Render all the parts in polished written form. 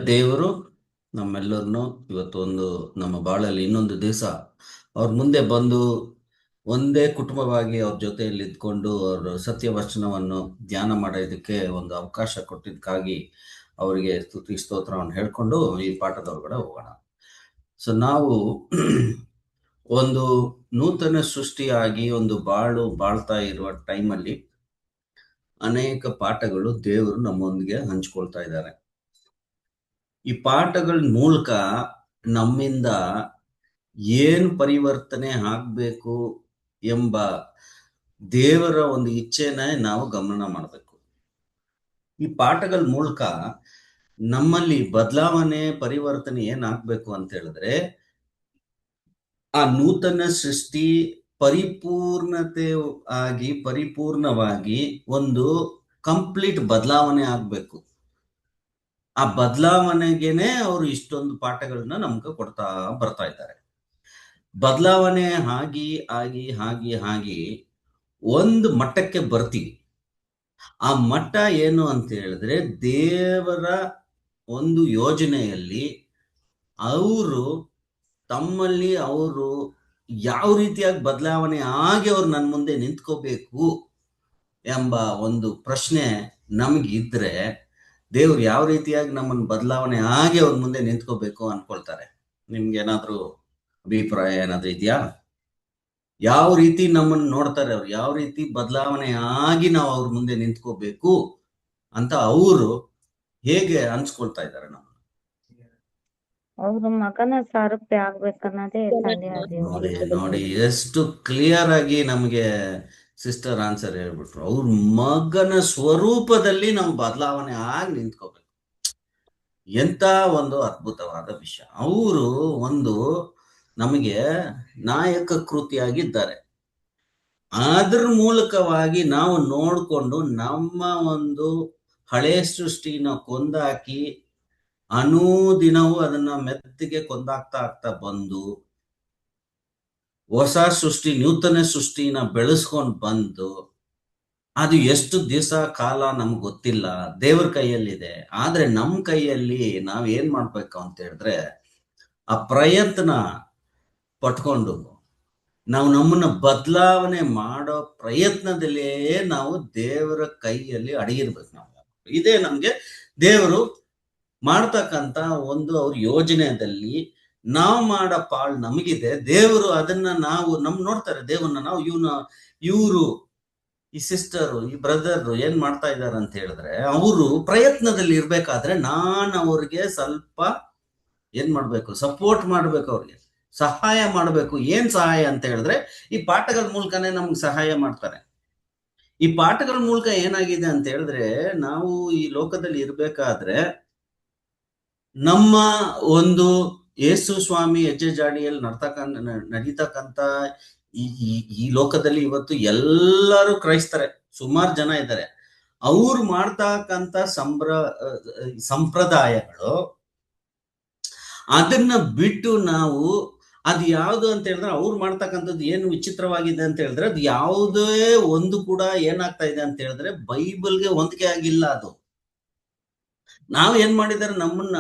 ದೇವರು ನಮ್ಮೆಲ್ಲರನ್ನು ಇವತ್ತೊಂದು ನಮ್ಮ ಬಾಳಲ್ಲಿ ಇನ್ನೊಂದು ದಿವಸ ಅವ್ರ ಮುಂದೆ ಬಂದು ಒಂದೇ ಕುಟುಂಬವಾಗಿ ಅವ್ರ ಜೊತೆಯಲ್ಲಿ ಇದ್ಕೊಂಡು ಅವ್ರ ಸತ್ಯ ವಚನವನ್ನು ಧ್ಯಾನ ಮಾಡೋದಕ್ಕೆ ಒಂದು ಅವಕಾಶ ಕೊಟ್ಟಿದ್ದಕ್ಕಾಗಿ ಅವರಿಗೆ ಸ್ತುತಿ ಸ್ತೋತ್ರವನ್ನು ಹೇಳ್ಕೊಂಡು ಈ ಪಾಠದೊಳಗಡೆ ಹೋಗೋಣ. ಸೊ ನಾವು ಒಂದು ನೂತನ ಸೃಷ್ಟಿಯಾಗಿ ಒಂದು ಬಾಳ್ತಾ ಇರುವ ಟೈಮಲ್ಲಿ ಅನೇಕ ಪಾಠಗಳು ದೇವರು ನಮ್ಮೊಂದಿಗೆ ಹಂಚ್ಕೊಳ್ತಾ ಇದ್ದಾರೆ. ಈ ಪಾಠಗಳ ಮೂಲಕ ನಮ್ಮಿಂದ ಏನು ಪರಿವರ್ತನೆ ಆಗ್ಬೇಕು ಎಂಬ ದೇವರ ಒಂದು ಇಚ್ಛೆನ ನಾವು ಗಮನ ಮಾಡಬೇಕು. ಈ ಪಾಠಗಳ ಮೂಲಕ ನಮ್ಮಲ್ಲಿ ಬದಲಾವಣೆ ಪರಿವರ್ತನೆ ಏನಾಗ್ಬೇಕು ಅಂತ ಹೇಳಿದ್ರೆ, ಆ ನೂತನ ಸೃಷ್ಟಿ ಪರಿಪೂರ್ಣವಾಗಿ ಒಂದು ಕಂಪ್ಲೀಟ್ ಬದಲಾವಣೆ ಆಗ್ಬೇಕು. ಆ ಬದಲಾವಣೆಗೆನೆ ಅವರು ಇಷ್ಟೊಂದು ಪಾಠಗಳನ್ನ ನಮ್ಗೆ ಕೊಡ್ತಾ ಬರ್ತಾ ಇದ್ದಾರೆ. ಬದಲಾವಣೆ ಆಗಿ ಒಂದು ಮಟ್ಟಕ್ಕೆ ಬರ್ತೀವಿ. ಆ ಮಟ್ಟ ಏನು ಅಂತ ಹೇಳಿದ್ರೆ, ದೇವರ ಒಂದು ಯೋಜನೆಯಲ್ಲಿ ತಮ್ಮಲ್ಲಿ ಅವರು ಯಾವ ರೀತಿಯಾಗಿ ಬದಲಾವಣೆ ಆಗಿ ಅವ್ರು ನನ್ನ ಮುಂದೆ ನಿಂತ್ಕೋಬೇಕು ಎಂಬ ಒಂದು ಪ್ರಶ್ನೆ ನಮಗಿದ್ರೆ, ದೇವ್ರು ಯಾವ ರೀತಿಯಾಗಿ ನಮ್ಮನ್ನು ಬದಲಾವಣೆ ಆಗಿ ಅವ್ರ ಮುಂದೆ ನಿಂತ್ಕೋಬೇಕು ಅನ್ಕೊಳ್ತಾರೆ? ನಿಮ್ಗೆ ಏನಾದ್ರು ಅಭಿಪ್ರಾಯ ಏನಾದ್ರು ಇದೆಯಾ? ಯಾವ ರೀತಿ ನಮ್ಮನ್ನು ನೋಡ್ತಾರೆ ಅವ್ರು, ಯಾವ ರೀತಿ ಬದಲಾವಣೆ ಆಗಿ ನಾವು ಅವ್ರ ಮುಂದೆ ನಿಂತ್ಕೋಬೇಕು ಅಂತ ಅವರು ಹೇಗೆ ಅನ್ಸ್ಕೊಳ್ತಾ ಇದ್ದಾರೆ? ನಮ್ಮ ಅವ್ರ ಮಗನ ಸಾರೂಪ್ಯ ಆಗ್ಬೇಕನ್ನೋದೇ ತಂದೆ ನೋಡಿ ಎಷ್ಟು ಕ್ಲಿಯರ್ ಆಗಿ ನಮಗೆ ಸಿಸ್ಟರ್ ಆನ್ಸರ್ ಹೇಳ್ಬಿಟ್ರು. ಅವ್ರ ಮಗನ ಸ್ವರೂಪದಲ್ಲಿ ನಾವು ಬದಲಾವಣೆ ಆಗಿ ನಿಂತ್ಕೋಬೇಕು. ಎಂತ ಒಂದು ಅದ್ಭುತವಾದ ವಿಷಯ. ಅವರು ಒಂದು ನಮಗೆ ನಾಯಕ ಕೃತಿಯಾಗಿದ್ದಾರೆ. ಅದ್ರ ಮೂಲಕವಾಗಿ ನಾವು ನೋಡ್ಕೊಂಡು ನಮ್ಮ ಒಂದು ಹಳೆ ಸೃಷ್ಟಿನ ಕೊಂದಾಕಿ ಅನುದಿನವೂ ಅದನ್ನ ಮೆತ್ತಿಗೆ ಕೊಂದಾಗ್ತಾ ಬಂದು ಹೊಸ ಸೃಷ್ಟಿ, ನೂತನ ಸೃಷ್ಟಿನ ಬೆಳೆಸ್ಕೊಂಡು ಬಂದು, ಅದು ಎಷ್ಟು ದಿವಸ ಕಾಲ ನಮ್ಗೆ ಗೊತ್ತಿಲ್ಲ, ದೇವ್ರ ಕೈಯಲ್ಲಿದೆ. ಆದ್ರೆ ನಮ್ಮ ಕೈಯಲ್ಲಿ ನಾವ್ ಏನ್ ಮಾಡ್ಬೇಕು ಅಂತ ಹೇಳಿದ್ರೆ, ಆ ಪ್ರಯತ್ನ ಪಟ್ಕೊಂಡು ನಾವು ನಮ್ಮನ್ನ ಬದಲಾವಣೆ ಮಾಡೋ ಪ್ರಯತ್ನದಲ್ಲೇ ನಾವು ದೇವರ ಕೈಯಲ್ಲಿ ಅಡಗಿರ್ಬೇಕು. ಇದೇ ನಮ್ಗೆ ದೇವರು ಮಾಡ್ತಕ್ಕಂತ ಒಂದು ಅವ್ರ ಯೋಜನೆಯಲ್ಲಿ ನಾವು ಮಾಡೋ ಪಾಲ್ ನಮಗಿದೆ. ದೇವರು ಅದನ್ನ ನೋಡ್ತಾರೆ. ದೇವ್ರನ್ನ ನಾವು ಇವರು ಈ ಸಿಸ್ಟರ್, ಈ ಬ್ರದರ್ ಏನ್ ಮಾಡ್ತಾ ಇದ್ದಾರೆ ಅಂತ ಹೇಳಿದ್ರೆ, ಅವರು ಪ್ರಯತ್ನದಲ್ಲಿ ಇರ್ಬೇಕಾದ್ರೆ ನಾನು ಅವ್ರಿಗೆ ಸ್ವಲ್ಪ ಏನ್ ಮಾಡ್ಬೇಕು, ಸಪೋರ್ಟ್ ಮಾಡ್ಬೇಕು, ಅವ್ರಿಗೆ ಸಹಾಯ ಮಾಡ್ಬೇಕು. ಏನ್ ಸಹಾಯ ಅಂತ ಹೇಳಿದ್ರೆ, ಈ ಪಾಠಗಳ ಮೂಲಕನೇ ನಮ್ಗೆ ಸಹಾಯ ಮಾಡ್ತಾರೆ. ಈ ಪಾಠಗಳ ಮೂಲಕ ಏನಾಗಿದೆ ಅಂತ ಹೇಳಿದ್ರೆ, ನಾವು ಈ ಲೋಕದಲ್ಲಿ ಇರ್ಬೇಕಾದ್ರೆ ನಮ್ಮ ಒಂದು ಯೇಸು ಸ್ವಾಮಿ ಹೆಜ್ಜೆ ಜಾಡಿಯಲ್ಲಿ ನಡೀತಕ್ಕಂತ ಈ ಲೋಕದಲ್ಲಿ ಇವತ್ತು ಎಲ್ಲರೂ ಕ್ರೈಸ್ತರೆ, ಸುಮಾರು ಜನ ಇದ್ದಾರೆ. ಅವ್ರು ಮಾಡ್ತಕ್ಕಂತ ಸಂಪ್ರದಾಯಗಳು, ಅದನ್ನ ಬಿಟ್ಟು ನಾವು ಅದು ಯಾವುದು ಅಂತ ಹೇಳಿದ್ರೆ, ಅವ್ರು ಮಾಡ್ತಕ್ಕಂಥದ್ದು ಏನು ವಿಚಿತ್ರವಾಗಿದೆ ಅಂತ ಹೇಳಿದ್ರೆ, ಅದು ಯಾವುದೇ ಒಂದು ಕೂಡ ಏನಾಗ್ತಾ ಇದೆ ಅಂತ ಹೇಳಿದ್ರೆ ಬೈಬಲ್ಗೆ ಹೊಂದಿಕೆ ಆಗಿಲ್ಲ. ಅದು ನಾವ್ ಏನ್ ಮಾಡಿದಾರೆ, ನಮ್ಮನ್ನ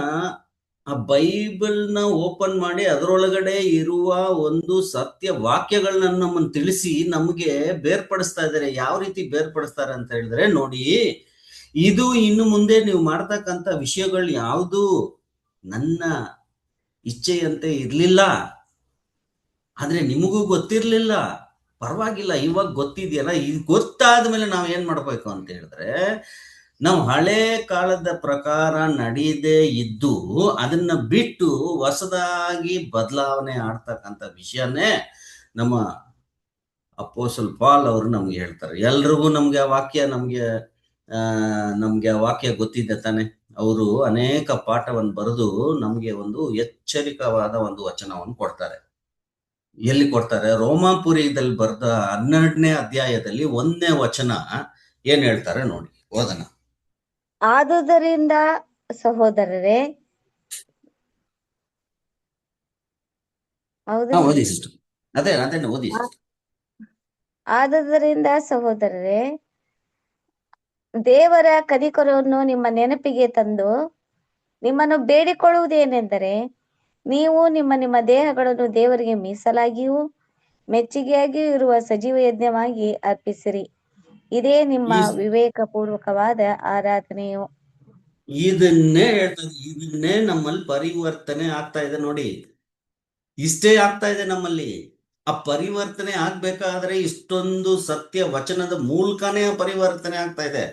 ಆ ಬೈಬಲ್ನ ಓಪನ್ ಮಾಡಿ ಅದರೊಳಗಡೆ ಇರುವ ಒಂದು ಸತ್ಯ ವಾಕ್ಯಗಳನ್ನ ನಮ್ಮನ್ನು ತಿಳಿಸಿ ನಮಗೆ ಬೇರ್ಪಡಿಸ್ತಾ ಇದ್ದಾರೆ. ಯಾವ ರೀತಿ ಬೇರ್ಪಡಿಸ್ತಾರೆ ಅಂತ ಹೇಳಿದ್ರೆ, ನೋಡಿ, ಇದು ಇನ್ನು ಮುಂದೆ ನೀವು ಮಾಡ್ತಕ್ಕಂಥ ವಿಷಯಗಳು ಯಾವುದು ನನ್ನ ಇಚ್ಛೆಯಂತೆ ಇರ್ಲಿಲ್ಲ, ಆದ್ರೆ ನಿಮಗೂ ಗೊತ್ತಿರ್ಲಿಲ್ಲ, ಪರವಾಗಿಲ್ಲ, ಇವಾಗ ಗೊತ್ತಿದೆಯಲ್ಲ. ಇದು ಗೊತ್ತಾದ್ಮೇಲೆ ನಾವ್ ಏನ್ ಮಾಡ್ಬೇಕು ಅಂತ ಹೇಳಿದ್ರೆ, ನಾವು ಹಳೆ ಕಾಲದ ಪ್ರಕಾರ ನಡೀದೇ ಇದ್ದು ಅದನ್ನ ಬಿಟ್ಟು ಹೊಸದಾಗಿ ಬದಲಾವಣೆ ಆಡ್ತಕ್ಕಂಥ ವಿಷಯನೇ ನಮ್ಮ ಅಪೊಸ್ತಲ ಪಾಲ್ ಅವರು ನಮ್ಗೆ ಹೇಳ್ತಾರೆ. ಎಲ್ರಿಗೂ ನಮ್ಗೆ ಆ ವಾಕ್ಯ ಗೊತ್ತಿದೆ ತಾನೆ. ಅವರು ಅನೇಕ ಪಾಠವನ್ನು ಬರೆದು ನಮ್ಗೆ ಒಂದು ಎಚ್ಚರಿಕವಾದ ಒಂದು ವಚನವನ್ನು ಕೊಡ್ತಾರೆ. ಎಲ್ಲಿ ಕೊಡ್ತಾರೆ? ರೋಮಾಪುರಿದಲ್ಲಿ ಬರೆದ 12ನೇ ಅಧ್ಯಾಯದಲ್ಲಿ 1ನೇ ವಚನ ಏನ್ ಹೇಳ್ತಾರೆ ನೋಡಿ, ಓದನ. ಆದುದರಿಂದ ಸಹೋದರರೇ, ಓದಿ ಸಿಸ್ಟರ್, ಅದೇ ಓದಿ ಸಿಸ್ಟರ್. ಆದುದರಿಂದ ಸಹೋದರರೇ, ದೇವರ ಕನಿಕರವನ್ನು ನಿಮ್ಮ ನೆನಪಿಗೆ ತಂದು ನಿಮ್ಮನ್ನು ಬೇಡಿಕೊಳ್ಳುವುದೇನೆಂದರೆ, ನೀವು ನಿಮ್ಮ ನಿಮ್ಮ ದೇಹಗಳನ್ನು ದೇವರಿಗೆ ಮೀಸಲಾಗಿಯೂ ಮೆಚ್ಚುಗೆಯಾಗಿಯೂ ಇರುವ ಸಜೀವ ಯಜ್ಞವಾಗಿ ಅರ್ಪಿಸಿರಿ. ಇದೇ ನಿಮ್ಮ ಈ ವಿವೇಕಪೂರ್ವಕವಾದ ಆರಾಧನೆಯು. ಇದನ್ನೇ ಹೇಳ್ತಾರೆ, ಇದನ್ನೇ ನಮ್ಮಲ್ಲಿ ಪರಿವರ್ತನೆ ಆಗ್ತಾ ಇದೆ ನೋಡಿ. ಇಷ್ಟೇ ಆಗ್ತಾ ಇದೆ ನಮ್ಮಲ್ಲಿ. ಆ ಪರಿವರ್ತನೆ ಆಗ್ಬೇಕಾದ್ರೆ ಇಷ್ಟೊಂದು ಸತ್ಯ ವಚನದ ಮೂಲಕನೇ ಆ ಪರಿವರ್ತನೆ ಆಗ್ತಾ ಇದೆ.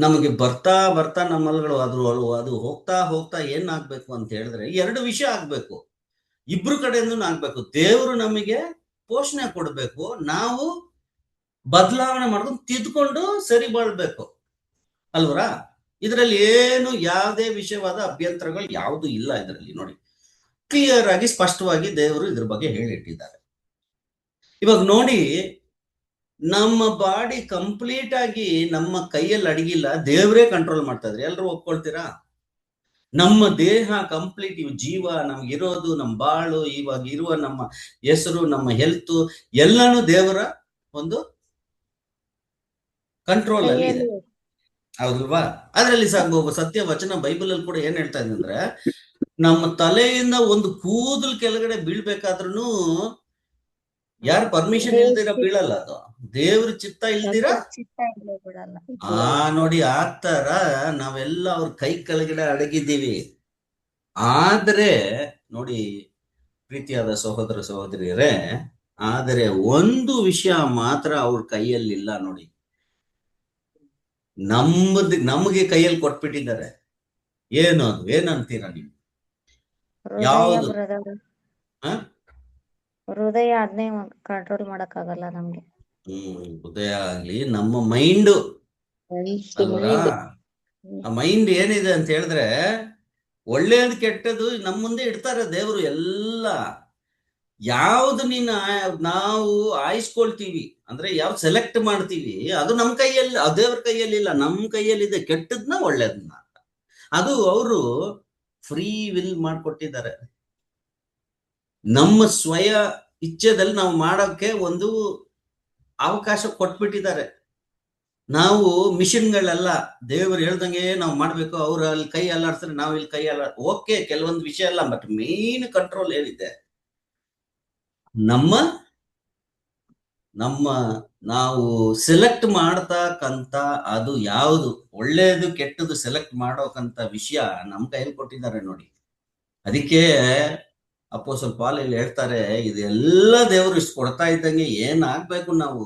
ನಮಗೆ ಬರ್ತಾ ಬರ್ತಾ ನಮ್ಮಲ್ಗಳು ಅದು ಹೋಗ್ತಾ ಹೋಗ್ತಾ ಏನ್ ಆಗ್ಬೇಕು ಅಂತ ಹೇಳಿದ್ರೆ, ಎರಡು ವಿಷಯ ಆಗ್ಬೇಕು. ಇಬ್ರು ಕಡೆಯಿಂದ ಆಗ್ಬೇಕು. ದೇವರು ನಮಗೆ ಪೋಷಣೆ ಕೊಡ್ಬೇಕು, ನಾವು ಬದಲಾವಣೆ ಮಾಡ್ಕೊಂಡು ತಿದ್ಕೊಂಡು ಸರಿ ಬಾಳ್ಬೇಕು ಅಲ್ವರಾ. ಇದರಲ್ಲಿ ಏನು ಯಾವುದೇ ವಿಷಯವಾದ ಅಭ್ಯಂತರಗಳು ಯಾವುದು ಇಲ್ಲ. ಇದರಲ್ಲಿ ನೋಡಿ, ಕ್ಲಿಯರ್ ಆಗಿ ಸ್ಪಷ್ಟವಾಗಿ ದೇವರು ಇದ್ರ ಬಗ್ಗೆ ಹೇಳಿಟ್ಟಿದ್ದಾರೆ. ಇವಾಗ ನೋಡಿ, ನಮ್ಮ ಬಾಡಿ ಕಂಪ್ಲೀಟ್ ಆಗಿ ನಮ್ಮ ಕೈಯಲ್ಲಿ ಅಡಗಿಲ್ಲ, ದೇವರೇ ಕಂಟ್ರೋಲ್ ಮಾಡ್ತಾ ಇದ್ರೆ ಎಲ್ಲರೂ ಒಪ್ಕೊಳ್ತೀರಾ? ನಮ್ಮ ದೇಹ ಕಂಪ್ಲೀಟ್, ಇವ್ ಜೀವ ನಮ್ಗಿರೋದು, ನಮ್ಮ ಬಾಳು, ಇವಾಗ ಇರುವ ನಮ್ಮ ಹೆಸರು, ನಮ್ಮ ಹೆಲ್ತ್ ಎಲ್ಲಾನು ದೇವರ ಒಂದು ಕಂಟ್ರೋಲ್ ಅಲ್ಲಿ ಇದೆ, ಕೈಯಲ್ಲಿ ಹೌದಲ್ವಾ? ಅದರಲ್ಲಿ ಸತ್ಯ ವಚನ ಬೈಬಲ್ ಅಲ್ಲಿ ಕೂಡ ಏನ್ ಹೇಳ್ತಾ ಇದೆ ಅಂದ್ರೆ, ನಮ್ಮ ತಲೆಯಿಂದ ಒಂದು ಕೂದಲು ಕೆಳಗಡೆ ಬೀಳ್ಬೇಕಾದ್ರೂ ಯಾರು ಪರ್ಮಿಷನ್ ದೇವ್ರ ಇಲ್ದಿರ ಬೀಳಲ್ಲ, ಅದು ದೇವ್ರ ಚಿತ್ತ ಇಲ್ದಿರ. ಚಿತ್ತ ಇಲ್ಲೇ ಬಿಡಲ್ಲ. ನೋಡಿ, ಆ ತರ ನಾವೆಲ್ಲ ಅವ್ರ ಕೈ ಕೆಳಗಡೆ ಅಡಗಿದ್ದೀವಿ. ಆದ್ರೆ ನೋಡಿ ಪ್ರೀತಿಯಾದ ಸಹೋದರ ಸಹೋದರಿಯರೇ, ಆದರೆ ಒಂದು ವಿಷಯ ಮಾತ್ರ ಅವ್ರ ಕೈಯಲ್ಲಿಲ್ಲ ನೋಡಿ. ನಮಗೆ ಕೈಯಲ್ಲಿ ಕೊಟ್ಬಿಟ್ಟಿದ್ದಾರೆ. ಏನು ಅದು? ಏನಂತೀರ ನೀವು? ಹೃದಯ ಯಾವುದು? ಬ್ರದರ್, ಹ ಹೃದಯ ಅದನ್ನೇ ಕಂಟ್ರೋಲ್ ಮಾಡಕ್ಕಾಗಲ್ಲ ನಮ್ಗೆ. ಹೃದಯ ಆಗ್ಲಿ, ನಮ್ಮ ಮೈಂಡ್ ಅಲ್ವರಾ. ಆ ಮೈಂಡ್ ಏನಿದೆ ಅಂತ ಹೇಳಿದ್ರೆ, ಒಳ್ಳೇದು ಕೆಟ್ಟದ್ದು ನಮ್ಮ ಮುಂದೆ ಇಡ್ತಾರೆ ದೇವರು ಎಲ್ಲ. ಯಾವ್ದು ನಾವು ಆಯ್ಸ್ಕೊಳ್ತೀವಿ ಅಂದ್ರೆ, ಯಾವ್ದು ಸೆಲೆಕ್ಟ್ ಮಾಡ್ತೀವಿ, ಅದು ನಮ್ಮ ಕೈಯಲ್ಲಿ, ದೇವ್ರ ಕೈಯಲ್ಲಿ ಇಲ್ಲ, ನಮ್ಮ ಕೈಯಲ್ಲಿದೆ. ಕೆಟ್ಟದ್ನ ಒಳ್ಳೇದನ್ನ ಅದು ಅವರು ಫ್ರೀ ವಿಲ್ ಮಾಡ್ಕೊಟ್ಟಿದ್ದಾರೆ. ನಮ್ಮ ಸ್ವಯ ಇಚ್ಛೆದಲ್ಲಿ ನಾವು ಮಾಡೋಕೆ ಒಂದು ಅವಕಾಶ ಕೊಟ್ಬಿಟ್ಟಿದ್ದಾರೆ. ನಾವು ಮಿಷನ್ಗಳೆಲ್ಲ ದೇವರು ಹೇಳ್ದಂಗೆ ನಾವು ಮಾಡ್ಬೇಕು. ಅವ್ರು ಅಲ್ಲಿ ಕೈ ಅಲ್ಲಾಡ್ತಾರೆ, ನಾವು ಇಲ್ಲಿ ಕೈ ಓಕೆ, ಕೆಲವೊಂದು ವಿಷಯ ಅಲ್ಲ, ಬಟ್ ಮೇನ್ ಕಂಟ್ರೋಲ್ ಏನಿದೆ ನಮ್ಮ ನಮ್ಮ ನಾವು ಸೆಲೆಕ್ಟ್ ಮಾಡ್ತಕ್ಕಂತ, ಅದು ಯಾವುದು ಒಳ್ಳೇದು ಕೆಟ್ಟದ್ದು ಸೆಲೆಕ್ಟ್ ಮಾಡೋಕಂತ ವಿಷಯ ನಮ್ಮ ಕೈಯಲ್ಲಿ ಕೊಟ್ಟಿದ್ದಾರೆ ನೋಡಿ. ಅದಕ್ಕೆ ಅಪೊಸ್ತಲ ಪೌಲ್ ಇಲ್ಲಿ ಹೇಳ್ತಾರೆ, ಇದೆಲ್ಲ ದೇವರು ಇಷ್ಟು ಕೊಡ್ತಾ ಇದ್ದಂಗೆ ಏನ್ ಆಗ್ಬೇಕು, ನಾವು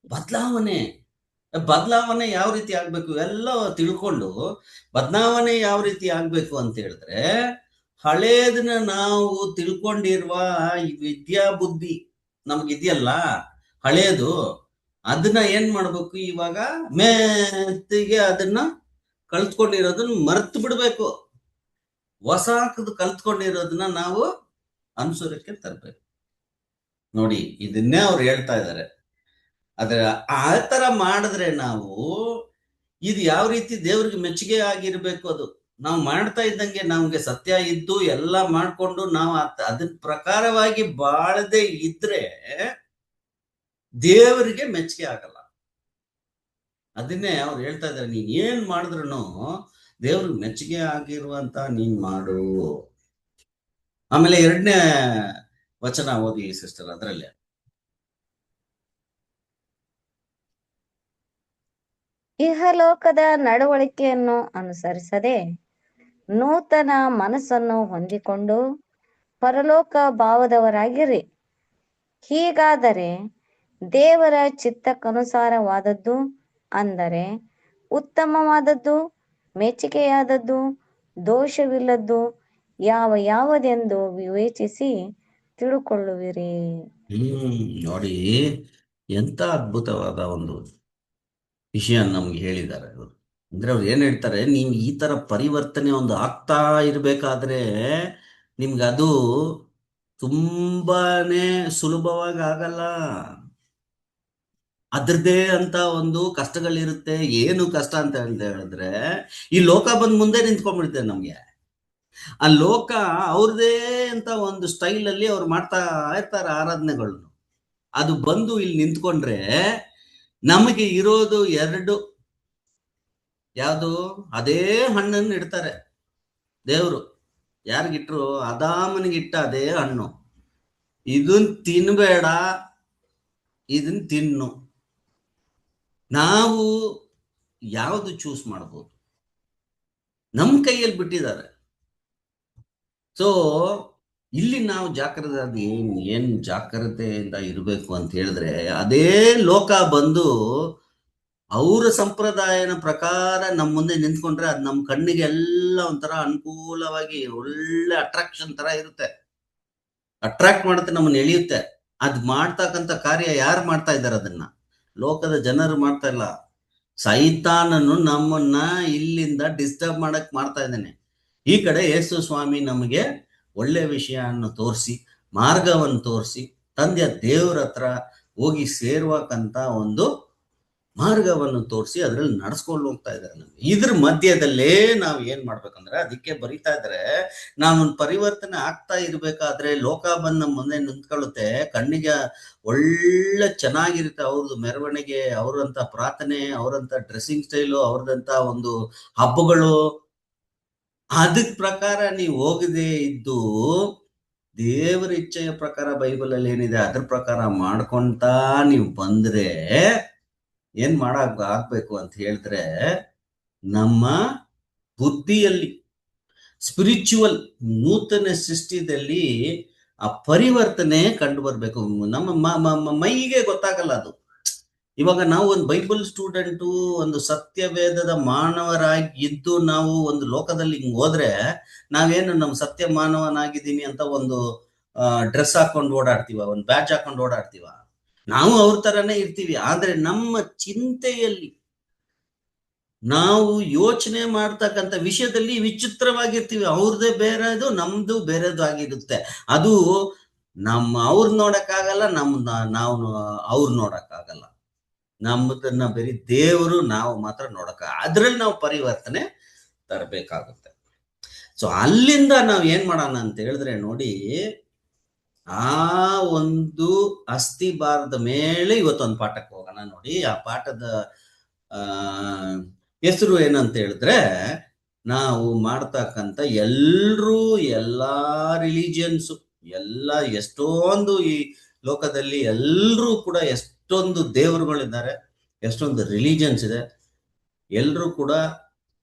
ಬದಲಾವಣೆ ಯಾವ ರೀತಿ ಆಗ್ಬೇಕು ಎಲ್ಲ ತಿಳ್ಕೊಂಡು, ಬದಲಾವಣೆ ಯಾವ ರೀತಿ ಆಗ್ಬೇಕು ಅಂತ ಹೇಳಿದ್ರೆ, ಹಳೇದನ್ನ ನಾವು ತಿಳ್ಕೊಂಡಿರುವ ಈ ವಿದ್ಯಾ ಬುದ್ಧಿ ನಮಗಿದೆಯಲ್ಲ ಹಳೇದು, ಅದನ್ನ ಏನ್ ಮಾಡ್ಬೇಕು, ಇವಾಗ ಮೆತ್ತಿಗೆ ಅದನ್ನ ಕಲ್ತ್ಕೊಂಡಿರೋದನ್ನ ಮರ್ತು ಬಿಡ್ಬೇಕು. ಹೊಸ ಕಲ್ತ್ಕೊಂಡಿರೋದನ್ನ ನಾವು ಅನುಸರಕ್ಕೆ ತರಬೇಕು ನೋಡಿ. ಇದನ್ನೇ ಅವ್ರು ಹೇಳ್ತಾ ಇದ್ದಾರೆ. ಆದ್ರೆ ಆ ತರ ಮಾಡಿದ್ರೆ ನಾವು, ಇದು ಯಾವ ರೀತಿ ದೇವ್ರಿಗೆ ಮೆಚ್ಚುಗೆ ಆಗಿರ್ಬೇಕು, ಅದು ನಾವು ಮಾಡ್ತಾ ಇದ್ದಂಗೆ ನಮ್ಗೆ ಸತ್ಯ ಇದ್ದು ಎಲ್ಲ ಮಾಡ್ಕೊಂಡು ನಾವು ಅದ್ರ ಪ್ರಕಾರವಾಗಿ ಬಾಳದೆ ಇದ್ರೆ ದೇವರಿಗೆ ಮೆಚ್ಚುಗೆ ಆಗಲ್ಲ. ಅದನ್ನೇ ಅವ್ರು ಹೇಳ್ತಾ ಇದ್ದಾರೆ, ನೀನ್ ಏನ್ ಮಾಡಿದ್ರು ದೇವ್ರಿಗೆ ಮೆಚ್ಚುಗೆ ಆಗಿರುವಂತ ನೀನ್ ಮಾಡು. ಆಮೇಲೆ 2ನೇ ವಚನ ಓದಿ ಸಿಸ್ಟರ್, ಅದರಲ್ಲಿ ಇಹಲೋಕದ ನಡವಳಿಕೆಯನ್ನು ಅನುಸರಿಸದೆ ನೂತನ ಮನಸ್ಸನ್ನು ಹೊಂದಿಕೊಂಡು ಪರಲೋಕ ಭಾವದವರಾಗಿರಿ. ಹೀಗಾದರೆ ದೇವರ ಚಿತ್ತಕ್ಕನುಸಾರವಾದದ್ದು, ಅಂದರೆ ಉತ್ತಮವಾದದ್ದು, ಮೆಚ್ಚುಗೆಯಾದದ್ದು, ದೋಷವಿಲ್ಲದ್ದು ಯಾವುದೆಂದು ವಿವೇಚಿಸಿ ತಿಳುಕೊಳ್ಳುವಿರಿ. ನೋಡಿ, ಎಂತ ಅದ್ಭುತವಾದ ಒಂದು ವಿಷಯ ನಮ್ಗೆ ಹೇಳಿದ್ದಾರೆ ಅವರು. ಅಂದ್ರೆ ಅವ್ರು ಏನ್ ಹೇಳ್ತಾರೆ, ನೀವು ಈ ತರ ಪರಿವರ್ತನೆ ಒಂದು ಆಗ್ತಾ ಇರ್ಬೇಕಾದ್ರೆ ನಿಮ್ಗೆ ಅದು ತುಂಬಾನೇ ಸುಲಭವಾಗಿ ಆಗಲ್ಲ. ಅದ್ರದ್ದೇ ಅಂತ ಒಂದು ಕಷ್ಟಗಳಿರುತ್ತೆ. ಏನು ಕಷ್ಟ ಅಂತ ಹೇಳಿದ್ರೆ, ಈ ಲೋಕ ಬಂದ್ ಮುಂದೆ ನಿಂತ್ಕೊಂಡ್ಬಿಡ್ತೇವೆ ನಮ್ಗೆ. ಆ ಲೋಕ ಅವ್ರದೇ ಅಂತ ಒಂದು ಸ್ಟೈಲ್ ಅಲ್ಲಿ ಅವ್ರು ಮಾಡ್ತಾ ಇರ್ತಾರೆ ಆರಾಧನೆಗಳನ್ನು. ಅದು ಬಂದು ಇಲ್ಲಿ ನಿಂತ್ಕೊಂಡ್ರೆ ನಮಗೆ ಇರೋದು ಎರಡು ಯಾವುದು? ಅದೇ ಹಣ್ಣನ್ನು ಇಡ್ತಾರೆ ದೇವರು. ಯಾರಿಗಿಟ್ರು? ಅದಾಮನಿಗಿಟ್ಟ ಅದೇ ಹಣ್ಣು. ಇದನ್ ತಿನ್ಬೇಡ, ಇದನ್ ತಿನ್ನು. ನಾವು ಯಾವುದು ಚೂಸ್ ಮಾಡ್ಬೋದು? ನಮ್ಮ ಕೈಯಲ್ಲಿ ಬಿಟ್ಟಿದ್ದಾರೆ. ಸೊ ಇಲ್ಲಿ ನಾವು ಜಾಗ್ರತೆ, ಏನ್ ಜಾಗ್ರತೆಯಿಂದ ಇರಬೇಕು ಅಂತ ಹೇಳಿದ್ರೆ, ಅದೇ ಲೋಕ ಬಂದು ಅವರ ಸಂಪ್ರದಾಯನ ಪ್ರಕಾರ ನಮ್ಮ ಮುಂದೆ ನಿಂತ್ಕೊಂಡ್ರೆ ಅದು ನಮ್ಮ ಕಣ್ಣಿಗೆ ಎಲ್ಲ ಒಂಥರ ಅನುಕೂಲವಾಗಿ ಒಳ್ಳೆ ಅಟ್ರಾಕ್ಷನ್ ತರ ಇರುತ್ತೆ. ಅಟ್ರಾಕ್ಟ್ ಮಾಡುತ್ತೆ, ನಮ್ಮನ್ನ ಎಳೆಯುತ್ತೆ. ಅದ್ ಮಾಡ್ತಕ್ಕಂಥ ಕಾರ್ಯ ಯಾರು ಮಾಡ್ತಾ ಇದ್ದಾರೆ? ಅದನ್ನ ಲೋಕದ ಜನರು ಮಾಡ್ತಾ ಇಲ್ಲ. ಸೈತಾನನು ನಮ್ಮನ್ನ ಇಲ್ಲಿಂದ ಡಿಸ್ಟರ್ಬ್ ಮಾಡಕ್ ಮಾಡ್ತಾ ಇದ್ದಾನೆ. ಈ ಕಡೆ ಯೇಸು ಸ್ವಾಮಿ ನಮಗೆ ಒಳ್ಳೆ ವಿಷಯವನ್ನು ತೋರಿಸಿ, ಮಾರ್ಗವನ್ನು ತೋರಿಸಿ, ತಂದೆಯ ದೇವರ ಹತ್ರ ಹೋಗಿ ಸೇರ್ಬೇಕಂತ ಒಂದು ಮಾರ್ಗವನ್ನು ತೋರಿಸಿ ಅದರಲ್ಲಿ ನಡೆಸ್ಕೊಂಡು ಹೋಗ್ತಾ ಇದ್ದಾರೆ. ನಮ್ಗೆ ಇದ್ರ ಮಧ್ಯದಲ್ಲೇ ನಾವು ಏನ್ ಮಾಡ್ಬೇಕಂದ್ರೆ, ಅದಕ್ಕೆ ಬರೀತಾ ಇದ್ರೆ, ನಾವು ಪರಿವರ್ತನೆ ಆಗ್ತಾ ಇರ್ಬೇಕಾದ್ರೆ ಲೋಕ ಬಂದ್ ನಮ್ಮ ಮುಂದೆ ನಿಂತ್ಕೊಳ್ಳುತ್ತೆ. ಕಣ್ಣಿಗೆ ಒಳ್ಳೆ ಚೆನ್ನಾಗಿರುತ್ತೆ ಅವ್ರದ್ದು ಮೆರವಣಿಗೆ, ಅವ್ರಂತ ಪ್ರಾರ್ಥನೆ, ಅವ್ರಂತ ಡ್ರೆಸ್ಸಿಂಗ್ ಸ್ಟೈಲು, ಅವ್ರದಂತ ಒಂದು ಹಬ್ಬಗಳು. ಅದಕ್ ಪ್ರಕಾರ ನೀವು ಹೋಗದೆ ಇದ್ದು ದೇವರ ಇಚ್ಛೆಯ ಪ್ರಕಾರ ಬೈಬಲ್ ಅಲ್ಲಿ ಏನಿದೆ ಅದ್ರ ಪ್ರಕಾರ ಮಾಡ್ಕೊಂತ ನೀವು ಬಂದ್ರೆ ಏನ್ ಆಗ್ಬೇಕು ಅಂತ ಹೇಳಿದ್ರೆ, ನಮ್ಮ ಬುದ್ಧಿಯಲ್ಲಿ ಸ್ಪಿರಿಚುವಲ್ ನೂತನ ಸೃಷ್ಟಿಯಲ್ಲಿ ಆ ಪರಿವರ್ತನೆ ಕಂಡು ಬರ್ಬೇಕು. ನಮ್ಮ ಮೈಗೆ ಗೊತ್ತಾಗಲ್ಲ ಅದು. ಇವಾಗ ನಾವು ಒಂದು ಬೈಬಲ್ ಸ್ಟೂಡೆಂಟು, ಒಂದು ಸತ್ಯವೇದದ ಮಾನವರಾಗಿ ಇದ್ದು ನಾವು ಒಂದು ಲೋಕದಲ್ಲಿ ಹಿಂಗ್ ಹೋದ್ರೆ, ನಾವೇನು ನಮ್ಮ ಸತ್ಯ ಮಾನವನಾಗಿದ್ದೀನಿ ಅಂತ ಒಂದು ಡ್ರೆಸ್ ಹಾಕೊಂಡು ಓಡಾಡ್ತೀವ, ಒಂದು ಬ್ಯಾಚ್ ಹಾಕೊಂಡು ಓಡಾಡ್ತೀವ? ನಾವು ಅವ್ರ ತರನೇ ಇರ್ತೀವಿ. ಆದ್ರೆ ನಮ್ಮ ಚಿಂತೆಯಲ್ಲಿ, ನಾವು ಯೋಚನೆ ಮಾಡ್ತಕ್ಕಂಥ ವಿಷಯದಲ್ಲಿ ವಿಚಿತ್ರವಾಗಿರ್ತೀವಿ. ಅವ್ರದ್ದೇ ಬೇರೆದು, ನಮ್ದು ಬೇರೆದು ಆಗಿರುತ್ತೆ. ಅದು ಅವ್ರ ನೋಡಕ್ಕಾಗಲ್ಲ, ನಾವು ಅವ್ರು ನೋಡಕ್ಕಾಗಲ್ಲ. ನಮ್ಮದನ್ನ ಬರೀ ದೇವರು, ನಾವು ಮಾತ್ರ ಅದ್ರಲ್ಲಿ ನಾವು ಪರಿವರ್ತನೆ ತರಬೇಕಾಗುತ್ತೆ. ಸೊ ಅಲ್ಲಿಂದ ನಾವು ಏನ್ ಮಾಡೋಣ ಅಂತ ಹೇಳಿದ್ರೆ, ನೋಡಿ, ಆ ಒಂದು ಅಸ್ಥಿಭಾರದ ಮೇಲೆ ಇವತ್ತೊಂದು ಪಾಠಕ್ಕೆ ಹೋಗೋಣ. ನೋಡಿ, ಆ ಪಾಠದ ಹೆಸರು ಏನಂತ ಹೇಳಿದ್ರೆ, ನಾವು ಮಾಡ್ತಕ್ಕಂಥ ಎಲ್ಲಾ ರಿಲಿಜಿಯನ್ಸು, ಎಷ್ಟೊಂದು ಈ ಲೋಕದಲ್ಲಿ ಎಲ್ಲರೂ ಕೂಡ ಎಷ್ಟೊಂದು ದೇವರುಗಳಿದ್ದಾರೆ, ಎಷ್ಟೊಂದು ರಿಲಿಜಿಯನ್ಸ್ ಇದೆ. ಎಲ್ಲರೂ ಕೂಡ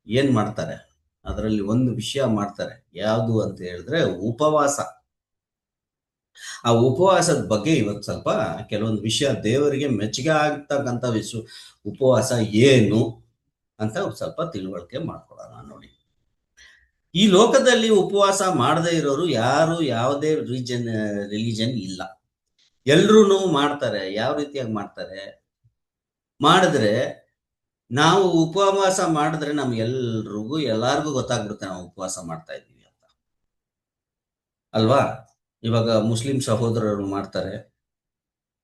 ಏನ್ ಮಾಡ್ತಾರೆ? ಅದರಲ್ಲಿ ಒಂದು ವಿಷಯ ಮಾಡ್ತಾರೆ. ಯಾವುದು ಅಂತ ಹೇಳಿದ್ರೆ ಉಪವಾಸ. ಆ ಉಪವಾಸದ ಬಗ್ಗೆ ಇವತ್ತು ಸ್ವಲ್ಪ ಕೆಲವೊಂದು ವಿಷಯ, ದೇವರಿಗೆ ಮೆಚ್ಚುಗೆ ಆಗ್ತಕ್ಕಂಥ ಉಪವಾಸ ಏನು ಅಂತ ಸ್ವಲ್ಪ ತಿಳುವಳಿಕೆ ಮಾಡ್ಕೊಳ್ಳೋಣ. ನೋಡಿ, ಈ ಲೋಕದಲ್ಲಿ ಉಪವಾಸ ಮಾಡದೇ ಇರೋರು ಯಾರು, ಯಾವುದೇ ರಿಲಿಜನ್ ಇಲ್ಲ. ಎಲ್ರೂ ಮಾಡ್ತಾರೆ. ಯಾವ ರೀತಿಯಾಗಿ ಮಾಡ್ತಾರೆ? ಮಾಡಿದ್ರೆ, ನಾವು ಉಪವಾಸ ಮಾಡಿದ್ರೆ ಎಲ್ಲಾರ್ಗೂ ಗೊತ್ತಾಗ್ಬಿಡುತ್ತೆ ನಾವು ಉಪವಾಸ ಮಾಡ್ತಾ ಇದ್ದೀವಿ ಅಂತ, ಅಲ್ವಾ? ಇವಾಗ ಮುಸ್ಲಿಂ ಸಹೋದರರು ಮಾಡ್ತಾರೆ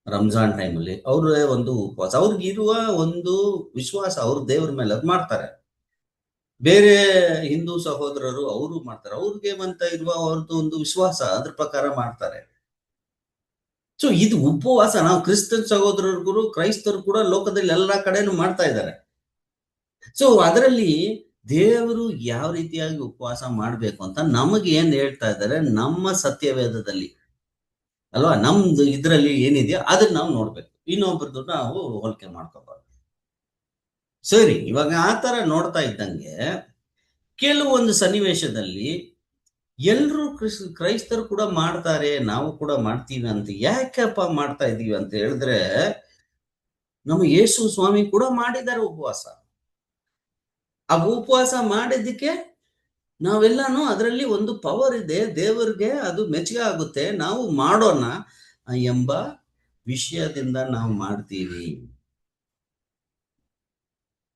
ರಂಜಾನ್ ಟೈಮಲ್ಲಿ, ಅವ್ರೇ ಒಂದು ಉಪವಾಸ, ಅವ್ರಿಗಿರುವ ಒಂದು ವಿಶ್ವಾಸ, ಅವ್ರ ದೇವ್ರ ಮೇಲೆ ಅದು ಮಾಡ್ತಾರೆ. ಬೇರೆ ಹಿಂದೂ ಸಹೋದರರು ಅವರು ಮಾಡ್ತಾರೆ, ಅವ್ರಿಗೆ ಇರುವ ಅವ್ರದ್ದು ಒಂದು ವಿಶ್ವಾಸ, ಅದ್ರ ಪ್ರಕಾರ ಮಾಡ್ತಾರೆ. ಸೊ ಇದು ಉಪವಾಸ. ನಾವು ಕ್ರಿಸ್ತನ್ ಸಹೋದರರು, ಕ್ರೈಸ್ತರು ಕೂಡ ಲೋಕದಲ್ಲಿ ಎಲ್ಲಾ ಕಡೆನೂ ಮಾಡ್ತಾ ಇದ್ದಾರೆ. ಸೊ ಅದರಲ್ಲಿ ದೇವರು ಯಾವ ರೀತಿಯಾಗಿ ಉಪವಾಸ ಮಾಡ್ಬೇಕು ಅಂತ ನಮಗೆ ಏನ್ ಹೇಳ್ತಾ ಇದ್ದಾರೆ ನಮ್ಮ ಸತ್ಯವೇದದಲ್ಲಿ, ಅಲ್ವಾ? ನಮ್ದು ಇದ್ರಲ್ಲಿ ಏನಿದೆಯೋ ಅದನ್ನ ನಾವು ನೋಡ್ಬೇಕು, ಇನ್ನೊಬ್ರದ್ದು ನಾವು ಹೋಲಿಕೆ ಮಾಡ್ಕೋಬಾರ್ದು. ಸರಿ, ಇವಾಗ ಆ ತರ ನೋಡ್ತಾ ಇದ್ದಂಗೆ ಕೆಲವೊಂದು ಸನ್ನಿವೇಶದಲ್ಲಿ ಎಲ್ರು ಕ್ರೈಸ್ತರು ಕೂಡ ಮಾಡ್ತಾರೆ, ನಾವು ಕೂಡ ಮಾಡ್ತೀವಿ ಅಂತ ಯಾಕಪ್ಪ ಮಾಡ್ತಾ ಇದೀವಿ ಅಂತ ಹೇಳಿದ್ರೆ, ನಮ್ಮ ಯೇಸು ಸ್ವಾಮಿ ಕೂಡ ಮಾಡಿದ್ದಾರೆ ಉಪವಾಸ. ಆ ಉಪವಾಸ ಮಾಡಿದ್ದಕ್ಕೆ ನಾವೆಲ್ಲಾನು ಅದರಲ್ಲಿ ಒಂದು ಪವರ್ ಇದೆ, ದೇವರಿಗೆ ಅದು ಮೆಚ್ಚುಗೆ ಆಗುತ್ತೆ, ನಾವು ಮಾಡೋಣ ಎಂಬ ವಿಷಯದಿಂದ ನಾವು ಮಾಡ್ತೀವಿ.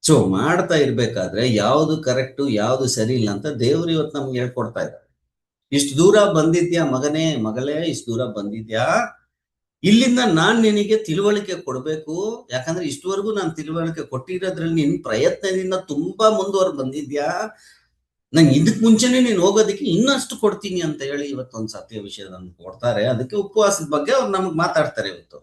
ಸೊ ಮಾಡ್ತಾ ಇರ್ಬೇಕಾದ್ರೆ ಯಾವುದು ಕರೆಕ್ಟು, ಯಾವುದು ಸರಿ ಇಲ್ಲ ಅಂತ ದೇವರು ಇವತ್ತು ನಮ್ಗೆ ಹೇಳ್ಕೊಡ್ತಾ ಇದ್ದಾರೆ. ಇಷ್ಟು ದೂರ ಬಂದಿದ್ಯಾ ಮಗನೇ, ಮಗಳೇ, ಇಷ್ಟು ದೂರ ಬಂದಿದ್ಯಾ, ಇಲ್ಲಿಂದ ನಾನ್ ನಿನಗೆ ತಿಳುವಳಿಕೆ ಕೊಡ್ಬೇಕು. ಯಾಕಂದ್ರೆ ಇಷ್ಟವರೆಗೂ ನಾನು ತಿಳುವಳಿಕೆ ಕೊಟ್ಟಿರೋದ್ರಲ್ಲಿ ನಿನ್ ಪ್ರಯತ್ನದಿಂದ ತುಂಬಾ ಮುಂದುವರೆದು ಬಂದಿದ್ಯಾ, ನಂಗೆ ಇದಕ್ ಮುಂಚೆನೆ ನೀನ್ ಹೋಗೋದಕ್ಕೆ ಇನ್ನಷ್ಟು ಕೊಡ್ತೀನಿ ಅಂತ ಹೇಳಿ ಇವತ್ತೊಂದು ಸತ್ಯ ವಿಷಯ ನಮ್ಗೆ ಕೊಡ್ತಾರೆ. ಅದಕ್ಕೆ ಉಪವಾಸದ ಬಗ್ಗೆ ಅವ್ರು ನಮ್ಗೆ ಮಾತಾಡ್ತಾರೆ ಇವತ್ತು.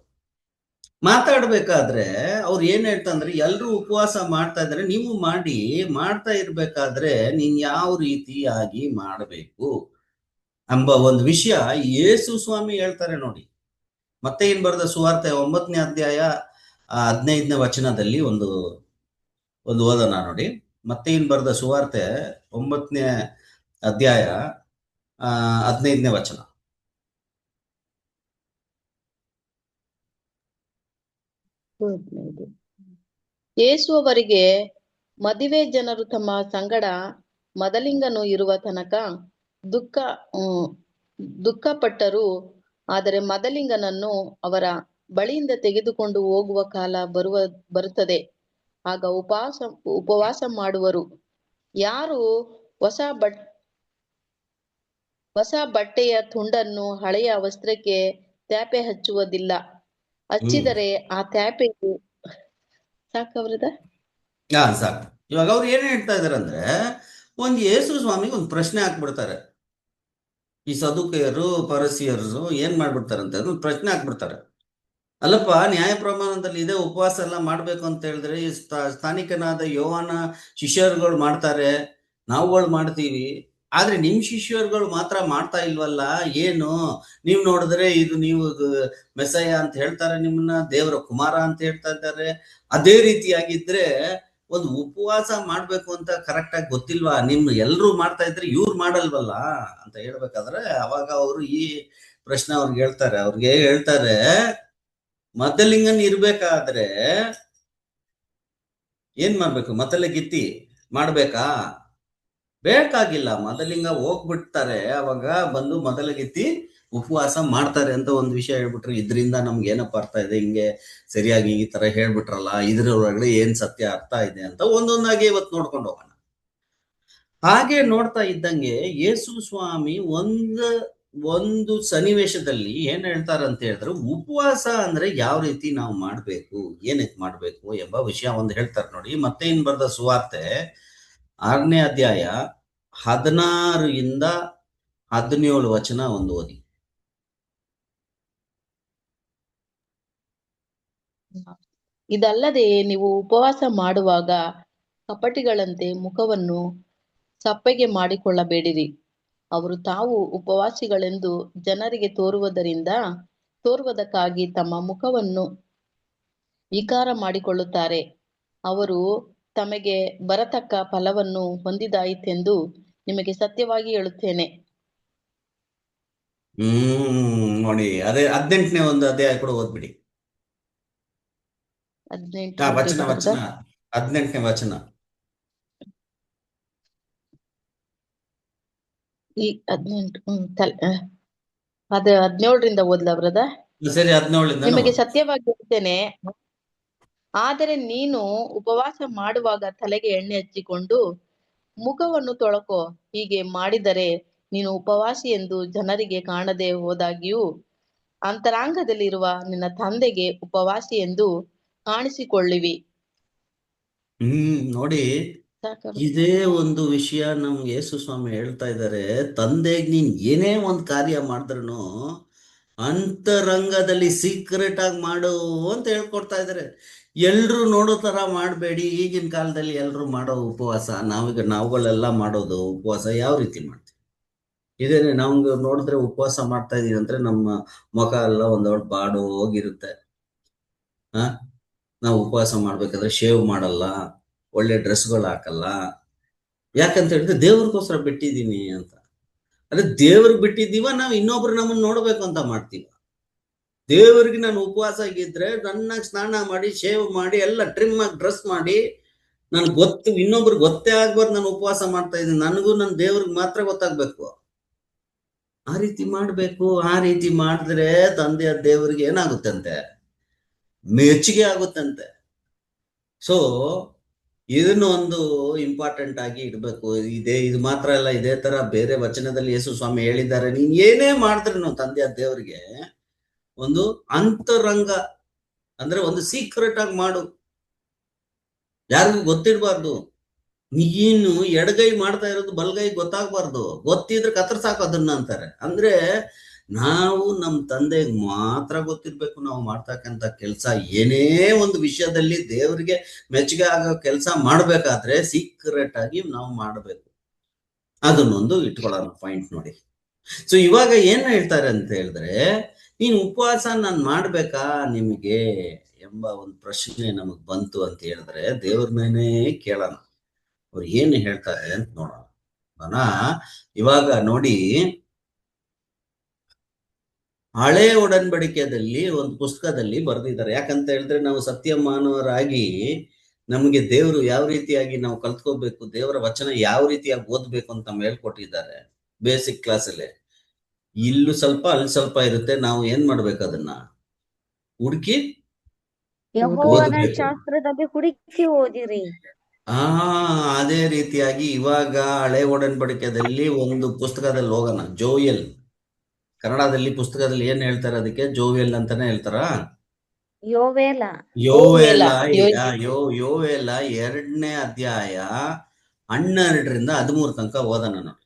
ಮಾತಾಡ್ಬೇಕಾದ್ರೆ ಅವ್ರು ಏನ್ ಹೇಳ್ತಂದ್ರೆ ಎಲ್ರು ಉಪವಾಸ ಮಾಡ್ತಾ ಇದ್ರೆ ನೀವು ಮಾಡಿ, ಮಾಡ್ತಾ ಇರ್ಬೇಕಾದ್ರೆ ನೀನ್ ಯಾವ ರೀತಿಯಾಗಿ ಮಾಡಬೇಕು ಎಂಬ ಒಂದು ವಿಷಯ ಯೇಸು ಸ್ವಾಮಿ ಹೇಳ್ತಾರೆ ನೋಡಿ. ಮತ್ತೆ ಏನ್ ಬರೆದ ಸುವಾರ್ತೆ 9ನೇ ಅಧ್ಯಾಯ 15ನೇ ವಚನದಲ್ಲಿ ಒಂದು ಓದೋಣ ನೋಡಿ. ಮತ್ತೆ ಏನ್ ಬರೆದ ಸುವಾರ್ತೆ 9ನೇ ಅಧ್ಯಾಯ 15ನೇ ವಚನ. ಯೇಸು ಅವರಿಗೆ, ಮದುವೆ ಜನರು ತಮ್ಮ ಸಂಗಡ ಮದಲಿಂಗನು ಇರುವ ತನಕ ದುಃಖಪಟ್ಟರು. ಆದರೆ ಮದಲಿಂಗನನ್ನು ಅವರ ಬಳಿಯಿಂದ ತೆಗೆದುಕೊಂಡು ಹೋಗುವ ಕಾಲ ಬರುತ್ತದೆ. ಆಗ ಉಪವಾಸ ಮಾಡುವರು. ಯಾರು ಹೊಸ ಬಟ್ಟೆಯ ತುಂಡನ್ನು ಹಳೆಯ ವಸ್ತ್ರಕ್ಕೆ ತ್ಯಾಪೆ ಹಚ್ಚುವುದಿಲ್ಲ. ಹಚ್ಚಿದರೆ ಆ ತ್ಯಾಪೆಯು ಸಾಕವ್ರದ ಸಾಕು. ಇವಾಗ ಅವ್ರು ಏನ್ ಹೇಳ್ತಾ ಇದಾರೆ ಅಂದ್ರೆ, ಒಂದು ಯೇಸು ಸ್ವಾಮಿಗೆ ಒಂದು ಪ್ರಶ್ನೆ ಹಾಕ್ಬಿಡ್ತಾರೆ. ಈ ಸದುಕೇಯರು ಪರಸಿಯರು ಏನ್ ಮಾಡ್ಬಿಡ್ತಾರೆ ಅಂತ ಒಂದು ಪ್ರಶ್ನೆ ಹಾಕ್ಬಿಡ್ತಾರೆ. ಅಲ್ಲಪ್ಪ, ನ್ಯಾಯ ಪ್ರಮಾಣದಲ್ಲಿ ಇದೆ ಉಪವಾಸ ಎಲ್ಲ ಮಾಡ್ಬೇಕು ಅಂತ ಹೇಳಿದ್ರೆ ಈ ಸ್ಥಾನಿಕನಾದ ಯೋಹಾನ ಶಿಷ್ಯರುಗಳು ಮಾಡ್ತಾರೆ, ನಾವುಗಳು ಮಾಡ್ತೀವಿ, ಆದ್ರೆ ನಿಮ್ ಶಿಷ್ಯರುಗಳು ಮಾತ್ರ ಮಾಡ್ತಾ ಇಲ್ವಲ್ಲ, ಏನು? ನೀವ್ ನೋಡಿದ್ರೆ ಇದು ನೀವು ಮೆಸ್ಸಯ್ಯ ಅಂತ ಹೇಳ್ತಾರೆ, ನಿಮ್ಮನ್ನ ದೇವರ ಕುಮಾರ ಅಂತ ಹೇಳ್ತಾ ಇದ್ದಾರೆ. ಅದೇ ರೀತಿಯಾಗಿದ್ರೆ ಒಂದು ಉಪವಾಸ ಮಾಡ್ಬೇಕು ಅಂತ ಕರೆಕ್ಟ್ ಆಗಿ ಗೊತ್ತಿಲ್ವಾ? ನಿಮ್ ಎಲ್ರು ಮಾಡ್ತಾ ಇದ್ರೆ ಇವ್ರು ಮಾಡಲ್ವಲ್ಲ ಅಂತ ಹೇಳ್ಬೇಕಾದ್ರೆ ಅವಾಗ ಅವರು ಈ ಪ್ರಶ್ನೆ ಅವ್ರಿಗೆ ಹೇಳ್ತಾರೆ, ಮದಲಿಂಗನ್ ಇರ್ಬೇಕಾದ್ರೆ ಏನ್ ಮಾಡ್ಬೇಕು? ಮತಲಗಿತ್ತಿ ಮಾಡ್ಬೇಕಾ? ಬೇಕಾಗಿಲ್ಲ. ಮದಲಿಂಗ ಹೋಗ್ಬಿಡ್ತಾರೆ, ಅವಾಗ ಬಂದು ಮದಲಗಿತ್ತಿ ಉಪವಾಸ ಮಾಡ್ತಾರೆ ಅಂತ ಒಂದು ವಿಷಯ ಹೇಳ್ಬಿಟ್ರೆ ಇದ್ರಿಂದ ನಮ್ಗೆ ಏನಪ್ಪ ಅರ್ಥ ಇದೆ? ಹಿಂಗೆ ಸರಿಯಾಗಿ ಈ ತರ ಹೇಳ್ಬಿಟ್ರಲ್ಲ, ಇದ್ರೊಳಗಡೆ ಏನ್ ಸತ್ಯ ಅರ್ಥ ಇದೆ ಅಂತ ಒಂದೊಂದಾಗಿ ಇವತ್ತು ನೋಡ್ಕೊಂಡು ಹೋಗೋಣ. ಹಾಗೆ ನೋಡ್ತಾ ಇದ್ದಂಗೆ ಯೇಸು ಸ್ವಾಮಿ ಒಂದು ಸನ್ನಿವೇಶದಲ್ಲಿ ಏನ್ ಹೇಳ್ತಾರಂತ ಹೇಳಿದ್ರೆ, ಉಪವಾಸ ಅಂದ್ರೆ ಯಾವ ರೀತಿ ನಾವು ಮಾಡ್ಬೇಕು, ಏನಕ್ಕೆ ಮಾಡ್ಬೇಕು ಎಂಬ ವಿಷಯ ಒಂದು ಹೇಳ್ತಾರೆ ನೋಡಿ. ಮತ್ತೆ ಇನ್ ಬರೆದ ಸುವಾರ್ತೆ 6ನೇ ಅಧ್ಯಾಯ 16 ಇಂದ 17 ವಚನ ಒಂದು ಓದಿ. ಇದಲ್ಲದೆ ನೀವು ಉಪವಾಸ ಮಾಡುವಾಗ ಕಪಟಿಗಳಂತೆ ಮುಖವನ್ನು ಸಪ್ಪಗೆ ಮಾಡಿಕೊಳ್ಳಬೇಡಿರಿ. ಅವರು ತಾವು ಉಪವಾಸಿಗಳೆಂದು ಜನರಿಗೆ ತೋರುವುದಕ್ಕಾಗಿ ತಮ್ಮ ಮುಖವನ್ನು ವಿಕಾರ ಮಾಡಿಕೊಳ್ಳುತ್ತಾರೆ. ಅವರು ತಮಗೆ ಬರತಕ್ಕ ಫಲವನ್ನು ಹೊಂದಿದಾಯಿತೆಂದು ನಿಮಗೆ ಸತ್ಯವಾಗಿ ಹೇಳುತ್ತೇನೆ. ನೋಡಿ, ಅದೇ 18ನೇ ಒಂದು ಅಧ್ಯಾಯ ಕೂಡ ಓದ್ಬಿಡಿ. 18ನೇ ವಚನ. ಈ 18 ಅದೇ 17ರಿಂದ ಓದ್ಲಾ ಬ್ರದ? ಸರಿ, 17ರಿಂದ. ನಿಮಗೆ ಸತ್ಯವಾಗಿ ಹೇಳ್ತೇನೆ, ಆದರೆ ನೀನು ಉಪವಾಸ ಮಾಡುವಾಗ ತಲೆಗೆ ಎಣ್ಣೆ ಹಚ್ಚಿಕೊಂಡು ಮುಖವನ್ನು ತೊಳಕೋ. ಹೀಗೆ ಮಾಡಿದರೆ ನೀನು ಉಪವಾಸಿ ಎಂದು ಜನರಿಗೆ ಕಾಣದೆ ಹೋದಾಗಿಯೂ ಅಂತರಂಗದಲ್ಲಿರುವ ನಿನ್ನ ತಂದೆಗೆ ಉಪವಾಸಿ ಎಂದು ಕಾಣಿಸಿಕೊಳ್ಳುವಿ. ನೋಡಿ, ಇದೇ ಒಂದು ವಿಷಯ ನಮ್ಗೆ ಯೇಸು ಸ್ವಾಮಿ ಹೇಳ್ತಾ ಇದ್ದಾರೆ. ತಂದೆಗೆ ನೀನ್ ಏನೇ ಒಂದು ಕಾರ್ಯ ಮಾಡಿದ್ರು ಅಂತರಂಗದಲ್ಲಿ ಸೀಕ್ರೆಟ್ ಆಗಿ ಮಾಡು ಅಂತ ಹೇಳ್ಕೊಡ್ತಾ ಇದ್ದಾರೆ. ಎಲ್ರು ನೋಡೋ ತರ ಮಾಡಬೇಡಿ. ಈಗಿನ ಕಾಲದಲ್ಲಿ ಎಲ್ರು ಮಾಡೋ ಉಪವಾಸ, ನಾವುಗಳೆಲ್ಲ ಮಾಡೋದು ಉಪವಾಸ ಯಾವ ರೀತಿ ಮಾಡ್ತೀವಿ? ಇದೇನೆ, ನಮ್ಗೆ ನೋಡಿದ್ರೆ ಉಪವಾಸ ಮಾಡ್ತಾ ಇದೀವಿ ಅಂದ್ರೆ ನಮ್ಮ ಮುಖ ಎಲ್ಲ ಒಂದೊಳ್ಳೆ ಬಾಡು ಹೋಗಿರುತ್ತೆ. ನಾವು ಉಪವಾಸ ಮಾಡ್ಬೇಕಾದ್ರೆ ಶೇವ್ ಮಾಡಲ್ಲ, ಒಳ್ಳೆ ಡ್ರೆಸ್ಗಳು ಹಾಕಲ್ಲ. ಯಾಕಂತ ಹೇಳಿದ್ರೆ ದೇವ್ರಿಗೋಸ್ಕರ ಬಿಟ್ಟಿದೀನಿ ಅಂತ. ಅದೇ ದೇವ್ರಿಗೆ ಬಿಟ್ಟಿದ್ದೀವ, ನಾವು ಇನ್ನೊಬ್ರು ನಮ್ಮನ್ನ ನೋಡ್ಬೇಕು ಅಂತ ಮಾಡ್ತೀವ. ದೇವರಿಗೆ ನಾನು ಉಪವಾಸ ಆಗಿದ್ರೆ ನನ್ನ ಸ್ನಾನ ಮಾಡಿ ಶೇವ್ ಮಾಡಿ ಎಲ್ಲ ಟ್ರಿಮ್ ಆಗಿ ಡ್ರೆಸ್ ಮಾಡಿ ನನ್ಗೆ ಇನ್ನೊಬ್ರಿಗೆ ಗೊತ್ತೇ ಆಗ್ಬಾರ್ದು ನಾನು ಉಪವಾಸ ಮಾಡ್ತಾ ಇದ್ದೀನಿ. ನನಗೂ ನನ್ನ ದೇವ್ರಿಗೆ ಮಾತ್ರ ಗೊತ್ತಾಗ್ಬೇಕು. ಆ ರೀತಿ ಮಾಡ್ಬೇಕು. ಆ ರೀತಿ ಮಾಡಿದ್ರೆ ತಂದೆಯ ದೇವರಿಗೆ ಏನಾಗುತ್ತಂತೆ? ಮೆಚ್ಚುಗೆ ಆಗುತ್ತಂತೆ. ಸೊ ಇದನ್ನು ಒಂದು ಇಂಪಾರ್ಟೆಂಟ್ ಆಗಿ ಇಡ್ಬೇಕು. ಇದು ಮಾತ್ರ ಅಲ್ಲ, ಇದೇ ತರ ಬೇರೆ ವಚನದಲ್ಲಿ ಯೇಸು ಸ್ವಾಮಿ ಹೇಳಿದ್ದಾರೆ. ನೀನ್ ಏನೇ ಮಾಡಿದ್ರು ತಂದೆಯ ದೇವರಿಗೆ ಒಂದು ಅಂತರಂಗ ಅಂದ್ರೆ ಒಂದು ಸೀಕ್ರೆಟ್ ಆಗಿ ಮಾಡು, ಯಾರಿಗೂ ಗೊತ್ತಿಡ್ಬಾರ್ದು. ನೀನು ಎಡಗೈ ಮಾಡ್ತಾ ಇರೋದು ಬಲಗೈ ಗೊತ್ತಾಗ್ಬಾರ್ದು. ಗೊತ್ತಿದ್ರೆ ಕತ್ರ ಸಾಕು ಅದನ್ನ ಅಂತಾರೆ. ಅಂದ್ರೆ ನಾವು ನಮ್ಮ ತಂದೆಗೆ ಮಾತ್ರ ಗೊತ್ತಿರ್ಬೇಕು ನಾವು ಮಾಡ್ತಕ್ಕಂಥ ಕೆಲಸ. ಏನೇ ಒಂದು ವಿಷಯದಲ್ಲಿ ದೇವರಿಗೆ ಮೆಚ್ಚುಗೆ ಆಗೋ ಕೆಲಸ ಮಾಡ್ಬೇಕಾದ್ರೆ ಸೀಕ್ರೆಟ್ ಆಗಿ ನಾವು ಮಾಡಬೇಕು. ಅದನ್ನೊಂದು ಇಟ್ಕೊಳ್ಳೋಣ ಪಾಯಿಂಟ್ ನೋಡಿ. ಸೊ ಇವಾಗ ಏನ್ ಹೇಳ್ತಾರೆ ಅಂತ ಹೇಳಿದ್ರೆ, ನೀನು ಉಪವಾಸ ನಾನು ಮಾಡ್ಬೇಕಾ ನಿಮಗೆ ಎಂಬ ಒಂದು ಪ್ರಶ್ನೆ ನಮಗ್ ಬಂತು ಅಂತ ಹೇಳಿದ್ರೆ ದೇವ್ರನ್ನೇ ಕೇಳೋಣ, ಅವ್ರು ಏನು ಹೇಳ್ತಾರೆ ಅಂತ ನೋಡೋಣ. ಇವಾಗ ನೋಡಿ, ಹಳೆ ಒಡನ್ಬಡಿಕೆಯಲ್ಲಿ ಒಂದು ಪುಸ್ತಕದಲ್ಲಿ ಬರೆದಿದ್ದಾರೆ. ಯಾಕಂತ ಹೇಳಿದ್ರೆ ನಾವು ಸತ್ಯ ಮಾನವರಾಗಿ ನಮಗೆ ದೇವರು ಯಾವ ರೀತಿಯಾಗಿ ನಾವು ಕಲ್ತ್ಕೋಬೇಕು, ದೇವರ ವಚನ ಯಾವ ರೀತಿಯಾಗಿ ಓದ್ಬೇಕು ಅಂತ ನಮ್ಗೆ ಹೇಳ್ಕೊಟ್ಟಿದ್ದಾರೆ ಬೇಸಿಕ್ ಕ್ಲಾಸಲ್ಲಿ. ಇಲ್ಲೂ ಸ್ವಲ್ಪ ಅಲ್ಲಿ ಸ್ವಲ್ಪ ಇರುತ್ತೆ, ನಾವು ಏನ್ ಮಾಡ್ಬೇಕು, ಅದನ್ನ ಹುಡುಕಿ ಯೆಹೋವನ ಓದ್ಬೇಕು. ಶಾಸ್ತ್ರದಲ್ಲಿ ಹುಡುಕಿ ಓದಿರಿ. ಅದೇ ರೀತಿಯಾಗಿ ಇವಾಗ ಹಳೆ ಒಡನ್ಬಡಿಕೆಯಲ್ಲಿ ಒಂದು ಪುಸ್ತಕದಲ್ಲಿ ಹೋಗೋಣ. ಜೋಯಲ್, ಕನ್ನಡದಲ್ಲಿ ಪುಸ್ತಕದಲ್ಲಿ ಏನ್ ಹೇಳ್ತಾರೆ ಅದಕ್ಕೆ? ಜೋವೆಲ್ ಅಂತಾನೆ ಹೇಳ್ತಾರ. ಯೋವೇಲ ಯೋವೇಲ. ಯೋವೇಲ. ಯೋವೇಲ 2ನೇ ಅಧ್ಯಾಯ 12ರಿಂದ 13 ತನಕ ಓದೋಣ ನೋಡಿ.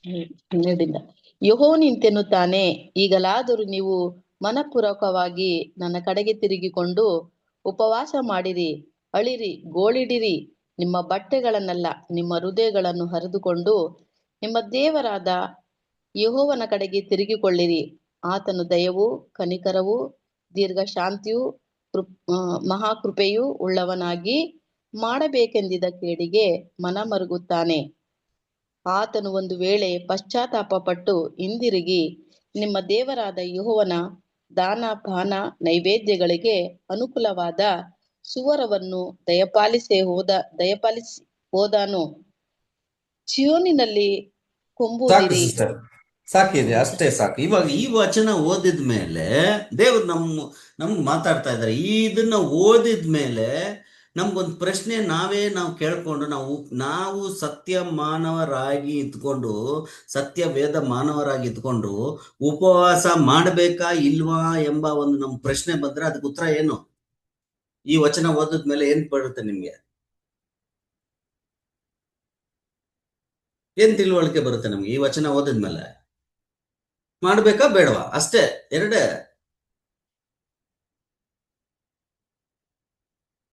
12ರಿಂದ. ಯೆಹೋವನಿಂತೆನ್ನುತ್ತಾನೆ, ಈಗಲಾದರೂ ನೀವು ಮನಪೂರ್ವಕವಾಗಿ ನನ್ನ ಕಡೆಗೆ ತಿರುಗಿಕೊಂಡು ಉಪವಾಸ ಮಾಡಿರಿ, ಅಳಿರಿ, ಗೋಳಿಡಿರಿ. ನಿಮ್ಮ ಬಟ್ಟೆಗಳನ್ನೆಲ್ಲ ನಿಮ್ಮ ಹೃದಯಗಳನ್ನು ಹರಿದುಕೊಂಡು ನಿಮ್ಮ ದೇವರಾದ ಯೆಹೋವನ ಕಡೆಗೆ ತಿರುಗಿಕೊಳ್ಳಿರಿ. ಆತನು ದಯವೂ ಕನಿಕರವೂ ದೀರ್ಘಶಾಂತಿಯೂ ಮಹಾಕೃಪೆಯೂ ಉಳ್ಳವನಾಗಿ ಮಾಡಬೇಕೆಂದಿದ್ದ ಕೇಡಿಗೆ ಮನಮರುಗುತ್ತಾನೆ. ಆತನು ಒಂದು ವೇಳೆ ಪಶ್ಚಾತ್ತಾಪ ಪಟ್ಟು ಹಿಂದಿರುಗಿ ನಿಮ್ಮ ದೇವರಾದ ಯೆಹೋವನ ದಾನ ಪಾನ ನೈವೇದ್ಯಗಳಿಗೆ ಅನುಕೂಲವಾದ ಸುವರವನ್ನು ದಯಪಾಲಿಸಿ ಹೋದಾನು. ಚಿಯೋನಿನಲ್ಲಿ ಸಾಕು ಕೊಂಬೂದಿರಿ. ಸಿಸ್ಟರ್, ಸಾಕಿದೆ, ಅಷ್ಟೇ ಸಾಕು. ಇವಾಗ ಈ ವಚನ ಓದಿದ ಮೇಲೆ ದೇವ್ರು ನಮ್ಗೆ ಮಾತಾಡ್ತಾ ಇದ್ದಾರೆ. ಇದನ್ನ ಓದಿದ ಮೇಲೆ ನಮ್ಗೊಂದು ಪ್ರಶ್ನೆ ನಾವು ಕೇಳ್ಕೊಂಡು, ನಾವು ಸತ್ಯ ಮಾನವರಾಗಿ ಇದ್ಕೊಂಡು, ಸತ್ಯ ವೇದ ಮಾನವರಾಗಿ ಇದ್ಕೊಂಡು ಉಪವಾಸ ಮಾಡ್ಬೇಕಾ ಇಲ್ವಾ ಎಂಬ ಒಂದು ನಮ್ ಪ್ರಶ್ನೆ ಬಂದ್ರೆ ಅದಕ್ಕೆ ಉತ್ತರ ಏನು? ಈ ವಚನ ಓದಿದ ಮೇಲೆ ಏನ್ ಬರುತ್ತೆ ನಿಮ್ಗೆ? ಏನ್ ತಿಳುವಳಿಕೆ ಬರುತ್ತೆ ನಮ್ಗೆ ಈ ವಚನ ಓದಿದ್ಮೇಲೆ? ಮಾಡ್ಬೇಕಾ ಬೇಡವಾ? ಅಷ್ಟೇ, ಎರಡೇ.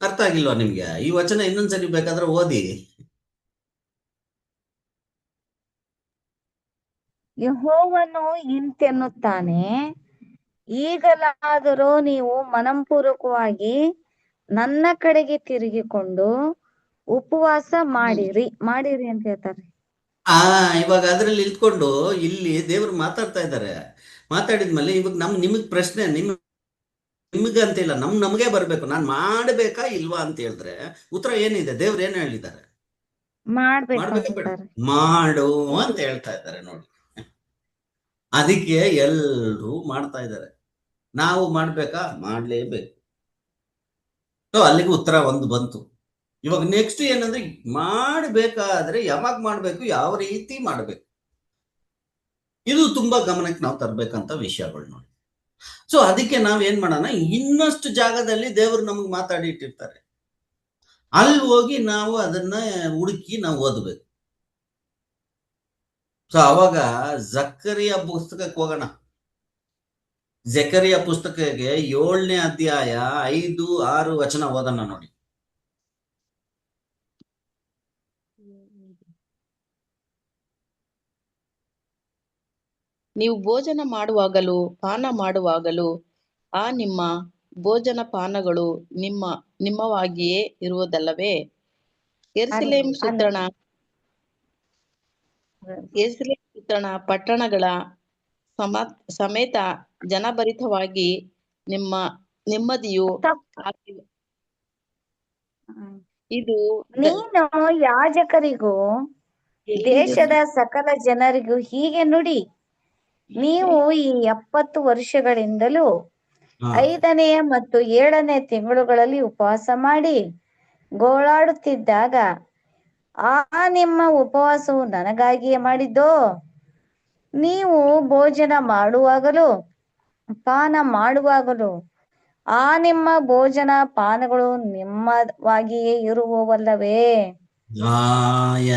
ಅರ್ಥ ಆಗಿಲ್ವಾ ನಿಮ್ಗೆ? ಈ ವಚನ ಇನ್ನೊಂದ್ಸರಿ ಬೇಕಾದ್ರೆ ಓದಿ. ಯೆಹೋವನು ಇಂತೆನ್ನುತ್ತಾನೆ, ಈಗಲಾದರೂ ನೀವು ಮನಪೂರ್ವಕವಾಗಿ ನನ್ನ ಕಡೆಗೆ ತಿರುಗಿಕೊಂಡು ಉಪವಾಸ ಮಾಡಿರಿ ಅಂತ ಹೇಳ್ತಾರೆ. ಇವಾಗ ಅದ್ರಲ್ಲಿ ಇಲ್ತ್ಕೊಂಡು ಇಲ್ಲಿ ದೇವ್ರು ಮಾತಾಡ್ತಾ ಇದ್ದಾರೆ. ಮಾತಾಡಿದ್ಮೇಲೆ ಇವಾಗ ನಿಮಗ್ ಪ್ರಶ್ನೆ, ನಿಮಗಂತಿಲ್ಲ, ನಮಗೆ ಬರ್ಬೇಕು. ನಾನ್ ಮಾಡ್ಬೇಕಾ ಇಲ್ವಾ ಅಂತ ಹೇಳಿದ್ರೆ ಉತ್ತರ ಏನಿದೆ? ದೇವ್ರು ಏನ್ ಹೇಳಿದ್ದಾರೆ? ಮಾಡ್ಬೇಕಾ ಬೇಡ? ಮಾಡು ಅಂತ ಹೇಳ್ತಾ ಇದ್ದಾರೆ ನೋಡಿ. ಅದಕ್ಕೆ ಎಲ್ರೂ ಮಾಡ್ತಾ ಇದ್ದಾರೆ. ನಾವು ಮಾಡ್ಬೇಕಾ? ಮಾಡ್ಲೇಬೇಕು. ಅಲ್ಲಿಗೆ ಉತ್ತರ ಒಂದು ಬಂತು. ಇವಾಗ ನೆಕ್ಸ್ಟ್ ಏನಂದ್ರೆ, ಮಾಡ್ಬೇಕಾದ್ರೆ ಯಾವಾಗ ಮಾಡ್ಬೇಕು, ಯಾವ ರೀತಿ ಮಾಡ್ಬೇಕು, ಇದು ತುಂಬಾ ಗಮನಕ್ಕೆ ನಾವು ತರ್ಬೇಕಂತ ವಿಷಯಗಳು ನೋಡಿ. ಸೊ ಅದಕ್ಕೆ ನಾವ್ ಏನ್ ಮಾಡೋಣ, ಇನ್ನಷ್ಟು ಜಾಗದಲ್ಲಿ ದೇವರು ನಮ್ಗೆ ಮಾತಾಡಿ ಇಟ್ಟಿರ್ತಾರೆ, ಅಲ್ಲಿ ಹೋಗಿ ನಾವು ಅದನ್ನ ಹುಡುಕಿ ನಾವು ಓದ್ಬೇಕು. ಸೊ ಅವಾಗ ಜಕರಿಯ ಪುಸ್ತಕಕ್ಕೆ ಹೋಗೋಣ. ಜಕರಿಯ ಪುಸ್ತಕಕ್ಕೆ 7ನೇ ಅಧ್ಯಾಯ 5-6 ವಚನ ಓದೋಣ ನೋಡಿ. ನೀವು ಭೋಜನ ಮಾಡುವಾಗಲೂ ಪಾನ ಮಾಡುವಾಗಲೂ ನಿಮ್ಮ ಭೋಜನ ಪಾನಗಳು ನಿಮ್ಮವಾಗಿಯೇ ಇರುವುದಲ್ಲವೇ? ಯೆರೂಸಲೇಮ್ ಸುತ್ತಣ ಪಟ್ಟಣಗಳ ಸಮೇತ ಜನಭರಿತವಾಗಿ ನೆಮ್ಮದಿಯು ಇದು. ನೀನು ಯಾಜಕರಿಗೂ ದೇಶದ ಸಕಲ ಜನರಿಗೂ ಹೀಗೆ ನುಡಿ, ನೀವು ಈ 70 ವರ್ಷಗಳಿಂದಲೂ 5ನೇ ಮತ್ತು 7ನೇ ತಿಂಗಳುಗಳಲ್ಲಿ ಉಪವಾಸ ಮಾಡಿ ಗೋಳಾಡುತ್ತಿದ್ದಾಗ ನಿಮ್ಮ ಉಪವಾಸವು ನನಗಾಗಿಯೇ ಮಾಡಿದ್ದೋ? ನೀವು ಭೋಜನ ಮಾಡುವಾಗಲೂ ಪಾನ ಮಾಡುವಾಗಲೂ ನಿಮ್ಮ ಭೋಜನ ಪಾನಗಳು ನಿಮ್ಮವಾಗಿಯೇ ಇರುವವಲ್ಲವೇ?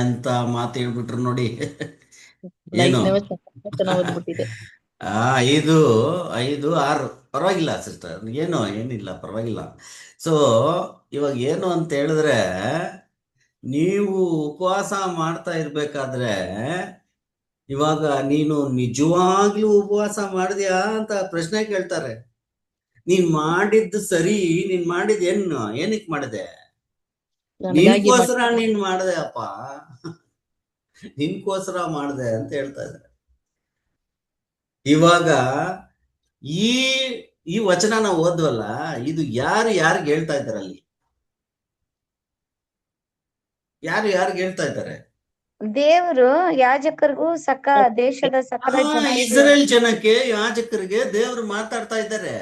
ಎಂತ ಮಾತು ಹೇಳ್ಬಿಟ್ರು ನೋಡಿ. ಏನು ವಚನ ಓದ್ಬಿಟ್ಟಿದೆ. 5, 5, 6 ಪರವಾಗಿಲ್ಲ ಸಿಸ್ಟರ್, ಏನಿಲ್ಲ ಪರವಾಗಿಲ್ಲ. ಸೊ ಇವಾಗ ಏನು ಅಂತ ಹೇಳಿದ್ರೆ, ನೀವು ಉಪವಾಸ ಮಾಡ್ತಾ ಇರ್ಬೇಕಾದ್ರೆ ಇವಾಗ ನೀನು ನಿಜವಾಗ್ಲೂ ಉಪವಾಸ ಮಾಡಿದ್ಯಾ ಅಂತ ಪ್ರಶ್ನೆ ಕೇಳ್ತಾರೆ. ನೀನ್ ಮಾಡಿದ್ದು ಸರಿ, ನೀನ್ ಮಾಡಿದ್ ಏನಕ್ಕೆ ಮಾಡಿದೆ? ನನಗಾಗಿ ನಿನ್ಗೋಸ್ಕರ ನೀನ್ ಮಾಡಿದೆ ಅಪ್ಪ, ನಿನ್ಗೋಸ್ಕರ ಮಾಡಿದೆ ಅಂತ ಹೇಳ್ತಾ ಇದ್ದಾರೆ. ಇವಾಗ ಈ ಈ ವಚನ ನಾವು ಓದ್ವಲ್ಲ, ಇದು ಯಾರಿಗೆ ಹೇಳ್ತಾ ಇದ್ದಾರೆ ಅಲ್ಲಿ? ಯಾರಿಗೆ ಹೇಳ್ತಾ ಇದ್ದಾರೆ? ದೇವರು ಯಾಜಕರಿಗೂ ದೇಶದ ಸಕಲ ಜನರಿಗೂ ಇಸ್ರೇಲ್ ಜನಕ್ಕೆ, ಯಾಜಕರಿಗೆ ದೇವರು ಮಾತಾಡ್ತಾ ಇದ್ದಾರೆ.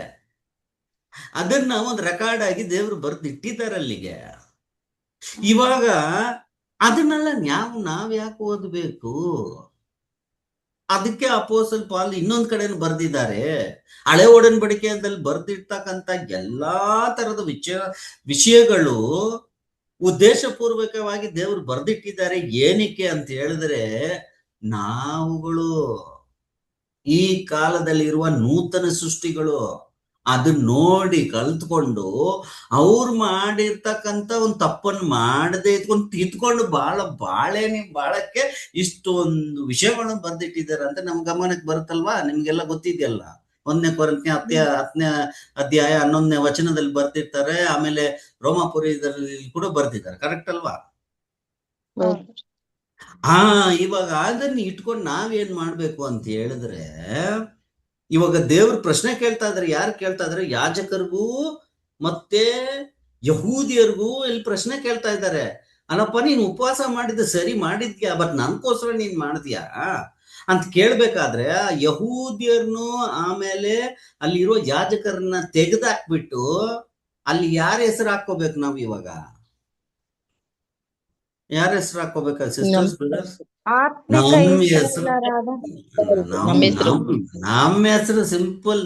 ಅದನ್ನ ಒಂದು ರೆಕಾರ್ಡ್ ಆಗಿ ದೇವರು ಬರ್ದಿಟ್ಟಿದ್ದಾರೆ ಅಲ್ಲಿಗೆ. ಇವಾಗ ಅದನ್ನೆಲ್ಲ ನಾವ್ ಯಾಕೆ ಓದ್ಬೇಕು? ಅದಕ್ಕೆ ಅಪೋಸ್ತಲ ಪಾಲ್ ಇನ್ನೊಂದ್ ಕಡೆನು ಬರ್ದಿದ್ದಾರೆ. ಹಳೆ ಒಡಂಬಡಿಕೆಯಲ್ಲಿ ಬರ್ದಿರ್ತಕ್ಕಂಥ ಎಲ್ಲಾ ತರದ ವಿಷಯಗಳು ಉದ್ದೇಶಪೂರ್ವಕವಾಗಿ ದೇವರು ಬರ್ದಿಟ್ಟಿದ್ದಾರೆ. ಏನಕ್ಕೆ ಅಂತ ಹೇಳಿದ್ರೆ, ನಾವುಗಳು ಈ ಕಾಲದಲ್ಲಿರುವ ನೂತನ ಸೃಷ್ಟಿಗಳು ಅದನ್ನ ನೋಡಿ ಕಲ್ತ್ಕೊಂಡು ಅವ್ರು ಮಾಡಿರ್ತಕ್ಕಂಥ ಒಂದು ತಪ್ಪನ್ನು ಮಾಡದೆ ಇತ್ಕೊಂಡು ಬಾಳಕ್ಕೆ ಇಷ್ಟೊಂದು ವಿಷಯಗಳನ್ನು ಬರ್ದಿಟ್ಟಿದ್ದಾರೆ ಅಂತ ನಮ್ ಗಮನಕ್ಕೆ ಬರುತ್ತಲ್ವಾ? ನಿಮ್ಗೆಲ್ಲ ಗೊತ್ತಿದೆಯಲ್ಲ. 1ನೇ ಕೊರಿಂಥ್ಯ 10ನೇ ಅಧ್ಯಾಯ 11ನೇ ವಚನದಲ್ಲಿ ಬರ್ದಿರ್ತಾರೆ. ಆಮೇಲೆ ರೋಮಾಪುರಿದಲ್ಲಿ ಕೂಡ ಬರ್ದಿದ್ದಾರೆ. ಕರೆಕ್ಟ್ ಅಲ್ವಾ? ಇವಾಗ ಅದನ್ನ ಇಟ್ಕೊಂಡು ನಾವೇನ್ ಮಾಡ್ಬೇಕು ಅಂತ ಹೇಳಿದ್ರೆ, ಇವಾಗ ದೇವ್ರ ಪ್ರಶ್ನೆ ಕೇಳ್ತಾ ಇದಾರೆ. ಯಾರು ಕೇಳ್ತಾ ಇದಾರೆ? ಯಾಜಕರಿಗೂ ಮತ್ತೆ ಯಹೂದಿಯರಿಗೂ ಇಲ್ಲಿ ಪ್ರಶ್ನೆ ಕೇಳ್ತಾ ಇದ್ದಾರೆ. ಅಲ್ಲಪ್ಪ, ನೀನ್ ಉಪವಾಸ ಮಾಡಿದ್ದು ಸರಿ ಮಾಡಿದ್ಯಾ, ಬಟ್ ನನ್ಗೋಸ್ಕರ ನೀನ್ ಮಾಡಿದ್ಯಾ ಅಂತ ಕೇಳ್ಬೇಕಾದ್ರೆ, ಯಹೂದಿಯರ್ನು ಆಮೇಲೆ ಅಲ್ಲಿರೋ ಯಾಜಕರನ್ನ ತೆಗೆದಾಕ್ಬಿಟ್ಟು ಅಲ್ಲಿ ಯಾರ ಹೆಸರು ಹಾಕೋಬೇಕು? ನಾವ್ ಇವಾಗ ಯಾರ ಹೆಸರು ಹಾಕೋಬೇಕಾ ಸಿಸ್ಟರ್ಸ್, ಬ್ರದರ್ಸ್? ನಮ್ಮ ಹೆಸರು ಸಿಂಪಲ್.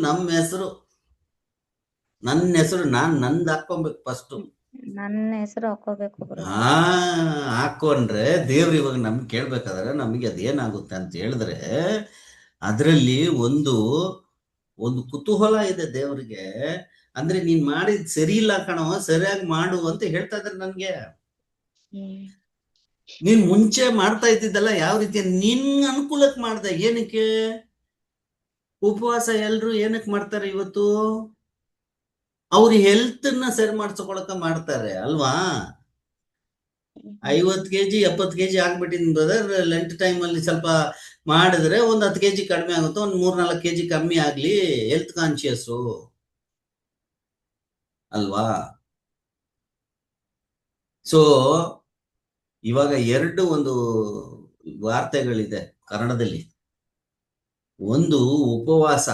ನನ್ನ ಹೆಸರು ನಂದ್ ಹಾಕೊಬೇಕು ಫಸ್ಟ್. ನನ್ನ ಹೆಸರು ಹಾಕೋಬೇಕು. ಹಾಕೊಂಡ್ರೆ ದೇವ್ರು ಇವಾಗ ನಮ್ಗೆ ಕೇಳ್ಬೇಕಾದ್ರೆ ನಮಗೆ ಅದೇನಾಗುತ್ತೆ ಅಂತ ಹೇಳಿದ್ರೆ, ಅದ್ರಲ್ಲಿ ಒಂದು ಕುತೂಹಲ ಇದೆ ದೇವ್ರಿಗೆ. ಅಂದ್ರೆ ನೀನ್ ಮಾಡಿದ್ ಸರಿ ಇಲ್ಲ ಕಣೋ, ಸರಿಯಾಗಿ ಮಾಡು ಅಂತ ಹೇಳ್ತಾ ಇದಾರೆ ನನ್ಗೆ. ನೀನ್ ಮುಂಚೆ ಮಾಡ್ತಾ ಇದ್ದಿದ್ದಲ್ಲ ಯಾವ ರೀತಿ ನಿನ್ ಅನುಕೂಲಕ್ಕೆ ಮಾಡ್ದೆ. ಏನಕ್ಕೆ ಉಪವಾಸ ಎಲ್ರು ಏನಕ್ಕೆ ಮಾಡ್ತಾರೆ ಇವತ್ತು? ಅವ್ರ ಹೆಲ್ತ್ ನ ಸರಿ ಮಾಡ್ಸ್ಕೊಳಕ ಮಾಡ್ತಾರೆ ಅಲ್ವಾ? 50 kg 70 kg ಆಗ್ಬಿಟ್ಟಿದ್ ಬ್ರದರ್, ಲೆಂಟ್ ಟೈಮ್ ಅಲ್ಲಿ ಸ್ವಲ್ಪ ಮಾಡಿದ್ರೆ ಒಂದ್ 10 kg ಕಡಿಮೆ ಆಗುತ್ತೆ, ಒಂದ್ 3-4 kg ಕಮ್ಮಿ ಆಗ್ಲಿ, ಹೆಲ್ತ್ ಕಾನ್ಶಿಯಸ್ ಅಲ್ವಾ? ಸೊ ಇವಾಗ ಒಂದು ವಾರ್ತೆಗಳಿದೆ ಕನ್ನಡದಲ್ಲಿ. ಒಂದು ಉಪವಾಸ,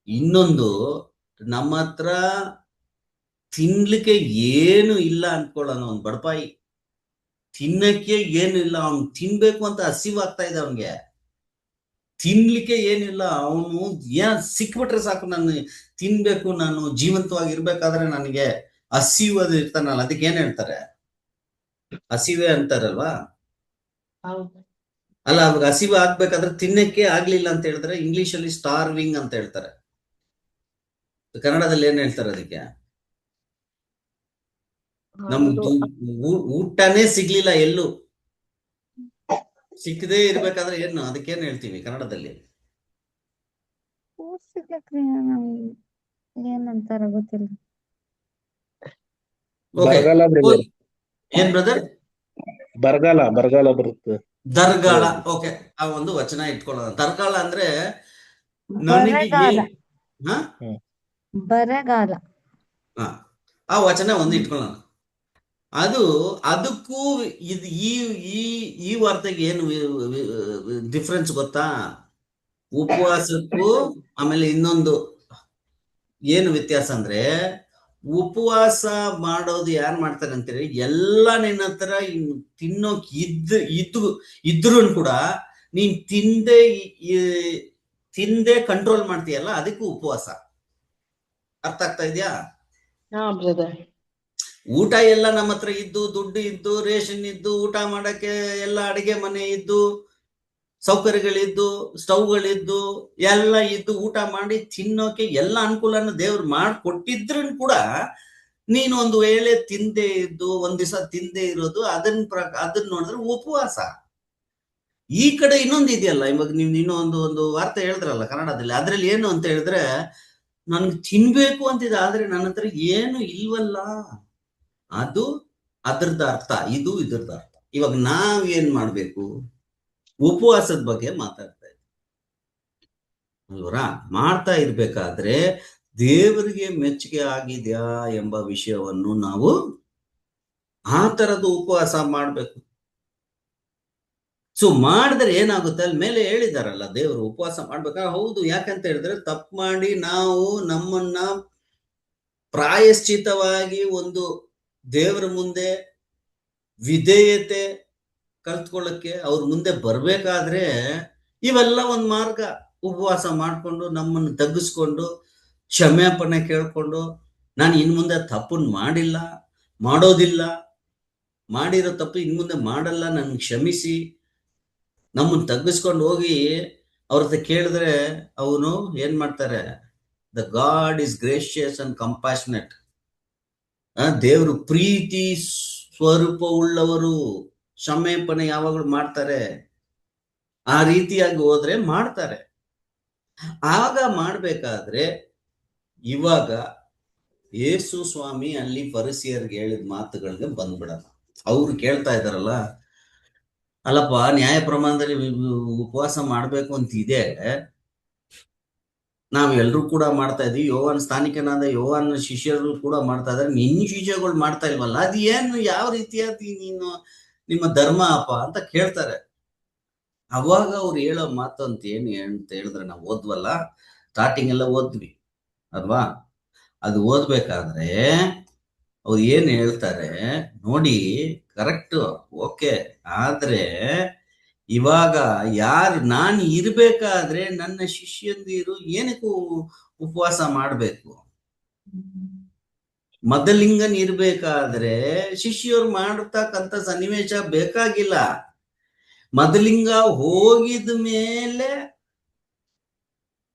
ಇನ್ನೊಂದು ನಮ್ಮ ಹತ್ರ ತಿನ್ಲಿಕ್ಕೆ ಏನು ಇಲ್ಲ ಅನ್ಕೊಳ್ಳೋಣ. ಅವ್ನ್ ಬಡಪಾಯಿ, ತಿನ್ನಕ್ಕೆ ಏನು ಇಲ್ಲ, ಅವ್ನು ತಿನ್ಬೇಕು ಅಂತ ಹಸಿವಾಗ್ತಾ ಇದೆ ಅವನ್ಗೆ. ತಿನ್ಲಿಕ್ಕೆ ಏನಿಲ್ಲ, ಅವನು ಏನ್ ಸಿಕ್ಬಿಟ್ರೆ ಸಾಕು, ನಾನು ತಿನ್ಬೇಕು, ನಾನು ಜೀವಂತವಾಗಿರ್ಬೇಕಾದ್ರೆ ನನಗೆ ಹಸಿವಾದ ಇರ್ತಾನಲ್ಲ, ಅದಕ್ಕೆ ಏನ್ ಹೇಳ್ತಾರೆ? ಹಸಿವೆ ಅಂತಾರಲ್ವಾ? ಅಲ್ಲ, ಅವಾಗ ಹಸಿವೆ ಆಗ್ಬೇಕಾದ್ರೆ ತಿನ್ನಕ್ಕೆ ಆಗ್ಲಿಲ್ಲ ಅಂತ ಹೇಳಿದ್ರೆ ಇಂಗ್ಲಿಷ್ ಅಲ್ಲಿ ಸ್ಟಾರ್ವಿಂಗ್ ಅಂತ ಹೇಳ್ತಾರೆ. ಕನ್ನಡದಲ್ಲಿ ಏನ್ ಹೇಳ್ತಾರೆ ಅದಕ್ಕೆ? ನಮ್ದು ಊಟನೇ ಸಿಗ್ಲಿಲ್ಲ, ಎಲ್ಲೂ ಸಿಕ್ಕದೇ ಇರ್ಬೇಕಾದ್ರೆ ಏನು, ಅದಕ್ಕೇನ್ ಹೇಳ್ತೀವಿ ಕನ್ನಡದಲ್ಲಿ? ಏನಂತಾರ ಗೊತ್ತಿಲ್ಲ. ಏನ್ ಬ್ರದರ್? ಬರಗಾಲ ಬರುತ್ತೆ. ದರ್ಗಾಳ. ಓಕೆ, ಆ ಒಂದು ವಚನ ಇಟ್ಕೊಳ್ಳೋಣ. ದರ್ಗಾಳ ಅಂದ್ರೆ ನನಗೆ ಬರಗಾಲ. ಆ ವಚನ ಒಂದು ಇಟ್ಕೊಳ್ಳೋಣ. ಅದಕ್ಕೂ ಇದು ಈ ವಾರ್ತೆಗೆ ಏನು ಡಿಫ್ರೆನ್ಸ್ ಗೊತ್ತಾ? ಉಪವಾಸಕ್ಕೂ ಆಮೇಲೆ ಇನ್ನೊಂದು ಏನು ವ್ಯತ್ಯಾಸ ಅಂದ್ರೆ, ಉಪವಾಸ ಮಾಡೋದು ಯಾರು ಮಾಡ್ತಾರೆ ಅಂತೀರಿ? ಎಲ್ಲ ನಿನ್ನ ಹತ್ರ ತಿನ್ನೋಕ್ ಇದ್ರು ಕೂಡ ನೀನ್ ತಿಂದೆ ಕಂಟ್ರೋಲ್ ಮಾಡ್ತೀಯಲ್ಲ, ಅದಕ್ಕೂ ಉಪವಾಸ. ಅರ್ಥ ಆಗ್ತಾ ಇದೆಯಾ? ಊಟ ಎಲ್ಲ ನಮ್ಮ ಹತ್ರ ಇದ್ದು, ದುಡ್ಡು ಇದ್ದು, ರೇಷನ್ ಇದ್ದು, ಊಟ ಮಾಡಕ್ಕೆ ಎಲ್ಲ ಅಡಿಗೆ ಮನೆ ಇದ್ದು, ಸೌಕರ್ಯಗಳಿದ್ದು, ಸ್ಟವ್ಗಳಿದ್ದು, ಎಲ್ಲ ಇದ್ದು ಊಟ ಮಾಡಿ ತಿನ್ನೋಕೆ ಎಲ್ಲ ಅನುಕೂಲನ ದೇವ್ರು ಮಾಡಿಕೊಟ್ಟಿದ್ರು ಕೂಡ ನೀನು ಒಂದು ವೇಳೆ ತಿಂದೆ ಇದ್ದು ಒಂದ್ ದಿವಸ ತಿಂದೆ ಇರೋದು ಅದನ್ನ ನೋಡಿದ್ರೆ ಉಪವಾಸ. ಈ ಕಡೆ ಇನ್ನೊಂದು ಇದೆಯಲ್ಲ, ಇವಾಗ ನೀವು ಇನ್ನೊಂದು ವಾರ್ತೆ ಹೇಳಿದ್ರಲ್ಲ ಕನ್ನಡದಲ್ಲಿ, ಅದ್ರಲ್ಲಿ ಏನು ಅಂತ ಹೇಳಿದ್ರೆ ನನ್ಗೆ ತಿನ್ಬೇಕು ಅಂತಿದೆ ಆದ್ರೆ ನನ್ನ ಹತ್ರ ಏನು ಇಲ್ವಲ್ಲ, ಅದು ಅದ್ರದ್ದು ಅರ್ಥ, ಇದು ಇದ್ರದ್ದು ಅರ್ಥ. ಇವಾಗ ನಾವೇನ್ ಮಾಡ್ಬೇಕು? ಉಪವಾಸದ ಬಗ್ಗೆ ಮಾತಾಡ್ತಾ ಇದ್ದೀವಿ ಅಲ್ವರಾ? ಮಾಡ್ತಾ ಇರ್ಬೇಕಾದ್ರೆ ದೇವರಿಗೆ ಮೆಚ್ಚುಗೆ ಆಗಿದ್ಯಾ ಎಂಬ ವಿಷಯವನ್ನು ನಾವು ಆ ತರದ ಉಪವಾಸ ಮಾಡ್ಬೇಕು. ಸೊ ಮಾಡಿದ್ರೆ ಏನಾಗುತ್ತೆ, ಅಲ್ಲಿ ಮೇಲೆ ಹೇಳಿದಾರಲ್ಲ ದೇವರು ಉಪವಾಸ ಮಾಡ್ಬೇಕಾದ್ರೆ. ಹೌದು, ಯಾಕಂತ ಹೇಳಿದ್ರೆ ತಪ್ಪು ಮಾಡಿ ನಾವು ನಮ್ಮನ್ನ ಪ್ರಾಯಶ್ಚಿತವಾಗಿ ಒಂದು ದೇವರ ಮುಂದೆ ವಿಧೇಯತೆ ಕಲ್ತ್ಕೊಳ್ಳಕ್ಕೆ ಅವ್ರ ಮುಂದೆ ಬರ್ಬೇಕಾದ್ರೆ ಇವೆಲ್ಲ ಒಂದು ಮಾರ್ಗ. ಉಪವಾಸ ಮಾಡ್ಕೊಂಡು ನಮ್ಮನ್ನು ತಗ್ಗಿಸ್ಕೊಂಡು ಕ್ಷಮಾಪಣೆ ಕೇಳ್ಕೊಂಡು, ನಾನು ಇನ್ ಮುಂದೆ ತಪ್ಪನ್ನು ಮಾಡಿಲ್ಲ, ಮಾಡೋದಿಲ್ಲ, ಮಾಡಿರೋ ತಪ್ಪು ಇನ್ ಮುಂದೆ ಮಾಡಲ್ಲ, ನನ್ಗೆ ಕ್ಷಮಿಸಿ, ನಮ್ಮನ್ನು ತಗ್ಗಿಸ್ಕೊಂಡು ಹೋಗಿ ಅವ್ರ ಹತ್ರ ಕೇಳಿದ್ರೆ ಅವನು ಏನ್ ಮಾಡ್ತಾರೆ? The god is gracious and compassionate. ದೇವರು ಪ್ರೀತಿ ಸ್ವರೂಪ ಉಳ್ಳವರು, ಕ್ಷಮಾಪಣೆ ಯಾವಾಗಲೂ ಮಾಡ್ತಾರೆ. ಆ ರೀತಿಯಾಗಿ ಹೋದ್ರೆ ಮಾಡ್ತಾರೆ. ಆಗ ಮಾಡ್ಬೇಕಾದ್ರೆ ಇವಾಗ ಯೇಸು ಸ್ವಾಮಿ ಅಲ್ಲಿ ಫರಿಸಿಯರ್ಗೆ ಹೇಳಿದ ಮಾತುಗಳಿಗೆ ಬಂದ್ಬಿಡಲ್ಲ. ಅವ್ರು ಕೇಳ್ತಾ ಇದಾರಲ್ಲ, ಅಲ್ಲಪ್ಪ ನ್ಯಾಯ ಪ್ರಮಾಣದಲ್ಲಿ ಉಪವಾಸ ಮಾಡ್ಬೇಕು ಅಂತ ಇದೆ, ನಾವ್ ಎಲ್ರು ಕೂಡ ಮಾಡ್ತಾ ಇದೀವಿ, ಯೋಹಾನ್ ಸ್ಥಾನಿಕನಾದ ಯೋಹಾನ್ ಶಿಷ್ಯರು ಕೂಡ ಮಾಡ್ತಾ ಇದಾರೆ, ನಿನ್ನ ಶಿಷ್ಯಗಳು ಮಾಡ್ತಾ ಇಲ್ವಲ್ಲ, ಅದು ಏನು ಯಾವ ರೀತಿಯಾಗಿ ನಿಮ್ಮ ಧರ್ಮ ಅಪ್ಪ ಅಂತ ಕೇಳ್ತಾರೆ. ಅವಾಗ ಅವ್ರು ಹೇಳೋ ಮಾತು ಅಂತ ಅಂತ ಹೇಳಿದ್ರೆ ನಾವು ಓದ್ವಲ್ಲ, ಸ್ಟಾರ್ಟಿಂಗ್ ಎಲ್ಲ ಓದ್ವಿ ಅಲ್ವಾ? ಅದು ಓದ್ಬೇಕಾದ್ರೆ ಅವ್ರು ಏನ್ ಹೇಳ್ತಾರೆ ನೋಡಿ, ಕರೆಕ್ಟ್, ಓಕೆ. ಆದ್ರೆ ಇವಾಗ ನಾನು ಇರ್ಬೇಕಾದ್ರೆ ನನ್ನ ಶಿಷ್ಯಂದಿರು ಏನಕ್ಕೂ ಉಪವಾಸ ಮಾಡ್ಬೇಕು? ಮದಲಿಂಗನ್ ಇರ್ಬೇಕಾದ್ರೆ ಶಿಷ್ಯರು ಮಾಡತಕ್ಕಂತ ಸನ್ನಿವೇಶ ಬೇಕಾಗಿಲ್ಲ. ಮದಲಿಂಗ ಹೋಗಿದ ಮೇಲೆ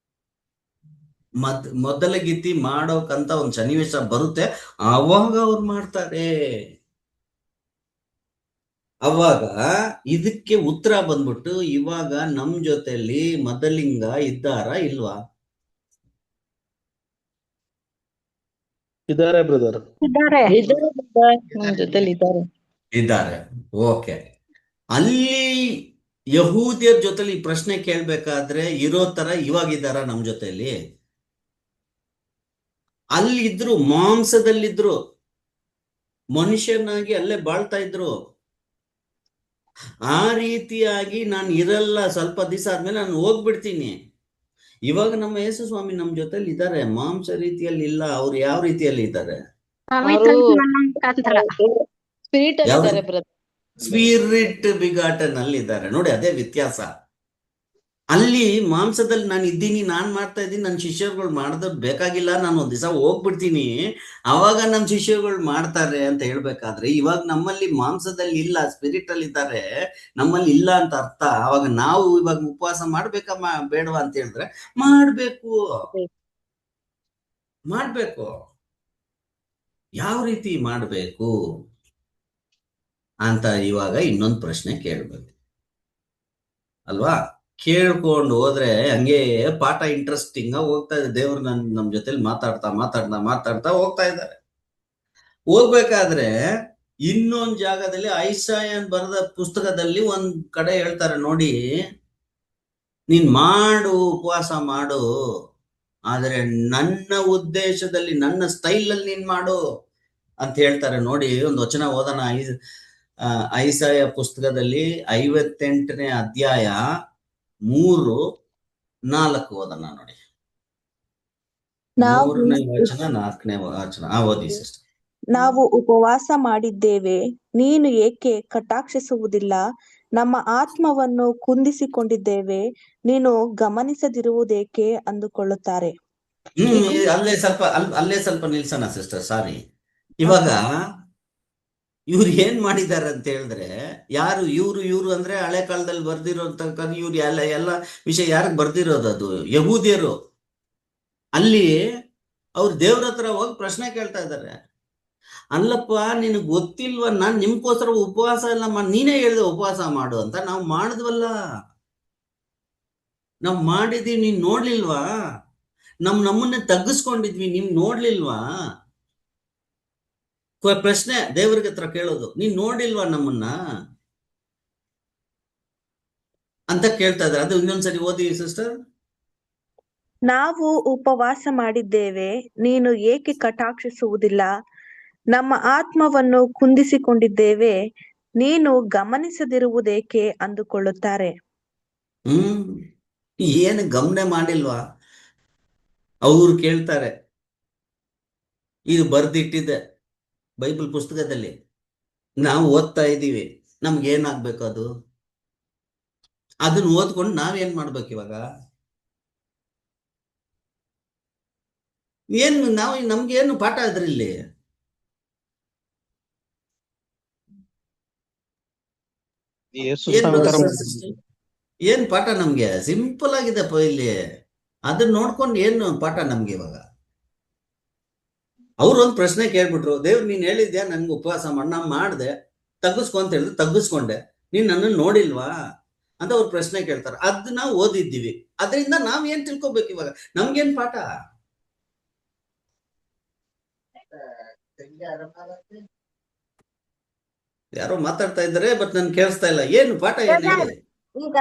ಮೊದಲ ಗೀತಿ ಮಾಡೋಕಂತ ಒಂದು ಸನ್ನಿವೇಶ ಬರುತ್ತೆ, ಅವಾಗ ಅವ್ರು ಮಾಡ್ತಾರೆ. ಅವಾಗ ಇದಕ್ಕೆ ಉತ್ತರ ಬಂದ್ಬಿಟ್ಟು, ಇವಾಗ ನಮ್ ಜೊತೆಲಿ ಮದಲಿಂಗ ಇದ್ದಾರಾ ಇಲ್ವಾ? ಇದಾರೆ ಬ್ರದರ್. ಇದ್ದಾರೆ. ನಮ್ಮ ಜೊತೆಲಿ ಇದ್ದಾರೆ. ಓಕೆ. ಅಲ್ಲಿ ಯಹೂದ್ಯರ ಜೊತೆಲಿ ಈ ಪ್ರಶ್ನೆ ಕೇಳ್ಬೇಕಾದ್ರೆ ಇರೋ ತರ ಇವಾಗಿದ್ದಾರ ನಮ್ ಜೊತೆಲಿ? ಅಲ್ಲಿದ್ರು, ಮಾಂಸದಲ್ಲಿದ್ರು, ಮನುಷ್ಯನಾಗಿ ಅಲ್ಲೇ ಬಾಳ್ತಾ ಇದ್ರು. ಆ ರೀತಿಯಾಗಿ ನಾನು ಇರಲ್ಲ, ಸ್ವಲ್ಪ ದಿವಸ ಆದ್ಮೇಲೆ ನಾನು ಹೋಗ್ಬಿಡ್ತೀನಿ. ಇವಾಗ ನಮ್ಮ ಯೇಸು ಸ್ವಾಮಿ ನಮ್ ಜೊತೆಲಿ ಇದ್ದಾರೆ, ಮಾಂಸ ರೀತಿಯಲ್ಲಿ ಇಲ್ಲ. ಅವ್ರು ಯಾವ ರೀತಿಯಲ್ಲಿ ಇದ್ದಾರೆ? ಸ್ಪಿರಿಟ್ ಬಿಗಾಟನ್ ಅಲ್ಲಿ ಇದ್ದಾರೆ. ನೋಡಿ, ಅದೇ ವ್ಯತ್ಯಾಸ. ಅಲ್ಲಿ ಮಾಂಸದಲ್ಲಿ ನಾನು ಇದ್ದೀನಿ, ನಾನ್ ಮಾಡ್ತಾ ಇದ್ದೀನಿ, ನನ್ನ ಶಿಷ್ಯರುಗಳು ಮಾಡೋದ್ ಬೇಕಾಗಿಲ್ಲ, ನಾನು ಒಂದ್ ದಿವಸ ಹೋಗ್ಬಿಡ್ತೀನಿ, ಅವಾಗ ನಮ್ಮ ಶಿಷ್ಯರುಗಳು ಮಾಡ್ತಾರೆ ಅಂತ ಹೇಳ್ಬೇಕಾದ್ರೆ, ಇವಾಗ ನಮ್ಮಲ್ಲಿ ಮಾಂಸದಲ್ಲಿ ಇಲ್ಲ, ಸ್ಪಿರಿಟ್ ಅಲ್ಲಿ ಇದ್ದಾರೆ, ನಮ್ಮಲ್ಲಿ ಇಲ್ಲ ಅಂತ ಅರ್ಥ. ಅವಾಗ ನಾವು ಇವಾಗ ಉಪವಾಸ ಮಾಡ್ಬೇಕಾ ಬೇಡವಾ ಅಂತ ಹೇಳಿದ್ರೆ ಮಾಡ್ಬೇಕು. ಯಾವ ರೀತಿ ಮಾಡ್ಬೇಕು ಅಂತ ಇವಾಗ ಇನ್ನೊಂದು ಪ್ರಶ್ನೆ ಕೇಳ್ಬೇಕು ಅಲ್ವಾ? ಕೇಳ್ಕೊಂಡು ಹೋದ್ರೆ ಹಂಗೆ ಪಾಠ ಇಂಟ್ರೆಸ್ಟಿಂಗ್ ಹೋಗ್ತಾ ಇದೆ. ದೇವ್ರು ನಮ್ ಜೊತೆಲಿ ಮಾತಾಡ್ತಾ ಹೋಗ್ತಾ ಇದ್ದಾರೆ. ಹೋಗ್ಬೇಕಾದ್ರೆ ಇನ್ನೊಂದ್ ಜಾಗದಲ್ಲಿ ಐಸಾಯನ್ ಬರೆದ ಪುಸ್ತಕದಲ್ಲಿ ಒಂದ್ ಕಡೆ ಹೇಳ್ತಾರೆ ನೋಡಿ, ನೀನ್ ಉಪವಾಸ ಮಾಡು, ಆದ್ರೆ ನನ್ನ ಉದ್ದೇಶದಲ್ಲಿ, ನನ್ನ ಸ್ಟೈಲ್ ಅಲ್ಲಿ ನೀನ್ ಮಾಡು ಅಂತ ಹೇಳ್ತಾರೆ. ನೋಡಿ, ಒಂದು ವಚನ ಓದೋಣ. ಐಸಾಯ ಪುಸ್ತಕದಲ್ಲಿ 58ನೇ ಅಧ್ಯಾಯ 3-4 ಓದೋಣ ನೋಡಿ. 3ನೇ ವಚನ 4ನೇ ವಚನ ಓದಿ ಸಿಸ್ಟರ್. ನಾವು ಉಪವಾಸ ಮಾಡಿದ್ದೇವೆ, ನೀನು ಏಕೆ ಕಟಾಕ್ಷಿಸುವುದಿಲ್ಲ? ನಮ್ಮ ಆತ್ಮವನ್ನು ಕುಂದಿಸಿಕೊಂಡಿದ್ದೇವೆ, ನೀನು ಗಮನಿಸದಿರುವುದೇಕೆ ಅಂದುಕೊಳ್ಳುತ್ತಾರೆ. ಅಲ್ಲೇ ಸ್ವಲ್ಪ ನಿಲ್ಸೋಣ ಸಿಸ್ಟರ್, ಸಾರಿ. ಇವಾಗ ಇವ್ರು ಏನ್ ಮಾಡಿದ್ದಾರೆ ಅಂತ ಹೇಳಿದ್ರೆ, ಯಾರು ಇವ್ರು ಅಂದ್ರೆ ಹಳೆ ಕಾಲದಲ್ಲಿ ಬರ್ದಿರೋಂತ ಇವ್ರು ಎಲ್ಲ ವಿಷಯ ಯಾರಿಗೆ ಬರ್ದಿರೋದು? ಅದು ಯಹೂದ್ಯರು. ಅಲ್ಲಿ ಅವ್ರು ದೇವ್ರ ಹತ್ರ ಹೋಗಿ ಪ್ರಶ್ನೆ ಕೇಳ್ತಾ ಇದ್ದಾರೆ. ಅಲ್ಲಪ್ಪ, ನಿನಗ್ ಗೊತ್ತಿಲ್ವಾ, ನಾನ್ ನಿಮ್ಗೋಸ್ಕರ ಉಪವಾಸ ಎಲ್ಲ ಮಾಡಿ, ನೀನೇ ಹೇಳಿದೆ ಉಪವಾಸ ಮಾಡು ಅಂತ. ನಾವು ಮಾಡಿದ್ವಲ್ಲ, ನಾವು ಮಾಡಿದೀವಿ, ನೀನ್ ನೋಡ್ಲಿಲ್ವಾ? ನಮ್ಮನ್ನೇ ತಗ್ಗಿಸ್ಕೊಂಡಿದ್ವಿ, ನೀವ್ ನೋಡ್ಲಿಲ್ವಾ? ಪ್ರಶ್ನೆ ದೇವ್ರಿಗೆ ಹತ್ರ ಕೇಳೋದು, ನೀನ್ ನೋಡಿಲ್ವಾ ನಮ್ಮನ್ನ ಅಂತ ಕೇಳ್ತಾ ಇದ್ದಾರೆ. ಅದು ಇನ್ನೊಂದ್ಸರಿ ಓದಿ ಸಿಸ್ಟರ್. ನಾವು ಉಪವಾಸ ಮಾಡಿದ್ದೇವೆ, ನೀನು ಏಕೆ ಕಟಾಕ್ಷಿಸುವುದಿಲ್ಲ? ನಮ್ಮ ಆತ್ಮವನ್ನು ಕುಂದಿಸಿಕೊಂಡಿದ್ದೇವೆ, ನೀನು ಗಮನಿಸದಿರುವುದೇಕೆ ಅಂದುಕೊಳ್ಳುತ್ತಾರೆ. ಏನು ಗಮನ ಮಾಡಿಲ್ವಾ? ಅವ್ರು ಕೇಳ್ತಾರೆ. ಇದು ಬರ್ದಿಟ್ಟಿದೆ ಬೈಬಲ್ ಪುಸ್ತಕದಲ್ಲಿ, ನಾವು ಓದ್ತಾ ಇದ್ದೀವಿ. ನಮ್ಗೆ ಏನಾಗ್ಬೇಕು? ಅದನ್ನ ಓದ್ಕೊಂಡು ನಾವೇನ್ ಮಾಡ್ಬೇಕು ಇವಾಗ? ನಮ್ಗೇನು ಪಾಠ ಅದ್ರಲ್ಲಿ? ಏನ್ ಪಾಠ ನಮ್ಗೆ? ಸಿಂಪಲ್ ಆಗಿದೆಪ್ಪ ಇಲ್ಲಿ. ಅದನ್ನ ನೋಡ್ಕೊಂಡು ಏನು ಪಾಠ ನಮ್ಗೆ ಇವಾಗ? ಅವ್ರು ಒಂದ್ ಪ್ರಶ್ನೆ ಕೇಳ್ಬಿಟ್ರು, ದೇವ್ರು ನೀನ್ ಹೇಳಿದ್ಯಾ ನನ್ಗೆ ಉಪವಾಸ ಮಾಡಿ, ನಾ ಮಾಡ್ದೆ, ತಗ್ಗಿಸ್ಕೊ ಅಂತ ಹೇಳಿದ್ರು, ತಗ್ಗಿಸ್ಕೊಂಡೆ, ನೀನ್ ನನ್ನನ್ನು ನೋಡಿಲ್ವಾ ಅಂತ ಅವ್ರು ಪ್ರಶ್ನೆ ಕೇಳ್ತಾರೆ. ಅದನ್ನ ಓದಿದ್ದೀವಿ, ಅದರಿಂದ ನಾವ್ ಏನ್ ತಿಳ್ಕೊಬೇಕು ಇವಾಗ? ನಮ್ಗೇನ್ ಪಾಠ? ಯಾರೋ ಮಾತಾಡ್ತಾ ಇದ್ದಾರೆ, ಬಟ್ ನನ್ ಕೇಳಿಸ್ತಾ ಇಲ್ಲ. ಏನು ಪಾಠ? ಏನ್ ಹೇಳಿ? ಈಗ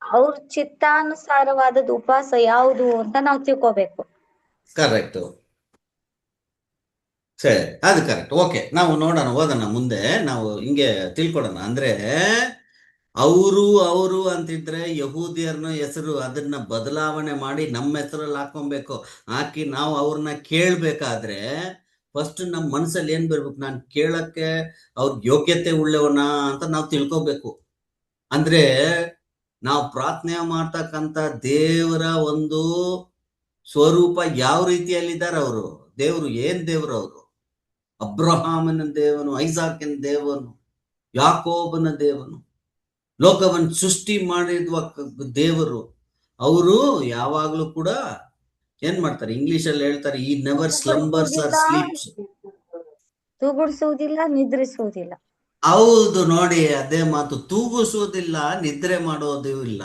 ಅವ್ರ ಚಿತ್ತಾನುಸಾರವಾದದ್ದು ಉಪವಾಸ ಯಾವುದು ಅಂತ ನಾವು ತಿಳ್ಕೊಬೇಕು. ಕರೆಕ್ಟ್, ಸರಿ, ಅದು ಕರೆಕ್ಟ್. ಓಕೆ, ನಾವು ನೋಡೋಣ, ಓದೋಣ ಮುಂದೆ, ನಾವು ಹಿಂಗೆ ತಿಳ್ಕೊಡೋಣ. ಅಂದ್ರೆ ಅವರು ಅಂತಿದ್ರೆ ಯಹೂದಿಯರ್ನ ಹೆಸರು ಅದನ್ನ ಬದಲಾವಣೆ ಮಾಡಿ ನಮ್ಮ ಹೆಸರಲ್ಲಿ ಹಾಕೊಬೇಕು. ಹಾಕಿ ನಾವು ಅವ್ರನ್ನ ಕೇಳ್ಬೇಕಾದ್ರೆ ಫಸ್ಟ್ ನಮ್ಮ ಮನಸ್ಸಲ್ಲಿ ಏನ್ ಬರ್ಬೇಕು? ನಾನು ಕೇಳಕ್ಕೆ ಅವ್ರಿಗೆ ಯೋಗ್ಯತೆ ಉಳ್ಳವನ ಅಂತ ನಾವು ತಿಳ್ಕೊಬೇಕು. ಅಂದ್ರೆ ನಾವು ಪ್ರಾರ್ಥನೆ ಮಾಡ್ತಕ್ಕಂಥ ದೇವರ ಒಂದು ಸ್ವರೂಪ ಯಾವ ರೀತಿಯಲ್ಲಿದ್ದಾರೆ ಅವರು? ದೇವರು ಏನ್ ದೇವರು? ಅವರು ಅಬ್ರಹಾಮನ ದೇವನು, ಐಸಾಕನ ದೇವನು, ಯಾಕೋಬನ ದೇವನು, ಲೋಕವನ್ನು ಸೃಷ್ಟಿ ಮಾಡಿರುವ ದೇವರು. ಅವರು ಯಾವಾಗ್ಲೂ ಕೂಡ ಏನ್ ಮಾಡ್ತಾರೆ? ಇಂಗ್ಲಿಷ್ ಅಲ್ಲಿ ಹೇಳ್ತಾರೆ, ಈ ನೆವರ್ ಸ್ಲಂಬರ್ಸ್ ಆರ್ ಸ್ಲೀಪ್ಸ್. ತೂಗುಡಿಸುವುದಿಲ್ಲ, ನಿದ್ರಿಸುವುದಿಲ್ಲ. ಹೌದು, ನೋಡಿ, ಅದೇ ಮಾತು. ತೂಗಿಸುವುದಿಲ್ಲ, ನಿದ್ರೆ ಮಾಡೋದು ಇಲ್ಲ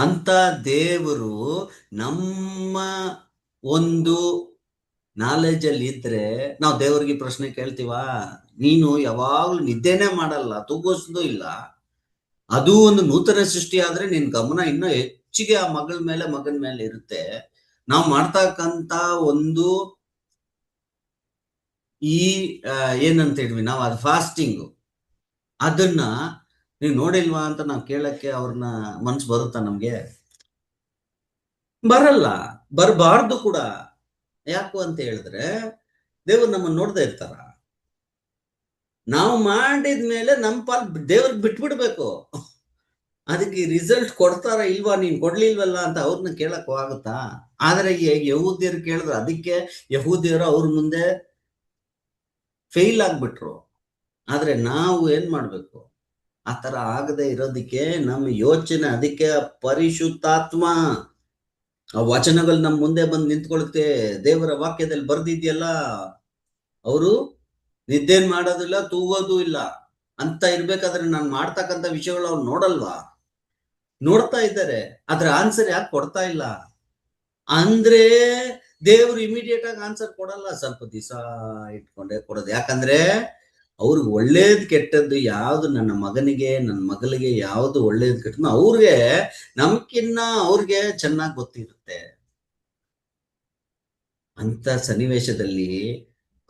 ಅಂತ ದೇವರು ನಮ್ಮ ಒಂದು ನಾಲೆಜ್ ಅಲ್ಲಿ ಇದ್ರೆ ನಾವು ದೇವರಿಗೆ ಪ್ರಶ್ನೆ ಕೇಳ್ತೀವ? ನೀನು ಯಾವಾಗ್ಲೂ ನಿದ್ದೆನೆ ಮಾಡಲ್ಲ, ತೂಗಿಸೋದು ಇಲ್ಲ, ಅದು ಒಂದು ನೂತನ ಸೃಷ್ಟಿ ಆದ್ರೆ ನಿನ್ ಗಮನ ಇನ್ನೂ ಹೆಚ್ಚಿಗೆ ಆ ಮಗನ ಮೇಲೆ ಇರುತ್ತೆ. ನಾವು ಮಾಡ್ತಕ್ಕಂತ ಒಂದು ಈ ಏನಂತ ಹೇಳಿದ್ವಿ ನಾವು, ಅದು ಫಾಸ್ಟಿಂಗ್, ಅದನ್ನ ನೀವು ನೋಡಿಲ್ವಾ ಅಂತ ನಾವು ಕೇಳಕ್ಕೆ ಅವ್ರನ್ನ ಮನ್ಸು ಬರುತ್ತಾ? ನಮ್ಗೆ ಬರಲ್ಲ, ಬರಬಾರ್ದು ಕೂಡ. ಯಾಕು ಅಂತ ಹೇಳಿದ್ರೆ ದೇವ್ರು ನಮ್ಮನ್ನ ನೋಡ್ತಾ ಇರ್ತಾರ. ನಾವು ಮಾಡಿದ್ಮೇಲೆ ನಮ್ಮ ಪಾಲ್ ದೇವ್ರಿಗೆ ಬಿಟ್ಬಿಡ್ಬೇಕು. ಅದಕ್ಕೆ ರಿಸಲ್ಟ್ ಕೊಡ್ತಾರ ಇಲ್ವಾ, ನೀನ್ ಕೊಡ್ಲಿಲ್ವಲ್ಲ ಅಂತ ಅವ್ರನ್ನ ಕೇಳಕ್ ಆಗುತ್ತಾ? ಆದ್ರೆ ಯಹೂದ್ಯರು ಕೇಳಿದ್ರು, ಅದಕ್ಕೆ ಯಹೂದ್ಯರು ಅವ್ರ ಮುಂದೆ ಫೇಲ್ ಆಗ್ಬಿಟ್ರು. ಆದ್ರೆ ನಾವು ಏನ್ ಮಾಡ್ಬೇಕು? ಆತರ ಆಗದೆ ಇರೋದಿಕ್ಕೆ ನಮ್ಮ ಯೋಚನೆ, ಅದಕ್ಕೆ ಪರಿಶುದ್ಧಾತ್ಮ ಆ ವಚನಗಳು ನಮ್ ಮುಂದೆ ಬಂದು ನಿಂತ್ಕೊಳುತ್ತೆ. ದೇವರ ವಾಕ್ಯದಲ್ಲಿ ಬರ್ದಿದ್ಯಲ್ಲ, ಅವರು ನಿದ್ದೆನ್ ಮಾಡೋದಿಲ್ಲ, ತೂಗೋದು ಇಲ್ಲ ಅಂತ ಇರ್ಬೇಕಾದ್ರೆ ನಾನು ಮಾಡ್ತಕ್ಕಂಥ ವಿಷಯಗಳು ಅವ್ರು ನೋಡಲ್ವಾ? ನೋಡ್ತಾ ಇದ್ದಾರೆ, ಅದ್ರ ಆನ್ಸರ್ ಯಾಕೆ ಕೊಡ್ತಾ ಇಲ್ಲ ಅಂದ್ರೆ ದೇವ್ರು ಇಮಿಡಿಯೇಟ್ ಆಗಿ ಆನ್ಸರ್ ಕೊಡಲ್ಲ, ಸ್ವಲ್ಪ ದಿವಸ ಇಟ್ಕೊಂಡೇ ಕೊಡೋದು. ಯಾಕಂದ್ರೆ ಅವ್ರಿಗೆ ಒಳ್ಳೇದ್ ಕೆಟ್ಟದ್ದು ಯಾವ್ದು, ನನ್ನ ಮಗನಿಗೆ ನನ್ನ ಮಗಳಿಗೆ ಯಾವ್ದು ಒಳ್ಳೇದ್ ಕೆಟ್ಟದ್ದು ಅವ್ರಿಗೆ ನಮ್ಕಿನ್ನ ಅವ್ರಿಗೆ ಚೆನ್ನಾಗಿ ಗೊತ್ತಿರುತ್ತೆ. ಅಂತ ಸನ್ನಿವೇಶದಲ್ಲಿ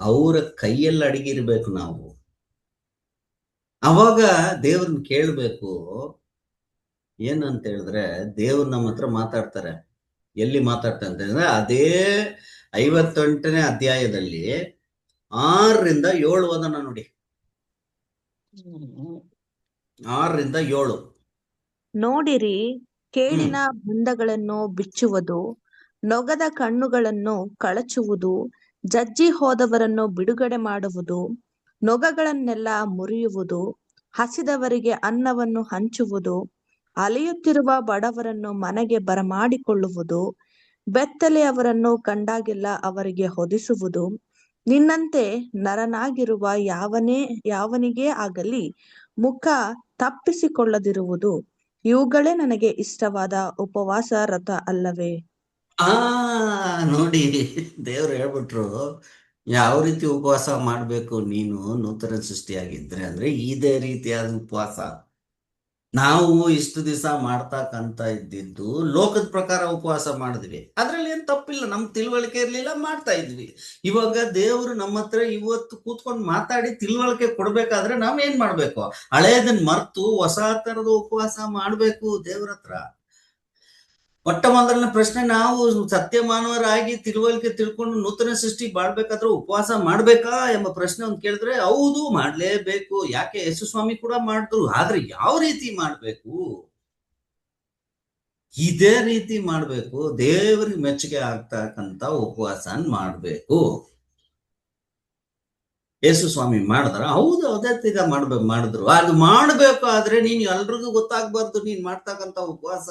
ಅವರ ಕೈಯಲ್ಲಿ ಅಡಗಿರ್ಬೇಕು ನಾವು. ಅವಾಗ ದೇವ್ರನ್ನ ಕೇಳ್ಬೇಕು. ಏನಂತ ಹೇಳಿದ್ರೆ ದೇವ್ರು ನಮ್ಮ ಹತ್ರ ಮಾತಾಡ್ತಾರೆ. ಎಲ್ಲಿ ಮಾತಾಡ್ತಾರೆ ಅಂತ ಹೇಳಿದ್ರೆ ಅದೇ 58ನೇ ಅಧ್ಯಾಯದಲ್ಲಿ 6ರಿಂದ 7 ಓದೋಣ ನೋಡಿ. 6ರಿಂದ 7. ನೋಡಿರಿ, ಕೇಡಿನ ಬಂಧಗಳನ್ನು ಬಿಚ್ಚುವುದು, ನೊಗದ ಕಣ್ಣುಗಳನ್ನು ಕಳಚುವುದು, ಜಜ್ಜಿ ಹೋದವರನ್ನು ಬಿಡುಗಡೆ ಮಾಡುವುದು, ನೊಗಗಳನ್ನೆಲ್ಲ ಮುರಿಯುವುದು, ಹಸಿದವರಿಗೆ ಅನ್ನವನ್ನು ಹಂಚುವುದು, ಅಲೆಯುತ್ತಿರುವ ಬಡವರನ್ನು ಮನೆಗೆ ಬರಮಾಡಿಕೊಳ್ಳುವುದು, ಬೆತ್ತಲೆಯವರನ್ನು ಕಂಡಾಗೆಲ್ಲ ಅವರಿಗೆ ಹೊದಿಸುವುದು, ನಿನ್ನಂತೆ ನರನಾಗಿರುವ ಯಾವನಿಗೇ ಆಗಲಿ ಮುಖ ತಪ್ಪಿಸಿಕೊಳ್ಳದಿರುವುದು, ಇವುಗಳೇ ನನಗೆ ಇಷ್ಟವಾದ ಉಪವಾಸ ವ್ರತ ಅಲ್ಲವೇ? ನೋಡಿ, ದೇವ್ರು ಹೇಳ್ಬಿಟ್ರು ಯಾವ ರೀತಿ ಉಪವಾಸ ಮಾಡ್ಬೇಕು ನೀನು ನೂತನ ಸೃಷ್ಟಿಯಾಗಿದ್ರೆ ಅಂದ್ರೆ ಇದೇ ರೀತಿಯಾದ ಉಪವಾಸ. ನಾವು ಇಷ್ಟು ದಿವಸ ಮಾಡ್ತಕ್ಕಂತ ಇದ್ದಿದ್ದು ಲೋಕದ ಪ್ರಕಾರ ಉಪವಾಸ ಮಾಡಿದ್ವಿ, ಅದ್ರಲ್ಲಿ ಏನ್ ತಪ್ಪಿಲ್ಲ, ನಮ್ ತಿಳುವಳಿಕೆ ಇರ್ಲಿಲ್ಲ, ಮಾಡ್ತಾ ಇದ್ವಿ. ಇವಾಗ ದೇವರು ನಮ್ಮ ಹತ್ರ ಇವತ್ತು ಕೂತ್ಕೊಂಡು ಮಾತಾಡಿ ತಿಳುವಳಿಕೆ ಕೊಡ್ಬೇಕಾದ್ರೆ ನಾವ್ ಏನ್ ಮಾಡ್ಬೇಕು? ಹಳೇದನ್ ಮರ್ತು ಹೊಸ ತರದ ಉಪವಾಸ ಮಾಡ್ಬೇಕು ದೇವ್ರ ಹತ್ರ. ಮೊಟ್ಟ ಮೊದಲನೇ ಪ್ರಶ್ನೆ, ನಾವು ಸತ್ಯ ಮಾನವರಾಗಿ ತಿಳುವಳಿಕೆ ತಿಳ್ಕೊಂಡು ನೂತನ ಸೃಷ್ಟಿ ಬಾಳ್ಬೇಕಾದ್ರೆ ಉಪವಾಸ ಮಾಡ್ಬೇಕಾ ಎಂಬ ಪ್ರಶ್ನೆ ಒಂದು ಕೇಳಿದ್ರೆ ಹೌದು, ಮಾಡ್ಲೇಬೇಕು. ಯಾಕೆ? ಯೇಸು ಸ್ವಾಮಿ ಕೂಡ ಮಾಡಿದ್ರು. ಆದ್ರೆ ಯಾವ ರೀತಿ ಮಾಡ್ಬೇಕು? ಇದೇ ರೀತಿ ಮಾಡ್ಬೇಕು. ದೇವರಿಗೆ ಮೆಚ್ಚುಗೆ ಆಗ್ತಕ್ಕಂತ ಉಪವಾಸ ಮಾಡ್ಬೇಕು. ಯೇಸು ಸ್ವಾಮಿ ಮಾಡಿದ್ರ? ಹೌದು, ಅದೇ ತೀಗ ಮಾಡಿದ್ರು. ಅದು ಮಾಡ್ಬೇಕು, ಆದ್ರೆ ನೀನ್ ಎಲ್ರಿಗೂ ಗೊತ್ತಾಗ್ಬಾರ್ದು ನೀನ್ ಮಾಡ್ತಕ್ಕಂತ ಉಪವಾಸ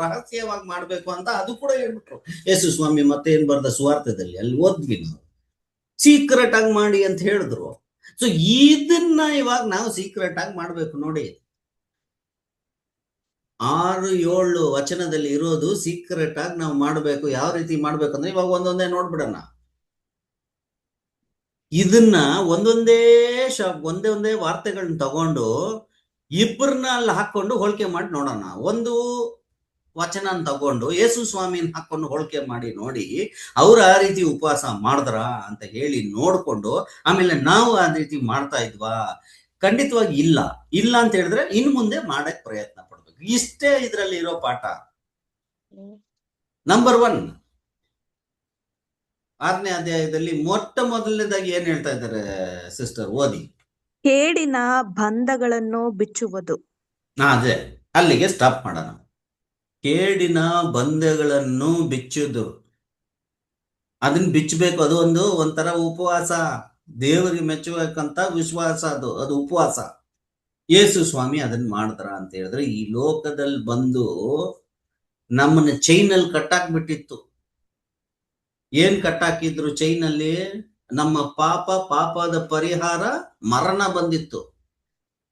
ರಹಸ್ಯವಾಗಿ ಮಾಡ್ಬೇಕು ಅಂತ ಅದು ಕೂಡ ಹೇಳ್ಬಿಟ್ರು ಯೇಸು ಸ್ವಾಮಿ. ಮತ್ತೆ ಏನ್ ಬರ್ದ ಸುವಾರ್ತೆದಲ್ಲಿ ಅಲ್ಲಿ ಓದ್ವಿ ನಾವು, ಸೀಕ್ರೆಟ್ ಆಗಿ ಮಾಡಿ ಅಂತ ಹೇಳಿದ್ರು. ಸೊ ಇದನ್ನ ಇವಾಗ ನಾವು ಸೀಕ್ರೆಟ್ ಆಗಿ ಮಾಡ್ಬೇಕು. ನೋಡಿ, 6-7 ವಚನದಲ್ಲಿ ಇರೋದು ಸೀಕ್ರೆಟ್ ಆಗಿ ನಾವು ಮಾಡ್ಬೇಕು. ಯಾವ ರೀತಿ ಮಾಡ್ಬೇಕಂದ್ರೆ ಇವಾಗ ಒಂದೊಂದೇ ನೋಡ್ಬಿಡೋಣ. ಇದನ್ನ ಒಂದೇ ವಾರ್ತೆಗಳನ್ನ ತಗೊಂಡು ಇಬ್ಬರನ್ನ ಅಲ್ಲಿ ಹಾಕೊಂಡು ಹೋಲಿಕೆ ಮಾಡಿ ನೋಡೋಣ. ಒಂದು ವಚನ ತಗೊಂಡು ಯೇಸು ಸ್ವಾಮಿನ ಹಾಕೊಂಡು ಹೋಲಿಕೆ ಮಾಡಿ ನೋಡಿ, ಅವ್ರು ಆ ರೀತಿ ಉಪವಾಸ ಮಾಡಿದ್ರ ಅಂತ ಹೇಳಿ ನೋಡ್ಕೊಂಡು ಆಮೇಲೆ ನಾವು ಆ ರೀತಿ ಮಾಡ್ತಾ ಇದ್ವಾ? ಖಂಡಿತವಾಗಿ ಇಲ್ಲ ಅಂತ ಹೇಳಿದ್ರೆ ಇನ್ನು ಮುಂದೆ ಮಾಡಕ್ ಪ್ರಯತ್ನ ಪಡ್ಬೇಕು. ಇಷ್ಟೇ ಇದ್ರಲ್ಲಿ ಇರೋ ಪಾಠ. ನಂಬರ್ 1, 6ನೇ ಅಧ್ಯಾಯದಲ್ಲಿ ಮೊಟ್ಟ ಮೊದಲನೇದಾಗಿ ಏನ್ ಹೇಳ್ತಾ ಇದ್ದಾರೆ ಸಿಸ್ಟರ್? ಓದಿ. ಕೇಡಿನ ಬಂಧಗಳನ್ನು ಬಿಚ್ಚುವುದು. ಅದೇ, ಅಲ್ಲಿಗೆ ಸ್ಟಾಪ್ ಮಾಡೋಣ. ಕೇಡಿನ ಬಂಧಗಳನ್ನು ಬಿಚ್ಚುದು, ಅದನ್ನ ಬಿಚ್ಚಬೇಕು. ಅದು ಒಂಥರ ಉಪವಾಸ, ದೇವರಿಗೆ ಮೆಚ್ಚಬೇಕಂತ ವಿಶ್ವಾಸ. ಅದು ಉಪವಾಸ. ಯೇಸು ಸ್ವಾಮಿ ಅದನ್ನ ಮಾಡಿದ್ರ ಅಂತ ಹೇಳಿದ್ರೆ, ಈ ಲೋಕದಲ್ಲಿ ಬಂದು ನಮ್ಮನ್ನ ಚೈನಲ್ಲಿ ಕಟ್ಟಾಕ್ಬಿಟ್ಟಿತ್ತು. ಏನ್ ಕಟ್ಟಾಕಿದ್ರು ಚೈನಲ್ಲಿ? ನಮ್ಮ ಪಾಪದ ಪರಿಹಾರ ಮರಣ ಬಂದಿತ್ತು.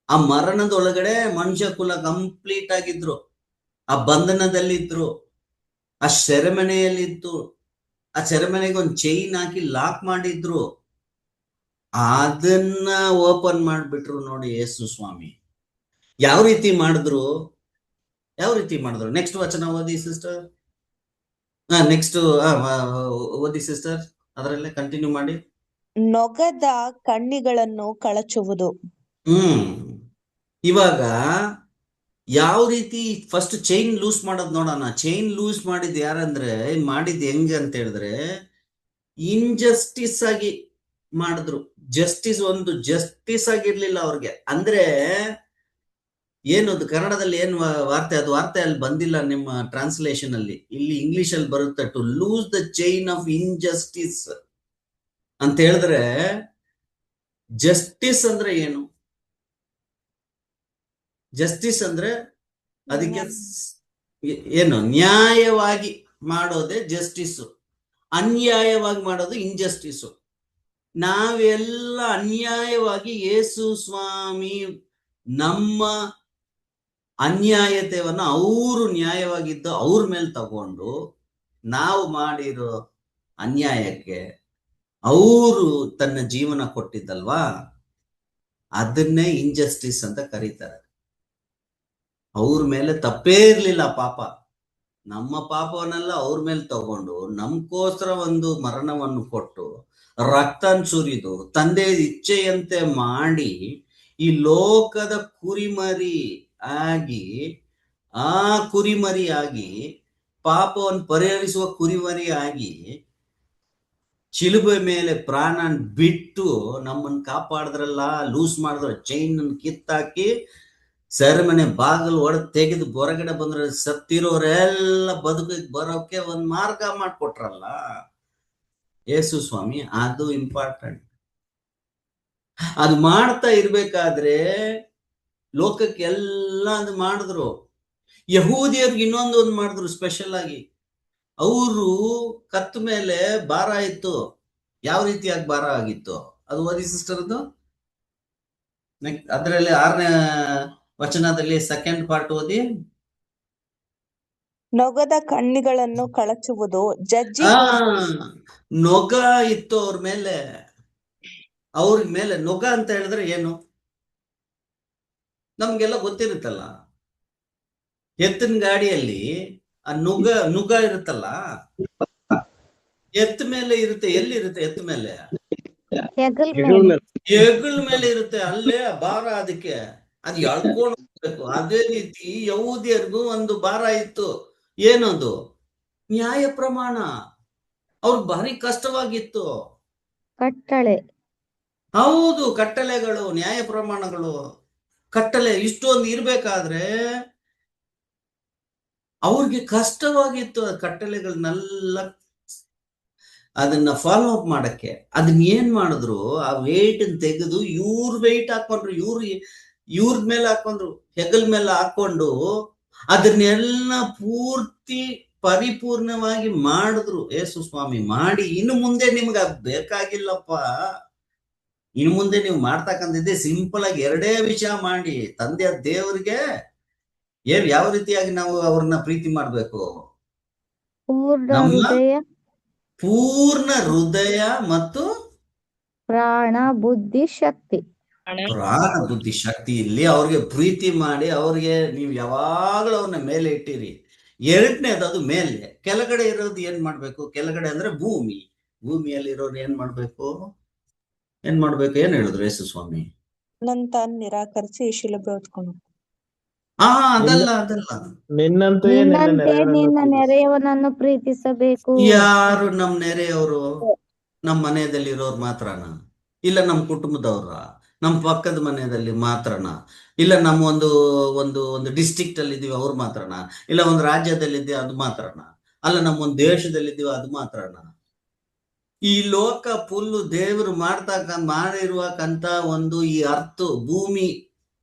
ಆ ಮರಣದೊಳಗಡೆ ಮನುಷ್ಯ ಕುಲ ಕಂಪ್ಲೀಟ್ ಆಗಿದ್ರು, ಆ ಬಂಧನದಲ್ಲಿದ್ರು, ಆ ಸೆರೆಮನೆಯಲ್ಲಿತ್ತು. ಆ ಸೆರೆಮನೆಗೆ ಒಂದು ಚೈನ್ ಹಾಕಿ ಲಾಕ್ ಮಾಡಿದ್ರು. ಅದನ್ನ ಓಪನ್ ಮಾಡ್ಬಿಟ್ರು ನೋಡಿ ಯೇಸು ಸ್ವಾಮಿ. ಯಾವ ರೀತಿ ಮಾಡಿದ್ರು? ನೆಕ್ಸ್ಟ್ ವಚನ ಓದಿ ಸಿಸ್ಟರ್. ನೆಕ್ಸ್ಟ್ ಓದಿ ಸಿಸ್ಟರ್, ಅದರಲ್ಲೇ ಕಂಟಿನ್ಯೂ ಮಾಡಿ. ನೊಗದ ಕಣ್ಣಿಗಳನ್ನು ಕಳಚುವುದು. ಇವಾಗ ಯಾವ ರೀತಿ ಫಸ್ಟ್ ಚೈನ್ ಲೂಸ್ ಮಾಡೋದು ನೋಡೋಣ. ಚೈನ್ ಲೂಸ್ ಮಾಡಿದ್ ಯಾರಂದ್ರೆ, ಮಾಡಿದ್ ಹೆಂಗೆ ಅಂತ ಹೇಳಿದ್ರೆ, ಇನ್ಜಸ್ಟಿಸ್ ಆಗಿ ಮಾಡಿದ್ರು. ಜಸ್ಟಿಸ್ ಆಗಿರ್ಲಿಲ್ಲ ಅವ್ರಿಗೆ. ಅಂದ್ರೆ ಏನದು ಕನ್ನಡದಲ್ಲಿ ಏನ್ ವಾರ್ತೆ? ಅದು ವಾರ್ತೆ ಅಲ್ಲಿ ಬಂದಿಲ್ಲ ನಿಮ್ಮ ಟ್ರಾನ್ಸ್ಲೇಷನ್ ಅಲ್ಲಿ. ಇಲ್ಲಿ ಇಂಗ್ಲಿಷ್ ಅಲ್ಲಿ ಬರುತ್ತೆ, to lose the chain of injustice ಅಂತ ಹೇಳಿದ್ರೆ, ಜಸ್ಟಿಸ್ ಅಂದ್ರೆ ಏನು? ಜಸ್ಟಿಸ್ ಅಂದ್ರೆ ಅದಕ್ಕೆ ಏನು? ನ್ಯಾಯವಾಗಿ ಮಾಡೋದೇ ಜಸ್ಟಿಸ್. ಅನ್ಯಾಯವಾಗಿ ಮಾಡೋದು ಇನ್ಜಸ್ಟಿಸ್. ನಾವೆಲ್ಲ ಅನ್ಯಾಯವಾಗಿ ಯೇಸು ಸ್ವಾಮಿ ನಮ್ಮ ಅನ್ಯಾಯತೆಯನ್ನ ಅವರು ನ್ಯಾಯವಾಗಿದ್ದು ಅವ್ರ ಮೇಲೆ ತಗೊಂಡು ನಾವು ಮಾಡಿರೋ ಅನ್ಯಾಯಕ್ಕೆ ಅವರು ತನ್ನ ಜೀವನ ಕೊಟ್ಟಿದ್ದಲ್ವಾ, ಅದನ್ನೇ ಇನ್ಜಸ್ಟಿಸ್ ಅಂತ ಕರೀತಾರೆ. ಅವ್ರ ಮೇಲೆ ತಪ್ಪೇ ಇರ್ಲಿಲ್ಲ ಪಾಪ, ನಮ್ಮ ಪಾಪವನ್ನೆಲ್ಲ ಅವ್ರ ಮೇಲೆ ತಗೊಂಡು ನಮ್ಗೋಸ್ಕರ ಒಂದು ಮರಣವನ್ನು ಕೊಟ್ಟು ರಕ್ತನ್ ಸುರಿದು ತಂದೆ ಇಚ್ಛೆಯಂತೆ ಮಾಡಿ ಈ ಲೋಕದ ಕುರಿಮರಿ ಆಗಿ ಪಾಪವನ್ನು ಪರಿಹರಿಸುವ ಕುರಿಮರಿ ಆಗಿ ಶಿಲುಬೆ ಮೇಲೆ ಪ್ರಾಣ ಬಿಟ್ಟು ನಮ್ಮನ್ನು ಕಾಪಾಡಿದ್ರಲ್ಲ. ಲೂಸ್ ಮಾಡಿದ್ರ ಚೈನ್ ಕಿತ್ತಾಕಿ ಸೆರೆಮನೆ ಬಾಗಿಲು ಒಡೆದು ತೆಗೆದು ಹೊರಗಡೆ ಬಂದ್ರೆ ಸತ್ತಿರೋರೆಲ್ಲ ಬರೋಕೆ ಒಂದ್ ಮಾರ್ಗ ಮಾಡ್ಕೊಟ್ರಲ್ಲ ಯೇಸು ಸ್ವಾಮಿ. ಅದು ಇಂಪಾರ್ಟೆಂಟ್. ಅದು ಮಾಡ್ತಾ ಇರ್ಬೇಕಾದ್ರೆ ಲೋಕಕ್ಕೆಲ್ಲ ಅದು ಮಾಡಿದ್ರು. ಯಹೂದಿಯರ್ಗೆ ಇನ್ನೊಂದು ಮಾಡಿದ್ರು ಸ್ಪೆಷಲ್ ಆಗಿ. ಅವರು ಕತ್ತ ಮೇಲೆ ಭಾರ ಇತ್ತು. ಯಾವ ರೀತಿಯಾಗಿ ಭಾರ ಆಗಿತ್ತು ಅದು ಓದಿ ಸಿಸ್ಟರ್. ಅದು ಅದರಲ್ಲಿ 6ನೇ ವಚನದಲ್ಲಿ ಸೆಕೆಂಡ್ ಪಾರ್ಟ್ ಓದಿ. ನೊಗದ ಕಣ್ಣಿಗಳನ್ನು ಕಳಚುವುದು, ಜಜ್ಜಿ ಆ ನೊಗ ಇತ್ತು ಅವ್ರ ಮೇಲೆ. ನೊಗ ಅಂತ ಹೇಳಿದ್ರೆ ಏನು ನಮ್ಗೆಲ್ಲ ಗೊತ್ತಿರುತ್ತಲ್ಲ. ಎತ್ತಿನ ಗಾಡಿಯಲ್ಲಿ ಆ ನುಗ ಇರುತ್ತಲ್ಲ, ಎತ್ತ ಮೇಲೆ ಇರುತ್ತೆ. ಎಲ್ಲಿರುತ್ತೆ ಎತ್ತ ಮೇಲೆ? ಹೆಗಲ್ ಹೆಗಲ ಮೇಲೆ. ಮೇಲೆ. ಹೆಗಲ ಮೇಲೆ ಇರುತ್ತೆ. ಅಲ್ಲೇ ಭಾರ. ಅದಕ್ಕೆ ಅದು ಎಳ್ಕೊಂಡು ಹೋಗ್ಬೇಕು. ಅದೇ ರೀತಿ ಯಹೂದಿಯರಿಗೂ ಒಂದು ಭಾರ ಇತ್ತು. ಏನದು? ನ್ಯಾಯ ಪ್ರಮಾಣ. ಅವ್ರಿಗೆ ಭಾರಿ ಕಷ್ಟವಾಗಿತ್ತು. ಕಟ್ಟಳೆ. ಹೌದು, ಕಟ್ಟಳೆಗಳು, ನ್ಯಾಯ ಪ್ರಮಾಣಗಳು, ಕಟ್ಟಳೆ ಇಷ್ಟೊಂದು ಇರ್ಬೇಕಾದ್ರೆ ಅವ್ರಿಗೆ ಕಷ್ಟವಾಗಿತ್ತು. ಆ ಕಟ್ಟಳೆಗಳನ್ನೆಲ್ಲ ಅದನ್ನ ಫಾಲೋ ಅಪ್ ಮಾಡಕ್ಕೆ. ಅದನ್ನ ಏನ್ ಮಾಡಿದ್ರು, ಆ ವೇಟ್ ತೆಗೆದು ಇವ್ರ ವೆಯ್ಟ್ ಹಾಕೊಂಡ್ರು, ಇವ್ರ ಮೇಲೆ ಹಾಕೊಂಡ್ರು, ಹೆಗಲ್ ಮೇಲೆ ಹಾಕೊಂಡು ಅದನ್ನೆಲ್ಲ ಪೂರ್ತಿ ಪರಿಪೂರ್ಣವಾಗಿ ಮಾಡಿದ್ರು ಯೇಸು ಸ್ವಾಮಿ. ಮಾಡಿ ಇನ್ನು ಮುಂದೆ ನಿಮ್ಗೆ ಬೇಕಾಗಿಲ್ಲಪ್ಪ, ಇನ್ನು ಮುಂದೆ ನೀವು ಮಾಡ್ತಕ್ಕಂಥದ್ದೇ ಸಿಂಪಲ್ ಆಗಿ 2 ವಿಷಯ ಮಾಡಿ. ತಂದೆಯ ದೇವರಿಗೆ ಯಾವ ರೀತಿಯಾಗಿ ನಾವು ಅವ್ರನ್ನ ಪ್ರೀತಿ ಮಾಡ್ಬೇಕು? ಪೂರ್ಣ ನಮ್ಮ ಹೃದಯ, ಪೂರ್ಣ ಹೃದಯ ಮತ್ತು ಪ್ರಾಣ, ಬುದ್ಧಿ, ಶಕ್ತಿ. ಪ್ರಾಣ ಬುದ್ಧಿ ಶಕ್ತಿಯಲ್ಲಿ ಅವ್ರಿಗೆ ಪ್ರೀತಿ ಮಾಡಿ. ಅವ್ರಿಗೆ ನೀವು ಯಾವಾಗಲೂ ಅವ್ರನ್ನ ಮೇಲೆ ಇಟ್ಟಿರಿ. 2ನೇದು ಅದು ಮೇಲೆ. ಕೆಳಗಡೆ ಇರೋದು ಏನ್ ಮಾಡ್ಬೇಕು? ಕೆಳಗಡೆ ಅಂದ್ರೆ ಭೂಮಿಯಲ್ಲಿ ಇರೋರು ಏನ್ ಮಾಡ್ಬೇಕು? ಏನ್ ಹೇಳಿದ್ರು ಯೇಸು ಸ್ವಾಮಿ? ತಾನು ನಿರಾಕರಿಸಿ ಶಿಲುಬೆ ಹೊತ್ಕೊಂಡು. ಅದಲ್ಲ ನಿನ್ನಂತೆಯೇ ನಿನ್ನ ನಿನ್ನಂತೆ ನೆರೆಯವನನ್ನು ನಿನ್ನ ಪ್ರೀತಿಸು. ನೆರೆಯವನನ್ನು ಪ್ರೀತಿಸಬೇಕು. ಯಾರು ನಮ್ ನೆರೆಯವರು? ನಮ್ಮ ಮನೆಯಲ್ಲಿರೋರು ಮಾತ್ರನಾ? ಇಲ್ಲ ನಮ್ಮ ಕುಟುಂಬದವ್ರ? ನಮ್ಮ ಪಕ್ಕದ ಮನೆಯಲ್ಲಿ ಮಾತ್ರನಾ? ಇಲ್ಲ ನಮ್ಮ ಒಂದು ಡಿಸ್ಟ್ರಿಕ್ಟ್ ಅಲ್ಲಿ ಇದೀವಿ ಅವ್ರು ಮಾತ್ರನಾ? ಇಲ್ಲ ಒಂದು ರಾಜ್ಯದಲ್ಲಿದ್ದೀವಿ ಅದು ಮಾತ್ರನಾ? ಅಲ್ಲ ನಮ್ಮ ಒಂದು ದೇಶದಲ್ಲಿದ್ದೀವಿ ಅದು ಮಾತ್ರನಾ? ಈ ಲೋಕ ಫುಲ್ಲು ದೇವರು ಮಾಡಿರುವಕ್ಕಂತ ಒಂದು ಈ ಅರ್ಥ ಭೂಮಿ,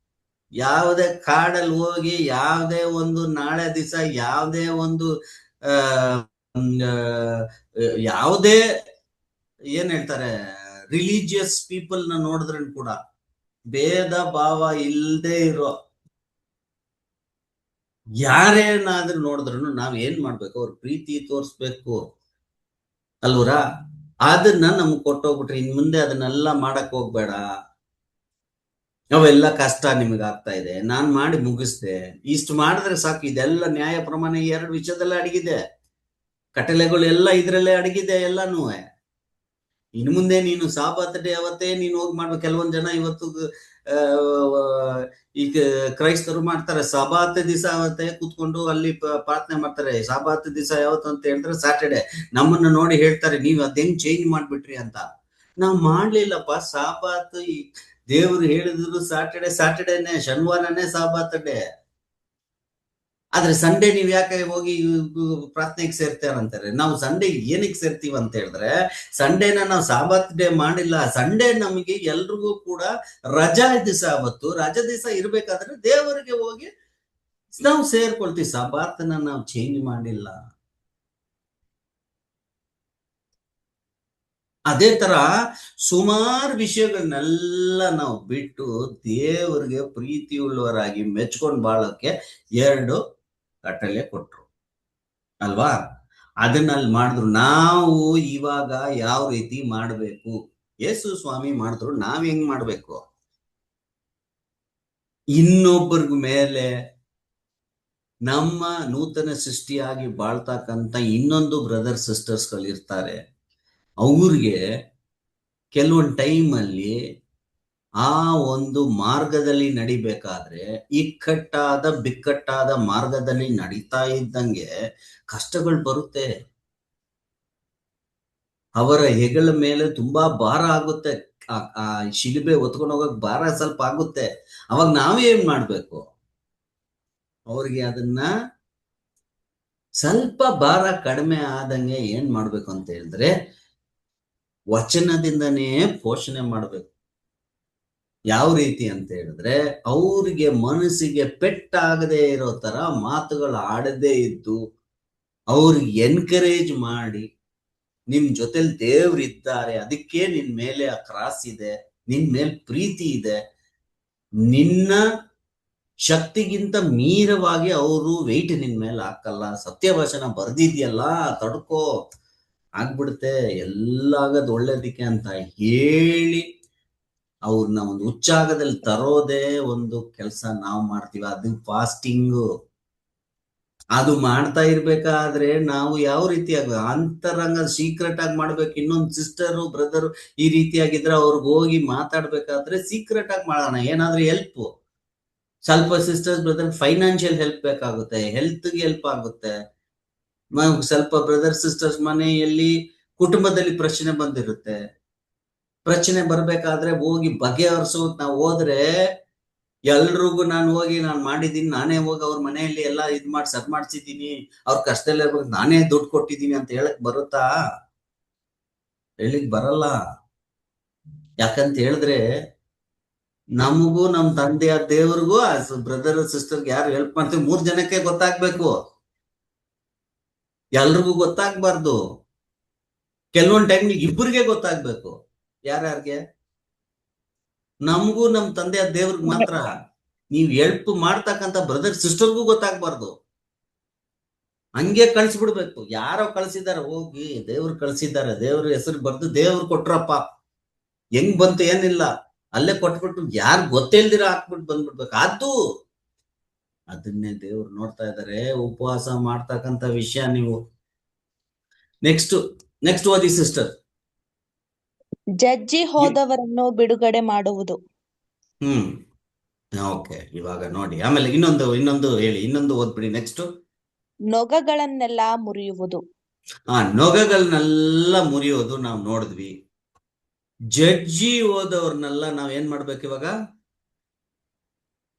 ಯಾವುದೇ ಕಾಡಲ್ಲಿ ಹೋಗಿ ಯಾವುದೇ ಒಂದು ನಾಳೆ ದಿವಸ ಯಾವುದೇ ಒಂದು ಯಾವುದೇ ಏನ್ ಹೇಳ್ತಾರೆ ರಿಲಿಜಿಯಸ್ ಪೀಪಲ್ ನ ನೋಡಿದ್ರೆ ಕೂಡ ಭೇದ ಭಾವ ಇಲ್ಲದೆ ಇರೋ ಯಾರೇನಾದ್ರೂ ನೋಡಿದ್ರು ನಾವ್ ಏನ್ ಮಾಡ್ಬೇಕು? ಅವ್ರ ಪ್ರೀತಿ ತೋರಿಸ್ಬೇಕು ಅಲ್ವರ? ಅದನ್ನ ನಮ್ಗೆ ಕೊಟ್ಟೋಗ್ಬಿಟ್ರಿ. ಇನ್ ಮುಂದೆ ಅದನ್ನೆಲ್ಲ ಮಾಡಕ್ ಹೋಗ್ಬೇಡ, ಅವೆಲ್ಲ ಕಷ್ಟ ನಿಮಗೆ ಆಗ್ತಾ ಇದೆ, ನಾನ್ ಮಾಡಿ ಮುಗಿಸ್ದೆ, ಇಷ್ಟು ಮಾಡಿದ್ರೆ ಸಾಕು. ಇದೆಲ್ಲ ನ್ಯಾಯ ಪ್ರಮಾಣ 2 ವಿಷಯದಲ್ಲೇ ಅಡಗಿದೆ. ಕಟಲೆಗಳು ಎಲ್ಲ ಇದ್ರಲ್ಲೇ ಅಡಗಿದೆ ಎಲ್ಲಾನು. ಇನ್ನು ಮುಂದೆ ನೀನು ಸಾಬಾತ್ ಡೇ ಅವತ್ತೇ ನೀನು ಹೋಗಿ ಮಾಡ್ಬೇಕು. ಕೆಲವೊಂದ್ ಜನ ಇವತ್ತು ಈಗ ಕ್ರೈಸ್ತರು ಮಾಡ್ತಾರೆ, ಸಬಾತ್ ದಿವಸ ಅವತ್ತೇ ಕೂತ್ಕೊಂಡು ಅಲ್ಲಿ ಪ್ರಾರ್ಥನೆ ಮಾಡ್ತಾರೆ. ಸಬಾತ್ ದಿವಸ ಯಾವತ್ತು ಅಂತ ಹೇಳಿದ್ರೆ ಸ್ಯಾಟರ್ಡೆ. ನಮ್ಮನ್ನ ನೋಡಿ ಹೇಳ್ತಾರೆ, ನೀವ್ ಅದ್ ಹೆಂಗ್ ಚೇಂಜ್ ಮಾಡ್ಬಿಟ್ರಿ ಅಂತ. ನಾವ್ ಮಾಡ್ಲಿಲ್ಲಪ್ಪ. ಸಾಬಾತ್ ದೇವ್ರು ಹೇಳಿದ್ರು ಸ್ಯಾಟರ್ಡೇನೆ, ಶನಿವಾರನೇ ಸಾಬಾತ್ ಡೇ. ಆದ್ರೆ ಸಂಡೇ ನೀವ್ ಯಾಕೆ ಹೋಗಿ ಪ್ರಾರ್ಥನೆಗೆ ಸೇರ್ತಾರಂತಾರೆ. ನಾವು ಸಂಡೇ ಏನಕ್ಕೆ ಸೇರ್ತೀವಿ ಅಂತ ಹೇಳಿದ್ರೆ, ಸಂಡೇನ ನಾವು ಸಾಬಾತ್ ಡೇ ಮಾಡಿಲ್ಲ. ಸಂಡೇ ನಮಗೆ ಎಲ್ರಿಗೂ ಕೂಡ ರಜಾ ದಿವಸ. ಅವತ್ತು ರಜಾ ದಿವಸ ಇರ್ಬೇಕಾದ್ರೆ ದೇವರಿಗೆ ಹೋಗಿ ನಾವು ಸೇರ್ಕೊಳ್ತೀವಿ. ಸಾಬಾತನ್ನ ನಾವು ಚೇಂಜ್ ಮಾಡಿಲ್ಲ. ಅದೇ ತರ ಸುಮಾರು ವಿಷಯಗಳನ್ನೆಲ್ಲ ನಾವು ಬಿಟ್ಟು ದೇವರಿಗೆ ಪ್ರೀತಿಯುಳ್ಳವರಾಗಿ ಮೆಚ್ಕೊಂಡು ಬಾಳಕ್ಕೆ 2 ಕಟ್ಟಲೆ ಕೊಟ್ರು ಅಲ್ವಾ? ಅದನ್ನಲ್ಲಿ ಮಾಡಿದ್ರು. ನಾವು ಇವಾಗ ಯಾವ ರೀತಿ ಮಾಡ್ಬೇಕು? ಯೇಸು ಸ್ವಾಮಿ ಮಾಡಿದ್ರು, ನಾವ್ ಹೆಂಗ್ ಮಾಡ್ಬೇಕು? ಇನ್ನೊಬ್ಬರ ಮೇಲೆ ನಮ್ಮ ನೂತನ ಸೃಷ್ಟಿಯಾಗಿ ಬಾಳ್ತಕ್ಕಂತ ಇನ್ನೊಂದು ಬ್ರದರ್ ಸಿಸ್ಟರ್ಸ್ ಗಳು ಇರ್ತಾರೆ. ಅವ್ರಿಗೆ ಕೆಲವೊಂದು ಟೈಮ್ ಅಲ್ಲಿ ಆ ಒಂದು ಮಾರ್ಗದಲ್ಲಿ ನಡಿಬೇಕಾದ್ರೆ ಬಿಕ್ಕಟ್ಟಾದ ಮಾರ್ಗದಲ್ಲಿ ನಡೀತಾ ಇದ್ದಂಗೆ ಕಷ್ಟಗಳು ಬರುತ್ತೆ. ಅವರ ಹೆಗಲ ಮೇಲೆ ತುಂಬಾ ಭಾರ ಆಗುತ್ತೆ. ಆ ಶಿಲುಬೆ ಹೊತ್ಕೊಂಡು ಹೋಗಕ್ ಭಾರ ಸ್ವಲ್ಪ ಆಗುತ್ತೆ. ಅವಾಗ ನಾವೇನ್ ಮಾಡ್ಬೇಕು? ಅವ್ರಿಗೆ ಅದನ್ನ ಸ್ವಲ್ಪ ಭಾರ ಕಡಿಮೆ ಆದಂಗೆ ಏನ್ ಮಾಡ್ಬೇಕು ಅಂತ ಹೇಳಿದ್ರೆ, ವಚನದಿಂದನೇ ಪೋಷಣೆ ಮಾಡ್ಬೇಕು. ಯಾವ ರೀತಿ ಅಂತ ಹೇಳಿದ್ರೆ, ಅವ್ರಿಗೆ ಮನಸ್ಸಿಗೆ ಪೆಟ್ಟಾಗದೆ ಇರೋ ತರ ಮಾತುಗಳು ಆಡದೇ ಇದ್ದು ಅವ್ರಿಗೆ ಎನ್ಕರೇಜ್ ಮಾಡಿ, ನಿಮ್ ಜೊತೆಲಿ ದೇವ್ರಿದ್ದಾರೆ, ಅದಕ್ಕೆ ನಿನ್ ಮೇಲೆ ಆ ಕ್ರಾಸ್ ಇದೆ, ನಿನ್ ಮೇಲೆ ಪ್ರೀತಿ ಇದೆ, ನಿನ್ನ ಶಕ್ತಿಗಿಂತ ಮೀರವಾಗಿ ಅವರು ವೆಯ್ಟ್ ನಿನ್ ಮೇಲೆ ಹಾಕಲ್ಲ, ಸತ್ಯವಚನ ಬರ್ದಿದ್ಯಲ್ಲ ತಡ್ಕೋ ಆಗ್ಬಿಡುತ್ತೆ, ಎಲ್ಲ ಆಗೋದು ಒಳ್ಳೇದಕ್ಕೆ ಅಂತ ಹೇಳಿ ಅವ್ರನ್ನ ಒಂದು ಉಚ್ಚಾಗದಲ್ಲಿ ತರೋದೇ ಒಂದು ಕೆಲಸ ನಾವು ಮಾಡ್ತೀವಿ. ಅದು ಫಾಸ್ಟಿಂಗು. ಅದು ಮಾಡ್ತಾ ಇರ್ಬೇಕಾದ್ರೆ ನಾವು ಯಾವ ರೀತಿಯಾಗಿ ಅಂತರಂಗ ಸೀಕ್ರೆಟ್ ಆಗಿ ಮಾಡ್ಬೇಕು. ಇನ್ನೊಂದು ಸಿಸ್ಟರು ಬ್ರದರು ಈ ರೀತಿಯಾಗಿದ್ರೆ ಅವ್ರಿಗೆ ಹೋಗಿ ಮಾತಾಡ್ಬೇಕಾದ್ರೆ ಸೀಕ್ರೆಟ್ ಆಗಿ ಮಾಡೋಣ. ಏನಾದ್ರೂ ಹೆಲ್ಪ್, ಸ್ವಲ್ಪ ಸಿಸ್ಟರ್ಸ್ ಬ್ರದರ್ ಫೈನಾನ್ಷಿಯಲ್ ಹೆಲ್ಪ್ ಬೇಕಾಗುತ್ತೆ, ಹೆಲ್ತ್ಗೆ ಹೆಲ್ಪ್ ಆಗುತ್ತೆ. ಸ್ವಲ್ಪ ಬ್ರದರ್ ಸಿಸ್ಟರ್ಸ್ ಮನೆಯಲ್ಲಿ ಕುಟುಂಬದಲ್ಲಿ ಪ್ರಶ್ನೆ ಬಂದಿರುತ್ತೆ, ಪ್ರಶ್ನೆ ಬರ್ಬೇಕಾದ್ರೆ ಹೋಗಿ ಬಗೆಹರಿಸೋಕ್ ನಾವು ಹೋದ್ರೆ ಎಲ್ರಿಗೂ ನಾನು ಮಾಡಿದ್ದೀನಿ, ನಾನೇ ಹೋಗಿ ಅವ್ರ ಮನೆಯಲ್ಲಿ ಎಲ್ಲ ಇದ್ ಮಾಡಿ ಸರ್ ಮಾಡ್ಸಿದ್ದೀನಿ, ಅವ್ರ ಕಷ್ಟದಲ್ಲಿ ಇರ್ಬೇಕು, ನಾನೇ ದುಡ್ಡು ಕೊಟ್ಟಿದ್ದೀನಿ ಅಂತ ಹೇಳಕ್ ಬರುತ್ತಾ? ಹೇಳಿಕ್ ಬರಲ್ಲ. ಯಾಕಂತ ಹೇಳಿದ್ರೆ ನಮಗೂ ನಮ್ ತಂದೆಯ ದೇವ್ರಿಗೂ ಬ್ರದರ್ ಸಿಸ್ಟರ್ಗೆ ಯಾರು ಹೆಲ್ಪ್ ಮಾಡ್ತೀವಿ 3 ಜನಕ್ಕೆ ಗೊತ್ತಾಗ್ಬೇಕು, ಎಲ್ರಿಗೂ ಗೊತ್ತಾಗ್ಬಾರ್ದು. ಕೆಲವೊಂದ್ ಟೈಮ್ ಇಬ್ಬರಿಗೆ ಗೊತ್ತಾಗ್ಬೇಕು. ಯಾರ್ಯಾರಿಗೆ? ನಮಗೂ ನಮ್ ತಂದೆಯ ದೇವ್ರಿಗೆ ಮಾತ್ರ. ನೀವ್ ಹೆಲ್ಪ್ ಮಾಡ್ತಕ್ಕಂತ ಬ್ರದರ್ ಸಿಸ್ಟರ್ಗೂ ಗೊತ್ತಾಗ್ಬಾರ್ದು. ಹಂಗೆ ಕಳ್ಸಿಬಿಡ್ಬೇಕು. ಯಾರೋ ಕಳ್ಸಿದಾರೆ, ಹೋಗಿ ದೇವ್ರು ಕಳ್ಸಿದ್ದಾರೆ, ದೇವ್ರ ಹೆಸರು ಬರ್ದು ದೇವ್ರು ಕೊಟ್ರಪ್ಪ, ಹೆಂಗ್ ಬಂತು ಏನಿಲ್ಲ, ಅಲ್ಲೇ ಕೊಟ್ಬಿಟ್ಟು ಯಾರು ಗೊತ್ತಿಲ್ದಿರ ಹಾಕ್ಬಿಟ್ಟು ಬಂದ್ಬಿಡ್ಬೇಕು. ಅದನ್ನೇ ದೇವ್ರು ನೋಡ್ತಾ ಇದ್ದಾರೆ. ಉಪವಾಸ ಮಾಡ್ತಕ್ಕಂತ ವಿಷಯ ನೀವು ನೆಕ್ಸ್ಟ್ ಓದಿ ಸಿಸ್ಟರ್. ಜಜ್ಜಿ ಹೋದವರನ್ನು ಬಿಡುಗಡೆ ಮಾಡುವುದು. ಓಕೆ, ಇವಾಗ ನೋಡಿ ಆಮೇಲೆ ಇನ್ನೊಂದು ಹೇಳಿ, ಇನ್ನೊಂದು ಓದ್ಬಿಡಿ. ನೆಕ್ಸ್ಟ್, ನೊಗಗಳನ್ನೆಲ್ಲ ಮುರಿಯುವುದು. ನೊಗಗಳನ್ನೆಲ್ಲ ಮುರಿಯೋದು ನಾವು ನೋಡಿದ್ವಿ. ಜಡ್ಜಿ ಹೋದವ್ರನ್ನೆಲ್ಲ ನಾವ್ ಏನ್ ಮಾಡ್ಬೇಕು? ಇವಾಗ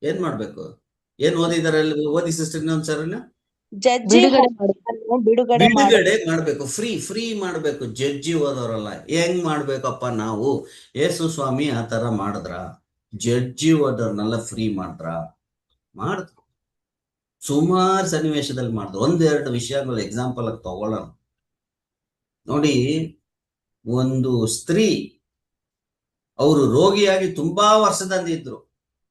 ಏನ್ ಮಾಡ್ಬೇಕು? ಏನ್ ಓದಿದಾರೆ? ಓದಿ ಸಿಸ್ಟರ್ ಇನ್ನೊಂದ್ಸರಿನ. ಜಜ್ಜಿ ಬಿಡುಗಡೆ ಮಾಡ್ಬೇಕು, ಫ್ರೀ ಮಾಡ್ಬೇಕು. ಜಡ್ಜಿ ಹೋದವರಲ್ಲ. ಹೆಂಗ್ ಮಾಡ್ಬೇಕಪ್ಪ ನಾವು? ಯೇಸು ಸ್ವಾಮಿ ಆ ತರ ಮಾಡಿದ್ರ? ಜಡ್ಜಿ ಹೋದವ್ರನ್ನೆಲ್ಲ ಫ್ರೀ ಮಾಡಿದ್ರು. ಸುಮಾರು ಸನ್ನಿವೇಶದಲ್ಲಿ ಮಾಡಿದ್ರು. 1-2 ವಿಷಯಗಳು ಎಕ್ಸಾಂಪಲ್ ಆಗಿ ತಗೊಳ್ಳೋಣ ನೋಡಿ. ಒಂದು ಸ್ತ್ರೀ, ಅವರು ರೋಗಿಯಾಗಿ ತುಂಬಾ ವರ್ಷದಿಂದ ಇದ್ರು.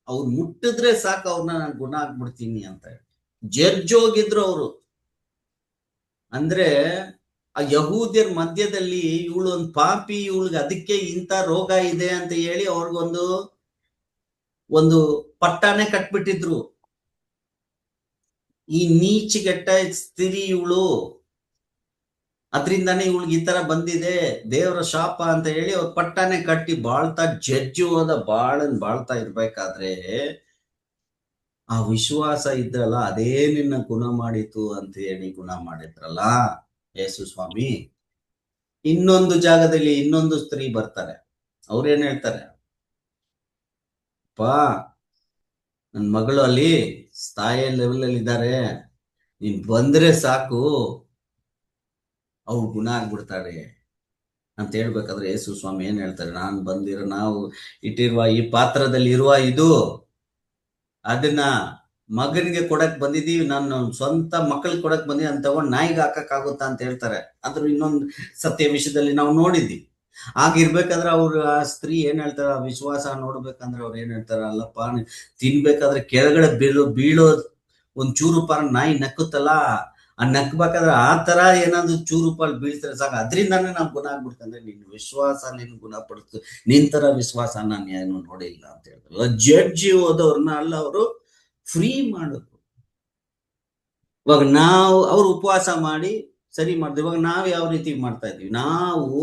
ಅವ್ರು ಮುಟ್ಟಿದ್ರೆ ಸಾಕು ಅವ್ರನ್ನ ನಾನು ಗುಣ ಆಗ್ಬಿಡ್ತೀನಿ ಅಂತ ಹೇಳಿ ಜಡ್ಜ್ ಹೋಗಿದ್ರು ಅವರು. ಅಂದ್ರೆ ಆ ಯಹೂದ್ಯರ ಮಧ್ಯದಲ್ಲಿ ಇವಳು ಒಂದು ಪಾಪಿ, ಇವಳಿಗೆ ಅದಕ್ಕೆ ಇಂಥ ರೋಗ ಇದೆ ಅಂತ ಹೇಳಿ ಒಂದು ಪಟ್ಟಾನೆ ಕಟ್ಬಿಟ್ಟಿದ್ರು. ಈ ನೀಚಿಗೆಟ್ಟ ಸ್ತ್ರೀ ಇವಳು, ಅದ್ರಿಂದಾನೇ ಇವಳಿಗೆ ಈ ತರ ಬಂದಿದೆ, ದೇವರ ಶಾಪ ಅಂತ ಹೇಳಿ ಅವ್ರ ಪಟ್ಟಾನೆ ಕಟ್ಟಿ ಜಡ್ಜಿ ಹೋದ ಬಾಳ್ತಾ ಇರ್ಬೇಕಾದ್ರೆ ಆ ವಿಶ್ವಾಸ ಇದ್ರಲ್ಲ, ಅದೇ ನಿನ್ನ ಗುಣ ಮಾಡಿತು ಅಂತ ಹೇಳಿ ಗುಣ ಮಾಡಿದ್ರಲ್ಲ ಯೇಸು ಸ್ವಾಮಿ. ಇನ್ನೊಂದು ಜಾಗದಲ್ಲಿ ಇನ್ನೊಂದು ಸ್ತ್ರೀ ಬರ್ತಾರೆ. ಅವ್ರೇನ್ ಹೇಳ್ತಾರೆ? ನನ್ ಮಗಳು ಅಲ್ಲಿ ಸ್ಥಾಯಿ ಲೆವೆಲ್ ಅಲ್ಲಿ ಇದ್ದಾರೆ, ನೀನ್ ಬಂದ್ರೆ ಸಾಕು ಅವ್ರು ಗುಣ ಆಗ್ಬಿಡ್ತಾರೆ ಅಂತ ಹೇಳ್ಬೇಕಾದ್ರೆ ಯೇಸು ಸ್ವಾಮಿ ಏನ್ ಹೇಳ್ತಾರೆ? ನಾವು ಇಟ್ಟಿರುವ ಈ ಪಾತ್ರದಲ್ಲಿ ಇರುವ ಇದು, ಅದನ್ನ ಮಗನಿಗೆ ಕೊಡಕ್ ಬಂದಿದೀವಿ, ನಾನು ಸ್ವಂತ ಮಕ್ಕಳಿಗೆ ಕೊಡಕ್ ಬಂದಿದ್ದೀನಿ ಅಂತ ತಗೊಂಡ್ ನಾಯಿಗೆ ಹಾಕಕ್ಕಾಗುತ್ತಾ ಅಂತ ಹೇಳ್ತಾರೆ. ಅದ್ರ ಇನ್ನೊಂದು ಸತ್ಯ ವಿಷಯದಲ್ಲಿ ನಾವು ನೋಡಿದ್ವಿ. ಆಗಿರ್ಬೇಕಾದ್ರೆ ಅವ್ರು ಆ ಸ್ತ್ರೀ ಏನ್ ಹೇಳ್ತಾರ? ಆ ವಿಶ್ವಾಸ ನೋಡ್ಬೇಕಂದ್ರೆ ಅವ್ರು ಏನ್ ಹೇಳ್ತಾರ? ಅಲ್ಲಪ್ಪ, ತಿನ್ಬೇಕಾದ್ರೆ ಕೆಳಗಡೆ ಬೀಳೋ ಒಂದ್ ಚೂರು ಪಾರ ನಾಯಿ ನಕ್ಕುತ್ತಲ್ಲ, ಆ ನಕ್ಬೇಕಾದ್ರೆ ಆ ತರ ಏನಾದ್ರು ಚೂರು ಪಾಲ್ ಬೀಳ್ತಾರೆ ಸಾಕು, ಅದ್ರಿಂದಾನೇ ನಾವು ಗುಣ ಆಗ್ಬಿಡ್ತಂದ್ರೆ ನಿನ್ ವಿಶ್ವಾಸ ನಿನ್ ಗುಣಪಡಿಸ್ತು, ನಿನ್ ತರ ವಿಶ್ವಾಸ ನಾನು ಏನು ನೋಡಿಲ್ಲ ಅಂತ ಹೇಳ್ತಾರೆ. ಜಡ್ಜಿ ಹೋದವ್ರನ್ನ ಅಲ್ಲ, ಅವರು ಫ್ರೀ ಮಾಡಿದ್ರು. ಇವಾಗ ಅವ್ರು ಉಪವಾಸ ಮಾಡಿ ಸರಿ ಮಾಡಿದ್ರು. ಇವಾಗ ನಾವ್ ಯಾವ ರೀತಿ ಮಾಡ್ತಾ ಇದೀವಿ? ನಾವು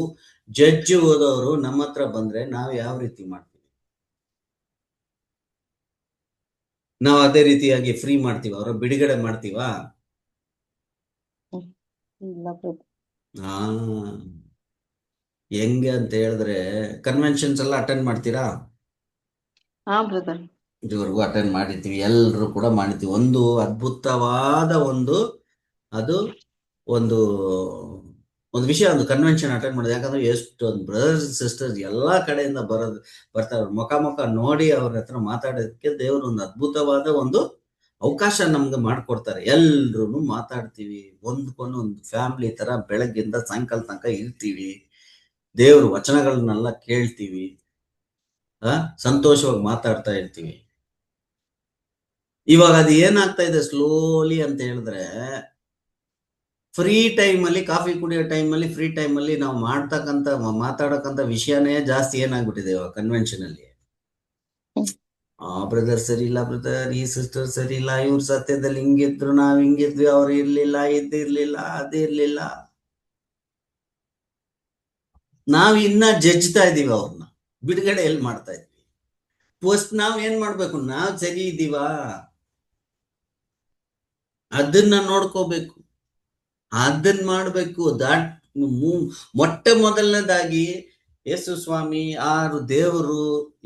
ಜಡ್ಜಿ ಹೋದವರು ನಮ್ಮ ಹತ್ರ ಬಂದ್ರೆ ನಾವ್ ಯಾವ ರೀತಿ ಮಾಡ್ತೀವಿ? ನಾವ್ ಅದೇ ರೀತಿಯಾಗಿ ಫ್ರೀ ಮಾಡ್ತೀವ? ಅವ್ರ ಬಿಡುಗಡೆ ಮಾಡ್ತೀವಾ? ಹೆಂಗೆ ಅಂತ ಹೇಳಿದ್ರೆ, ಕನ್ವೆನ್ಷನ್ಸ್ ಎಲ್ಲ ಅಟೆಂಡ್ ಮಾಡ್ತೀರಾ? ಇದುವರೆಗೂ ಅಟೆಂಡ್ ಮಾಡಿರ್ತೀವಿ, ಎಲ್ಲರೂ ಕೂಡ ಮಾಡಿರ್ತೀವಿ. ಒಂದು ಅದ್ಭುತವಾದ ಅದು ಒಂದು ಒಂದು ವಿಷಯ, ಒಂದು ಕನ್ವೆನ್ಷನ್ ಅಟೆಂಡ್ ಮಾಡಿದೆ. ಯಾಕಂದ್ರೆ ಎಷ್ಟೊಂದು ಬ್ರದರ್ಸ್ ಸಿಸ್ಟರ್ಸ್ ಎಲ್ಲಾ ಕಡೆಯಿಂದ ಬರ್ತಾರೆ. ಮುಖ ನೋಡಿ ಅವ್ರ ಹತ್ರ ಮಾತಾಡೋದಕ್ಕೆ ದೇವರು ಒಂದು ಅದ್ಭುತವಾದ ಒಂದು ಅವಕಾಶ ನಮ್ಗೆ ಮಾಡ್ಕೊಡ್ತಾರೆ. ಎಲ್ರು ಮಾತಾಡ್ತೀವಿ, ಹೊಂದ್ಕೊಂಡು ಒಂದು ಫ್ಯಾಮಿಲಿ ತರ ಬೆಳಗ್ಗಿಂದ ಸಾಯಂಕಾಲ ತನಕ ಇರ್ತೀವಿ, ದೇವ್ರ ವಚನಗಳನ್ನೆಲ್ಲ ಕೇಳ್ತೀವಿ, ಸಂತೋಷವಾಗಿ ಮಾತಾಡ್ತಾ ಇರ್ತೀವಿ. ಇವಾಗ ಅದು ಏನಾಗ್ತಾ ಇದೆ ಸ್ಲೋಲಿ ಅಂತ ಹೇಳಿದ್ರೆ, ಫ್ರೀ ಟೈಮ್ ಅಲ್ಲಿ, ಕಾಫಿ ಕುಡಿಯೋ ಟೈಮ್ ಅಲ್ಲಿ, ಫ್ರೀ ಟೈಮ್ ಅಲ್ಲಿ ನಾವು ಮಾತಾಡಕ್ಕಂತ ವಿಷಯನೇ ಜಾಸ್ತಿ ಏನಾಗ್ಬಿಟ್ಟಿದೆ ಇವಾಗ ಕನ್ವೆನ್ಷನ್ ಅಲ್ಲಿ. ಆ ಬ್ರದರ್ ಸರಿ ಇಲ್ಲ, ಬ್ರದರ್ ಈ ಸಿಸ್ಟರ್ ಸರಿ ಇಲ್ಲ, ಇವ್ರ ಸತ್ಯದಲ್ಲಿ ಹಿಂಗಿದ್ರು, ನಾವ್ ಹಿಂಗಿದ್ವಿ, ಅವ್ರು ಇರ್ಲಿಲ್ಲ, ಇದಿರ್ಲಿಲ್ಲ, ಅದಿರ್ಲಿಲ್ಲ. ನಾವ್ ಇನ್ನ ಜಜ್ತಾ ಇದೀವಿ, ಅವ್ರನ್ನ ಬಿಡುಗಡೆ ಎಲ್ಲಿ ಮಾಡ್ತಾ ಇದ್ವಿ. ಫಸ್ಟ್ ನಾವ್ ಏನ್ ಮಾಡ್ಬೇಕು, ನಾವ್ ಸರಿ ಇದೀವಾ ಅದನ್ನ ನೋಡ್ಕೋಬೇಕು, ಅದನ್ನ ಮಾಡ್ಬೇಕು. ಮೊಟ್ಟ ಮೊದಲನೇದಾಗಿ ಯೇಸು ಸ್ವಾಮಿ ದೇವರು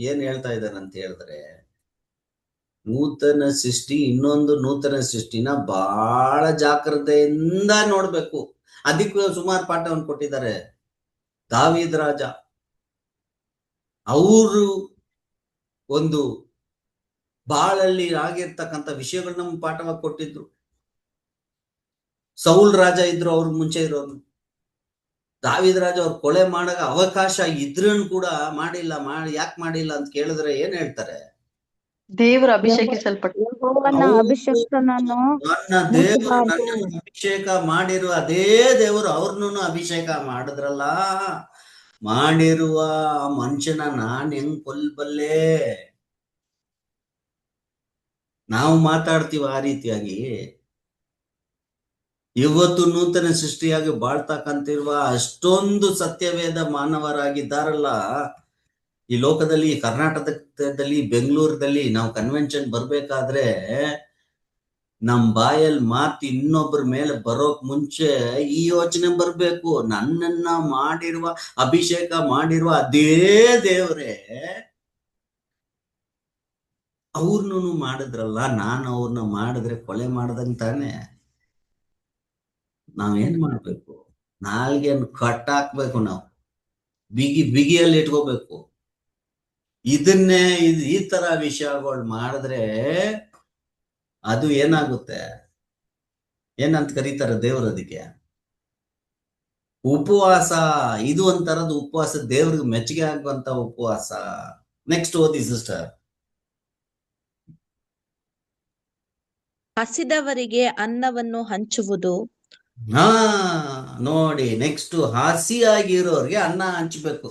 ಏನ್ ಹೇಳ್ತಾ ಇದಾರೆ ಅಂತ ಹೇಳಿದ್ರೆ, ನೂತನ ಸೃಷ್ಟಿ, ಇನ್ನೊಂದು ನೂತನ ಸೃಷ್ಟಿನ ಬಹಳ ಜಾಗ್ರತೆಯಿಂದ ನೋಡ್ಬೇಕು. ಅದಕ್ಕೂ ಸುಮಾರು ಪಾಠವನ್ನು ಕೊಟ್ಟಿದ್ದಾರೆ. ದಾವೀದ್ ರಾಜ ಅವರು ಒಂದು ಬಾಳಲ್ಲಿ ಆಗಿರ್ತಕ್ಕಂಥ ವಿಷಯಗಳು ನಮ್ಗೆ ಪಾಠವಾಗಿ ಕೊಟ್ಟಿದ್ರು. ಸೌಲ್ ರಾಜ ಇದ್ರು ಅವ್ರ ಮುಂಚೆ ಇರೋರು. ದಾವೀದ್ ರಾಜ ಅವ್ರು ಕೊಲೆ ಮಾಡಕ ಅವಕಾಶ ಇದ್ರನ್ ಕೂಡ ಮಾಡಿಲ್ಲ. ಯಾಕೆ ಮಾಡಿಲ್ಲ ಅಂತ ಕೇಳಿದ್ರೆ ಏನ್ ಹೇಳ್ತಾರೆ, ದೇವರ ಅಭಿಷೇಕಿಸಲ್ಪಟ್ಟ ಯೆಹೋವನ ಅಭಿಷಕ್ತನನ್ನು ನನ್ನ ದೇವರು ಮುಟ್ಟಬಾರದು. ನನ್ನ ಅಭಿಷೇಕ ಮಾಡಿರುವ ಅದೇ ದೇವರು ಅವ್ರನ್ನು ಅಭಿಷೇಕ ಮಾಡಿದ್ರಲ್ಲ, ಮಾಡಿರುವ ಮನುಷ್ಯನ ನಾನ್ ಹೆಂಗ್ ಕೊಲ್ಬಲ್ಲೆ? ನಾವು ಮಾತಾಡ್ತೀವಿ ಆ ರೀತಿಯಾಗಿ. ಇವತ್ತು ನೂತನ ಸೃಷ್ಟಿಯಾಗಿ ಬಾಳ್ತಕ್ಕಂತಿರುವ ಅಷ್ಟೊಂದು ಸತ್ಯವೇದ ಮಾನವರಾಗಿದ್ದಾರಲ್ಲ ಈ ಲೋಕದಲ್ಲಿ, ಕರ್ನಾಟಕದಲ್ಲಿ, ಬೆಂಗಳೂರಲ್ಲಿ ನಾವು ಕನ್ವೆನ್ಷನ್ ಬರ್ಬೇಕಾದ್ರೆ ನಮ್ ಬಾಯಲ್ಲಿ ಮಾತು ಇನ್ನೊಬ್ಬರ ಮೇಲೆ ಬರೋಕ್ ಮುಂಚೆ ಈ ಯೋಚನೆ ಬರ್ಬೇಕು, ನನ್ನನ್ನ ಮಾಡಿರುವ, ಅಭಿಷೇಕ ಮಾಡಿರುವ ಅದೇ ದೇವ್ರೆ ಅವ್ರನ್ನು ಮಾಡಿದ್ರಲ್ಲ, ನಾನು ಅವ್ರನ್ನ ಮಾಡಿದ್ರೆ ಕೊಲೆ ಮಾಡ್ದಂಗ್ ತಾನೆ. ನಾವೇನ್ ಮಾಡ್ಬೇಕು, ನಾಲ್ಗೆನ್ ಕಟ್ಟಾಕ್ಬೇಕು, ನಾವು ಬಿಗಿಯಲ್ಲಿ ಇಟ್ಕೋಬೇಕು. ಇದನ್ನೇ ಈ ತರ ವಿಷಯಗಳು ಮಾಡಿದ್ರೆ ಅದು ಏನಾಗುತ್ತೆ, ಏನಂತ ಕರೀತಾರೆ ದೇವ್ರ ಅದಕ್ಕೆ? ಉಪವಾಸ. ಇದು ಒಂಥರದ ಉಪವಾಸ, ದೇವ್ರಿಗೆ ಮೆಚ್ಚುಗೆ ಆಗುವಂತ ಉಪವಾಸ. ನೆಕ್ಸ್ಟ್ ಓದಿ ಸಿಸ್ಟರ್. ಹಸಿದವರಿಗೆ ಅನ್ನವನ್ನು ಹಂಚುವುದು. ನೋಡಿ, ನೆಕ್ಸ್ಟ್ ಹಸಿಯಾಗಿರೋರ್ಗೆ ಅನ್ನ ಹಂಚ್ಬೇಕು.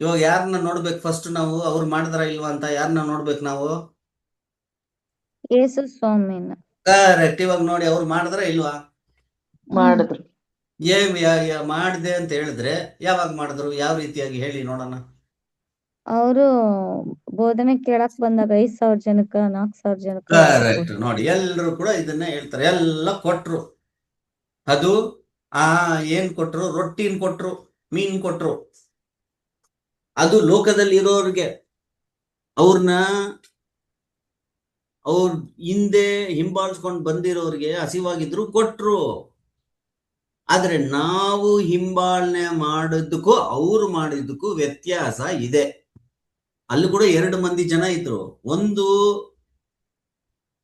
ಇವಾಗ ಯಾರನ್ನ ನೋಡ್ಬೇಕು ಫಸ್ಟ್ ನಾವು, ಅವ್ರು ಮಾಡಿದ್ರ ಇಲ್ವಾ ಅಂತ ಯಾರನ್ನ ನೋಡ್ಬೇಕು ನಾವು? ಯೇಸು ಸ್ವಾಮಿನ. ಕರೆಕ್ಟ್. ಇವಾಗ ನೋಡಿ, ಅವ್ರು ಮಾಡಿದ್ರ ಇಲ್ವಾ? ಮಾಡಿದ್ರು. ಮಾಡಿದೆ ಅಂತ ಹೇಳಿದ್ರೆ ಯಾವಾಗ ಮಾಡಿದ್ರು, ಯಾವ ರೀತಿಯಾಗಿ ಹೇಳಿ ನೋಡೋಣ. ಅವರು ಬೋಧನೆ ಕೇಳಕ್ ಬಂದಾಗ 5,000 ಜನಕ್ಕ 4,000 ಜನಕ್ಕ ಕರೆಕ್ಟ್. ನೋಡಿ, ಎಲ್ರು ಕೂಡ ಇದನ್ನ ಹೇಳ್ತಾರೆ. ಎಲ್ಲ ಕೊಟ್ರು. ಅದು ಏನ್ ಕೊಟ್ರು? ರೊಟ್ಟಿನ್ ಕೊಟ್ರು, ಮೀನ್ ಕೊಟ್ರು. ಅದು ಲೋಕದಲ್ಲಿ ಇರೋರ್ಗೆ, ಅವ್ರ ಹಿಂದೆ ಹಿಂಬಾಲಿಸ್ಕೊಂಡು ಬಂದಿರೋರ್ಗೆ ಹಸಿವಾಗಿದ್ರು ಕೊಟ್ರು. ಆದ್ರೆ ನಾವು ಹಿಂಬಾಲನೆ ಮಾಡಿದ್ದಕ್ಕೂ ಅವ್ರು ಮಾಡಿದ್ದಕ್ಕೂ ವ್ಯತ್ಯಾಸ ಇದೆ. ಅಲ್ಲಿ ಕೂಡ 2 ಮಂದಿ ಜನ ಇದ್ರು. ಒಂದು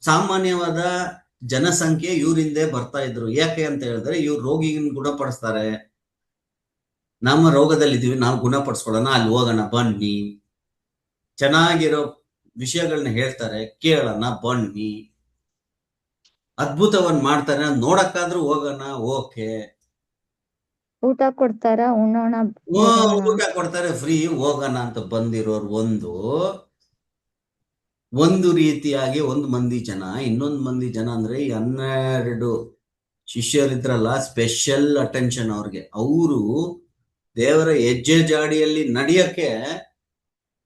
ಸಾಮಾನ್ಯವಾದ ಜನಸಂಖ್ಯೆ ಇವ್ರಿಂದೆ ಬರ್ತಾ ಇದ್ರು. ಯಾಕೆ ಅಂತ ಹೇಳಿದ್ರೆ, ಇವ್ರು ರೋಗಿನ ಗುಣಪಡಿಸ್ತಾರೆ. ನಮ್ಮ ರೋಗದಲ್ಲಿದ್ದೀವಿ, ನಾವು ಗುಣಪಡಿಸ್ಕೊಳ್ಳೋಣ, ಅಲ್ಲಿ ಹೋಗೋಣ ಬನ್ನಿ, ಚೆನ್ನಾಗಿರೋ ವಿಷಯಗಳನ್ನ ಹೇಳ್ತಾರೆ, ಕೇಳೋಣ ಬನ್ನಿ, ಅದ್ಭುತವನ್ನ ಮಾಡ್ತಾರೆ, ನೋಡಕ್ಕಾದ್ರೂ ಹೋಗೋಣ, ಓಕೆ. ಊಟ ಕೊಡ್ತಾರ, ಉಣ್ಣೋಣ, ಊಟ ಕೊಡ್ತಾರೆ, ಫ್ರೀ, ಹೋಗೋಣ ಅಂತ ಬಂದಿರೋರು ಒಂದು ರೀತಿಯಾಗಿ ಒಂದು ಮಂದಿ ಜನ. ಇನ್ನೊಂದು ಮಂದಿ ಜನ ಅಂದ್ರೆ ಈ 12 ಶಿಷ್ಯರಿದ್ರಲ್ಲ, ಸ್ಪೆಷಲ್ ಅಟೆನ್ಷನ್ ಅವ್ರಿಗೆ. ಅವರು ದೇವರ ಹೆಜ್ಜೆ ಜಾಡಿಯಲ್ಲಿ ನಡೆಯಕ್ಕೆ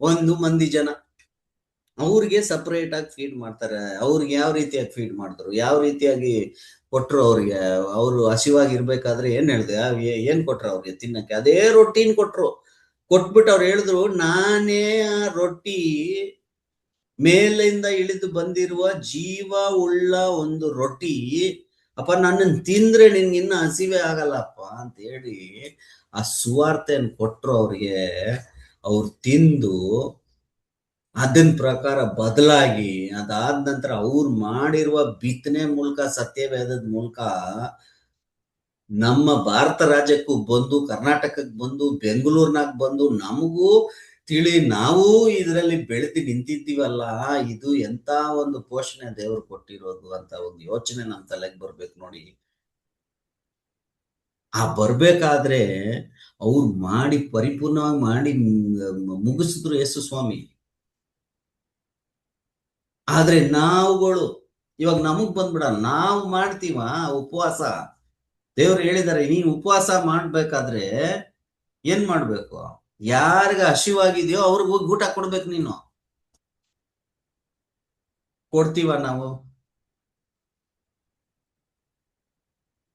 ಒಂದು ಮಂದಿ ಜನ, ಅವ್ರಿಗೆ ಸಪರೇಟ್ ಆಗಿ ಫೀಡ್ ಮಾಡ್ತಾರೆ. ಅವ್ರಿಗೆ ಯಾವ ರೀತಿಯಾಗಿ ಫೀಡ್ ಮಾಡಿದ್ರು, ಯಾವ ರೀತಿಯಾಗಿ ಕೊಟ್ರು ಅವ್ರಿಗೆ? ಅವರು ಹಸಿವಾಗಿರ್ಬೇಕಾದ್ರೆ ಏನ್ ಹೇಳಿದೆ, ಏನ್ ಕೊಟ್ರು ಅವ್ರಿಗೆ ತಿನ್ನಕ್ಕೆ? ಅದೇ ರೊಟ್ಟಿನ ಕೊಟ್ರು. ಕೊಟ್ಬಿಟ್ಟು ಅವ್ರು ಹೇಳಿದ್ರು, ನಾನೇ ಆ ರೊಟ್ಟಿ, ಮೇಲಿಂದ ಇಳಿದು ಬಂದಿರುವ ಜೀವ ಉಳ್ಳ ಒಂದು ರೊಟ್ಟಿ, ಅಪ್ಪ ನನ್ನನ್ನು ತಿಂದ್ರೆ ನಿನ್ಗೆ ಇನ್ನ ಹಸಿವೆ ಆಗಲ್ಲಪ್ಪ ಅಂತ ಹೇಳಿ ಆ ಸುವಾರ್ತೆಯನ್ನು ಕೊಟ್ರು ಅವ್ರಿಗೆ. ಅವ್ರು ತಿಂದು ಅದನ್ ಪ್ರಕಾರ ಬದಲಾಗಿ ಅದಾದ ನಂತರ ಅವ್ರು ಮಾಡಿರುವ ಬಿತ್ತನೆ ಮೂಲಕ, ಸತ್ಯವೇದದ ಮೂಲಕ ನಮ್ಮ ಭಾರತ ರಾಜ್ಯಕ್ಕೂ ಬಂದು, ಕರ್ನಾಟಕಕ್ಕೆ ಬಂದು, ಬೆಂಗಳೂರಿನಾಗ ಬಂದು ನಮಗೂ ನಾವು ಇದರಲ್ಲಿ ಬೆಳೆದು ನಿಂತಿದ್ದೀವಲ್ಲ, ಇದು ಎಂತ ಒಂದು ಪೋಷಣೆ ದೇವರು ಕೊಟ್ಟಿರೋದು ಅಂತ ಒಂದು ಯೋಚನೆ ನಮ್ಮ ತಲೆಗೆ ಬರ್ಬೇಕು ನೋಡಿ. ಆ ಬರ್ಬೇಕಾದ್ರೆ ಅವ್ರು ಮಾಡಿ ಪರಿಪೂರ್ಣವಾಗಿ ಮಾಡಿ ಮುಗಿಸಿದ್ರು ಯೇಸು ಸ್ವಾಮಿ. ಆದ್ರೆ ನಾವುಗಳು ಇವಾಗ ನಮಗ್ ಬಂದ್ಬಿಡ, ನಾವು ಮಾಡ್ತೀವ ಉಪವಾಸ. ದೇವ್ರು ಹೇಳಿದಾರೆ, ನೀನ್ ಉಪವಾಸ ಮಾಡ್ಬೇಕಾದ್ರೆ ಏನ್ ಮಾಡ್ಬೇಕು? ಯಾರಿಗ ಹಸಿವಾಗಿದೆಯೋ ಅವ್ರಿಗೆ ಹೋಗಿ ಊಟ ಕೊಡ್ಬೇಕು. ನೀನು ಕೊಡ್ತೀವ ನಾವು?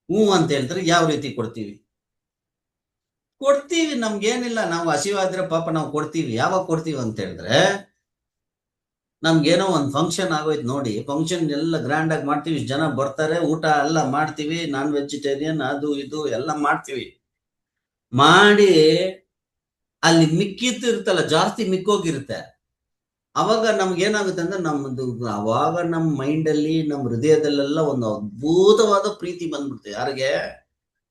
ಹ್ಞೂ ಅಂತ ಹೇಳ್ತಾರೆ. ಯಾವ ರೀತಿ ಕೊಡ್ತೀವಿ? ನಮ್ಗೇನಿಲ್ಲ, ನಾವು ಹಸಿವಾದ್ರೆ ಪಾಪ ನಾವು ಕೊಡ್ತೀವಿ. ಯಾವಾಗ ಕೊಡ್ತೀವಿ ಅಂತ ಹೇಳಿದ್ರೆ, ನಮ್ಗೇನೋ ಒಂದು ಫಂಕ್ಷನ್ ಆಗೋಯ್ತು ನೋಡಿ, ಫಂಕ್ಷನ್ ಎಲ್ಲ ಗ್ರ್ಯಾಂಡ್ ಆಗಿ ಮಾಡ್ತೀವಿ, ಜನ ಬರ್ತಾರೆ, ಊಟ ಎಲ್ಲ ಮಾಡ್ತೀವಿ, ನಾನ್ ವೆಜಿಟೇರಿಯನ್ ಅದು ಇದು ಎಲ್ಲ ಮಾಡ್ತೀವಿ. ಮಾಡಿ ಅಲ್ಲಿ ಮಿಕ್ಕಿತ್ತು ಇರುತ್ತಲ್ಲ, ಜಾಸ್ತಿ ಮಿಕ್ಕೋಗಿರುತ್ತೆ. ಅವಾಗ ನಮ್ಗೇನಾಗುತ್ತೆ ಅಂದ್ರೆ, ಅವಾಗ ನಮ್ಮ ಮೈಂಡಲ್ಲಿ, ನಮ್ಮ ಹೃದಯದಲ್ಲೆಲ್ಲ ಒಂದು ಅದ್ಭುತವಾದ ಪ್ರೀತಿ ಬಂದ್ಬಿಡುತ್ತೆ. ಯಾರಿಗೆ?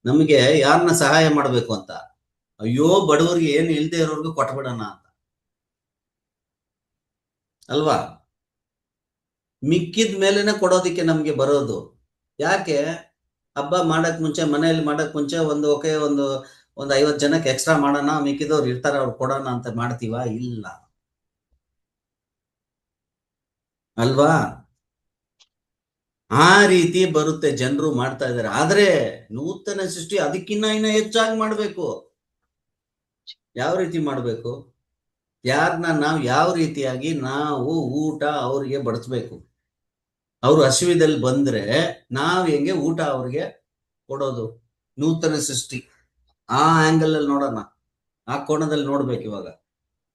ನಮಗೆ ಯಾರನ್ನ ಸಹಾಯ ಮಾಡ್ಬೇಕು ಅಂತ. ಅಯ್ಯೋ ಬಡವರಿಗೆ ಏನು ಇಲ್ದೇ ಇರೋರ್ಗು ಕೊಟ್ಬಿಡೋಣ ಅಂತ ಅಲ್ವಾ? ಮಿಕ್ಕಿದ ಮೇಲೆನೆ ಕೊಡೋದಿಕ್ಕೆ ನಮ್ಗೆ ಬರೋದು. ಯಾಕೆ? ಹಬ್ಬ ಮಾಡಕ್ ಮುಂಚೆ, ಮನೆಯಲ್ಲಿ ಮಾಡಕ್ ಮುಂಚೆ ಒಂದು 50 ಜನಕ್ಕೆ ಎಕ್ಸ್ಟ್ರಾ ಮಾಡೋಣ, ಮಿಕ್ಕಿದವ್ರು ಇರ್ತಾರೆ ಅವ್ರು ಕೊಡೋಣ ಅಂತ ಮಾಡ್ತೀವ? ಇಲ್ಲ ಅಲ್ವಾ? ಆ ರೀತಿ ಬರುತ್ತೆ, ಜನರು ಮಾಡ್ತಾ ಇದ್ದಾರೆ. ಆದ್ರೆ ನೂತನ ಸೃಷ್ಟಿ ಅದಕ್ಕಿನ್ನ ಹೆಚ್ಚಾಗಿ ಮಾಡ್ಬೇಕು. ಯಾವ ರೀತಿ ಮಾಡ್ಬೇಕು? ನಾವು ಯಾವ ರೀತಿಯಾಗಿ ನಾವು ಊಟ ಅವ್ರಿಗೆ ಬಡಿಸ್ಬೇಕು. ಅವ್ರು ಹಸಿವಿದಲ್ಲಿ ಬಂದ್ರೆ ನಾವ್ ಹೆಂಗೆ ಊಟ ಅವ್ರಿಗೆ ಕೊಡೋದು? ನೂತನ ಸೃಷ್ಟಿ ಆ ಆಂಗಲ್ ಅಲ್ಲಿ ನೋಡೋಣ, ಆ ಕೋಣದಲ್ಲಿ ನೋಡ್ಬೇಕು. ಇವಾಗ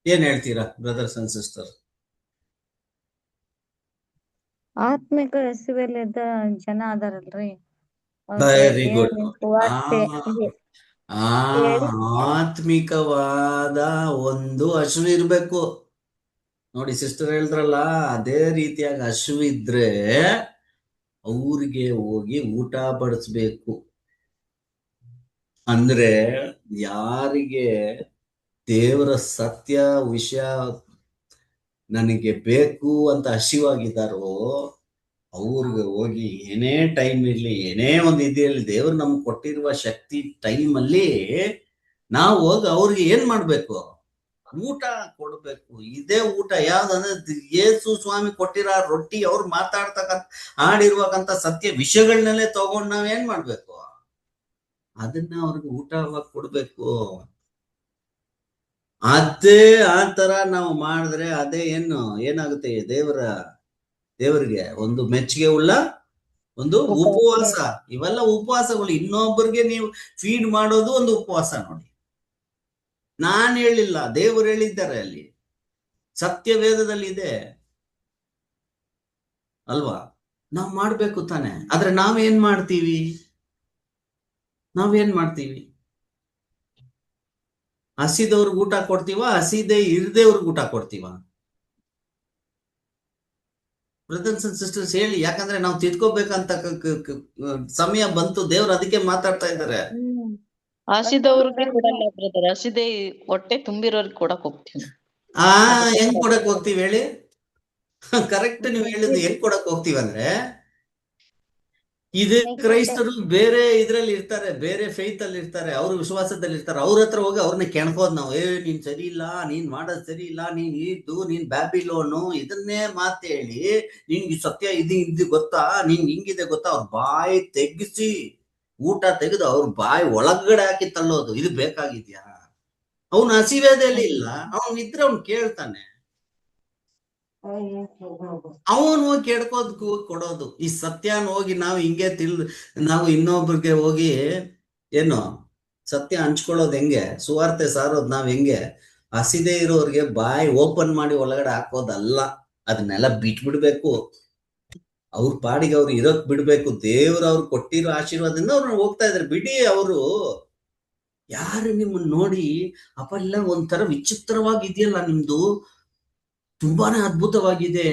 ಏನ್ ಹೇಳ್ತೀರಾ ಬ್ರದರ್ಸ್ ಅಂಡ್ ಸಿಸ್ಟರ್? ಆತ್ಮಿಕ ಹಸಿವೆಲ್ಲಿದ್ದ ಜನ ಅದಾರಲ್ರಿ, ವೆರಿ ಗುಡ್. ಸುವಾರ್ತೆ ಹೇಳಿ ಆತ್ಮಿಕವಾದ ಒಂದು ಹಸಿವು ಇರ್ಬೇಕು ನೋಡಿ. ಸಿಸ್ಟರ್ ಹೇಳಿದ್ರಲ್ಲ, ಅದೇ ರೀತಿಯಾಗಿ ಹಸಿವಿದ್ರೆ ಅವ್ರಿಗೆ ಹೋಗಿ ಊಟ ಬಡಿಸ್ಬೇಕು. ಅಂದ್ರೆ ಯಾರಿಗೆ ದೇವರ ಸತ್ಯ ವಿಷಯ ನನಗೆ ಬೇಕು ಅಂತ ಹಸಿವಾಗಿದ್ದಾರೋ ಅವ್ರಿಗೆ ಹೋಗಿ ಏನೇ ಟೈಮ್ ಇರ್ಲಿ, ಏನೇ ಒಂದು ಇದಿರಲಿ, ದೇವ್ರು ನಮ್ಗೆ ಕೊಟ್ಟಿರುವ ಶಕ್ತಿ ಟೈಮಲ್ಲಿ ನಾವು ಹೋಗಿ ಅವ್ರಿಗೆ ಏನ್ ಮಾಡ್ಬೇಕು? ಊಟ ಕೊಡ್ಬೇಕು. ಇದೇ ಊಟ ಯಾವ್ದಂದ್ರೆ ಯೇಸು ಸ್ವಾಮಿ ಕೊಟ್ಟಿರೋ ರೊಟ್ಟಿ, ಅವ್ರು ಆಡಿರುವಂತ ಸತ್ಯ ವಿಷಯಗಳನ್ನೆಲ್ಲೇ ತಗೊಂಡು ನಾವೇನ್ ಮಾಡ್ಬೇಕು? ಅದನ್ನ ಅವ್ರಿಗೆ ಊಟವಾಗಿ ಕೊಡ್ಬೇಕು. ಅದೇ ಆ ತರ ನಾವು ಮಾಡಿದ್ರೆ ಅದೇ ಏನಾಗುತ್ತೆ? ದೇವರಿಗೆ ಒಂದು ಮೆಚ್ಚುಗೆ ಉಳ್ಳ ಒಂದು ಉಪವಾಸ. ಇವೆಲ್ಲ ಉಪವಾಸಗಳು. ಇನ್ನೊಬ್ಬರಿಗೆ ನೀವು ಫೀಡ್ ಮಾಡೋದು ಒಂದು ಉಪವಾಸ ನೋಡಿ. ನಾನ್ ಹೇಳಿಲ್ಲ, ದೇವರು ಹೇಳಿದ್ದಾರೆ, ಅಲ್ಲಿ ಸತ್ಯವೇದದಲ್ಲಿ ಇದೆ ಅಲ್ವಾ? ನಾವ್ ಮಾಡ್ಬೇಕು ತಾನೆ. ಆದ್ರೆ ನಾವೇನ್ ಮಾಡ್ತೀವಿ? ಹಸಿದವ್ರಿಗೆ ಊಟ ಕೊಡ್ತೀವ? ಹಸಿದೇ ಇರ್ದೇವ್ರಿಗೆ ಊಟ ಕೊಡ್ತೀವ? ಬ್ರದರ್ಸ್ ಅಂಡ್ ಸಿಸ್ಟರ್ಸ್ ಹೇಳಿ. ಯಾಕಂದ್ರೆ ನಾವು ತಿದ್ಕೋಬೇಕಂತ ಸಮಯ ಬಂತು. ದೇವ್ರು ಅದಕ್ಕೆ ಮಾತಾಡ್ತಾ ಇದ್ದಾರೆ. ಹಸಿದವ್ರಿಗೆ ಕೊಡಲ್ಲ ಬ್ರದರ್, ಹಸಿದೆ ಹೊಟ್ಟೆ ತುಂಬಿರೋರ್ಗೆ ಕೊಡಕ್ ಹೋಗ್ತೀವಿ. ಹೆಂಗ್ ಕೊಡಕ್ ಹೋಗ್ತೀವಿ ಹೇಳಿ? ಕರೆಕ್ಟ್ ನೀವು ಹೇಳಿದ್ದು. ಹೆಂಗ್ ಕೊಡಕ್ ಹೋಗ್ತೀವಿ ಅಂದ್ರೆ, ಇದೇ ಕ್ರೈಸ್ತರು ಬೇರೆ ಇದ್ರಲ್ಲಿ ಇರ್ತಾರೆ, ಬೇರೆ ಫೇತ್ ಅಲ್ಲಿ ಇರ್ತಾರೆ, ಅವ್ರ ವಿಶ್ವಾಸದಲ್ಲಿ ಇರ್ತಾರೆ. ಅವ್ರ ಹತ್ರ ಹೋಗಿ ಅವ್ರನ್ನ ಕೆಣ್ಕೋದ್ ನಾವು. ನೀನ್ ಸರಿ ಇಲ್ಲ, ನೀನ್ ಮಾಡೋದ್ ಸರಿ ಇಲ್ಲ, ನೀನ್ ಬ್ಯಾಬಿಲೋನು, ಇದನ್ನೇ ಮಾತೇಳಿ ನಿನ್ಗೆ ಸತ್ಯ ಇದು ಗೊತ್ತಾ, ನಿನ್ ಹಿಂಗಿದೆ ಗೊತ್ತಾ? ಅವ್ರ ಬಾಯಿ ತೆಗ್ಗಿಸಿ, ಊಟ ತೆಗೆದು ಅವ್ರ ಬಾಯಿ ಒಳಗಡೆ ಹಾಕಿ ತಳ್ಳೋದು. ಇದು ಬೇಕಾಗಿದ್ಯಾ? ಅವನು ಹಸಿವೇದಲ್ಲಿ ಇಲ್ಲ, ಅವನ್ ಇದ್ರೆ ಅವ್ನ್ ಕೇಳ್ತಾನೆ. ಅವನು ಹೋಗಿ ಕೇಳ್ಕೋದ್ ಕೊಡೋದು. ಈ ಸತ್ಯನ ಹೋಗಿ ನಾವು ಹಿಂಗೆ ನಾವು ಇನ್ನೊಬ್ರಿಗೆ ಹೋಗಿ ಸತ್ಯ ಹಂಚ್ಕೊಳ್ಳೋದು ಹೆಂಗೆ? ಸುವಾರ್ತೆ ಸಾರೋದು ನಾವ್ ಹೆಂಗೆ? ಹಸಿದೇ ಇರೋರ್ಗೆ ಬಾಯಿ ಓಪನ್ ಮಾಡಿ ಒಳಗಡೆ ಹಾಕೋದಲ್ಲ, ಅದನ್ನೆಲ್ಲ ಬಿಟ್ಬಿಡ್ಬೇಕು. ಅವ್ರ ಪಾಡಿಗೆ ಅವ್ರು ಇರೋಕ್ ಬಿಡ್ಬೇಕು. ದೇವ್ರು ಅವ್ರು ಕೊಟ್ಟಿರೋ ಆಶೀರ್ವಾದದಿಂದ ಅವ್ರನ್ನ ಹೋಗ್ತಾ ಇದಾರೆ. ಬಿಡಿ, ಅವರು ಯಾರು ನಿಮ್ಮನ್ನ ನೋಡಿ ಅಪ್ಪ ಇಲ್ಲ ಒಂಥರ ವಿಚಿತ್ರವಾಗಿದೆಯಲ್ಲ ನಿಮ್ದು, ತುಂಬಾನೇ ಅದ್ಭುತವಾಗಿದೆ,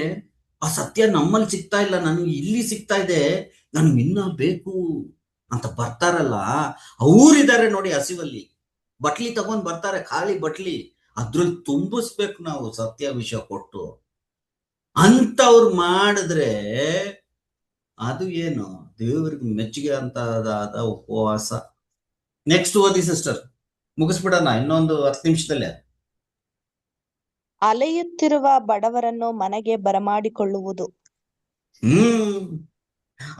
ಆ ಸತ್ಯ ನಮ್ಮಲ್ಲಿ ಸಿಗ್ತಾ ಇಲ್ಲ, ನನಗೆ ಇಲ್ಲಿ ಸಿಗ್ತಾ ಇದೆ, ನನ್ಗೆ ಇನ್ನ ಬೇಕು ಅಂತ ಬರ್ತಾರಲ್ಲ, ಅವ್ರಿದ್ದಾರೆ ನೋಡಿ ಹಸಿವಲ್ಲಿ. ಬಟ್ಲಿ ತಗೊಂಡ್ ಬರ್ತಾರೆ, ಖಾಲಿ ಬಟ್ಲಿ, ಅದ್ರಲ್ಲಿ ತುಂಬಿಸ್ಬೇಕು ನಾವು ಸತ್ಯ ವಿಷಯ ಕೊಟ್ಟು. ಅಂತವ್ರು ಮಾಡಿದ್ರೆ ಅದು ಏನು ದೇವ್ರಿಗೆ ಮೆಚ್ಚುಗೆ ಅಂತದಾದ ಉಪವಾಸ. ನೆಕ್ಸ್ಟ್ ಓದಿ ಸಿಸ್ಟರ್, ಮುಗಿಸ್ಬಿಡೋಣ ಇನ್ನೊಂದು 10 ನಿಮಿಷದಲ್ಲೇ. ಅಲೆಯುತ್ತಿರುವ ಬಡವರನ್ನು ಮನೆಗೆ ಬರಮಾಡಿಕೊಳ್ಳುವುದು.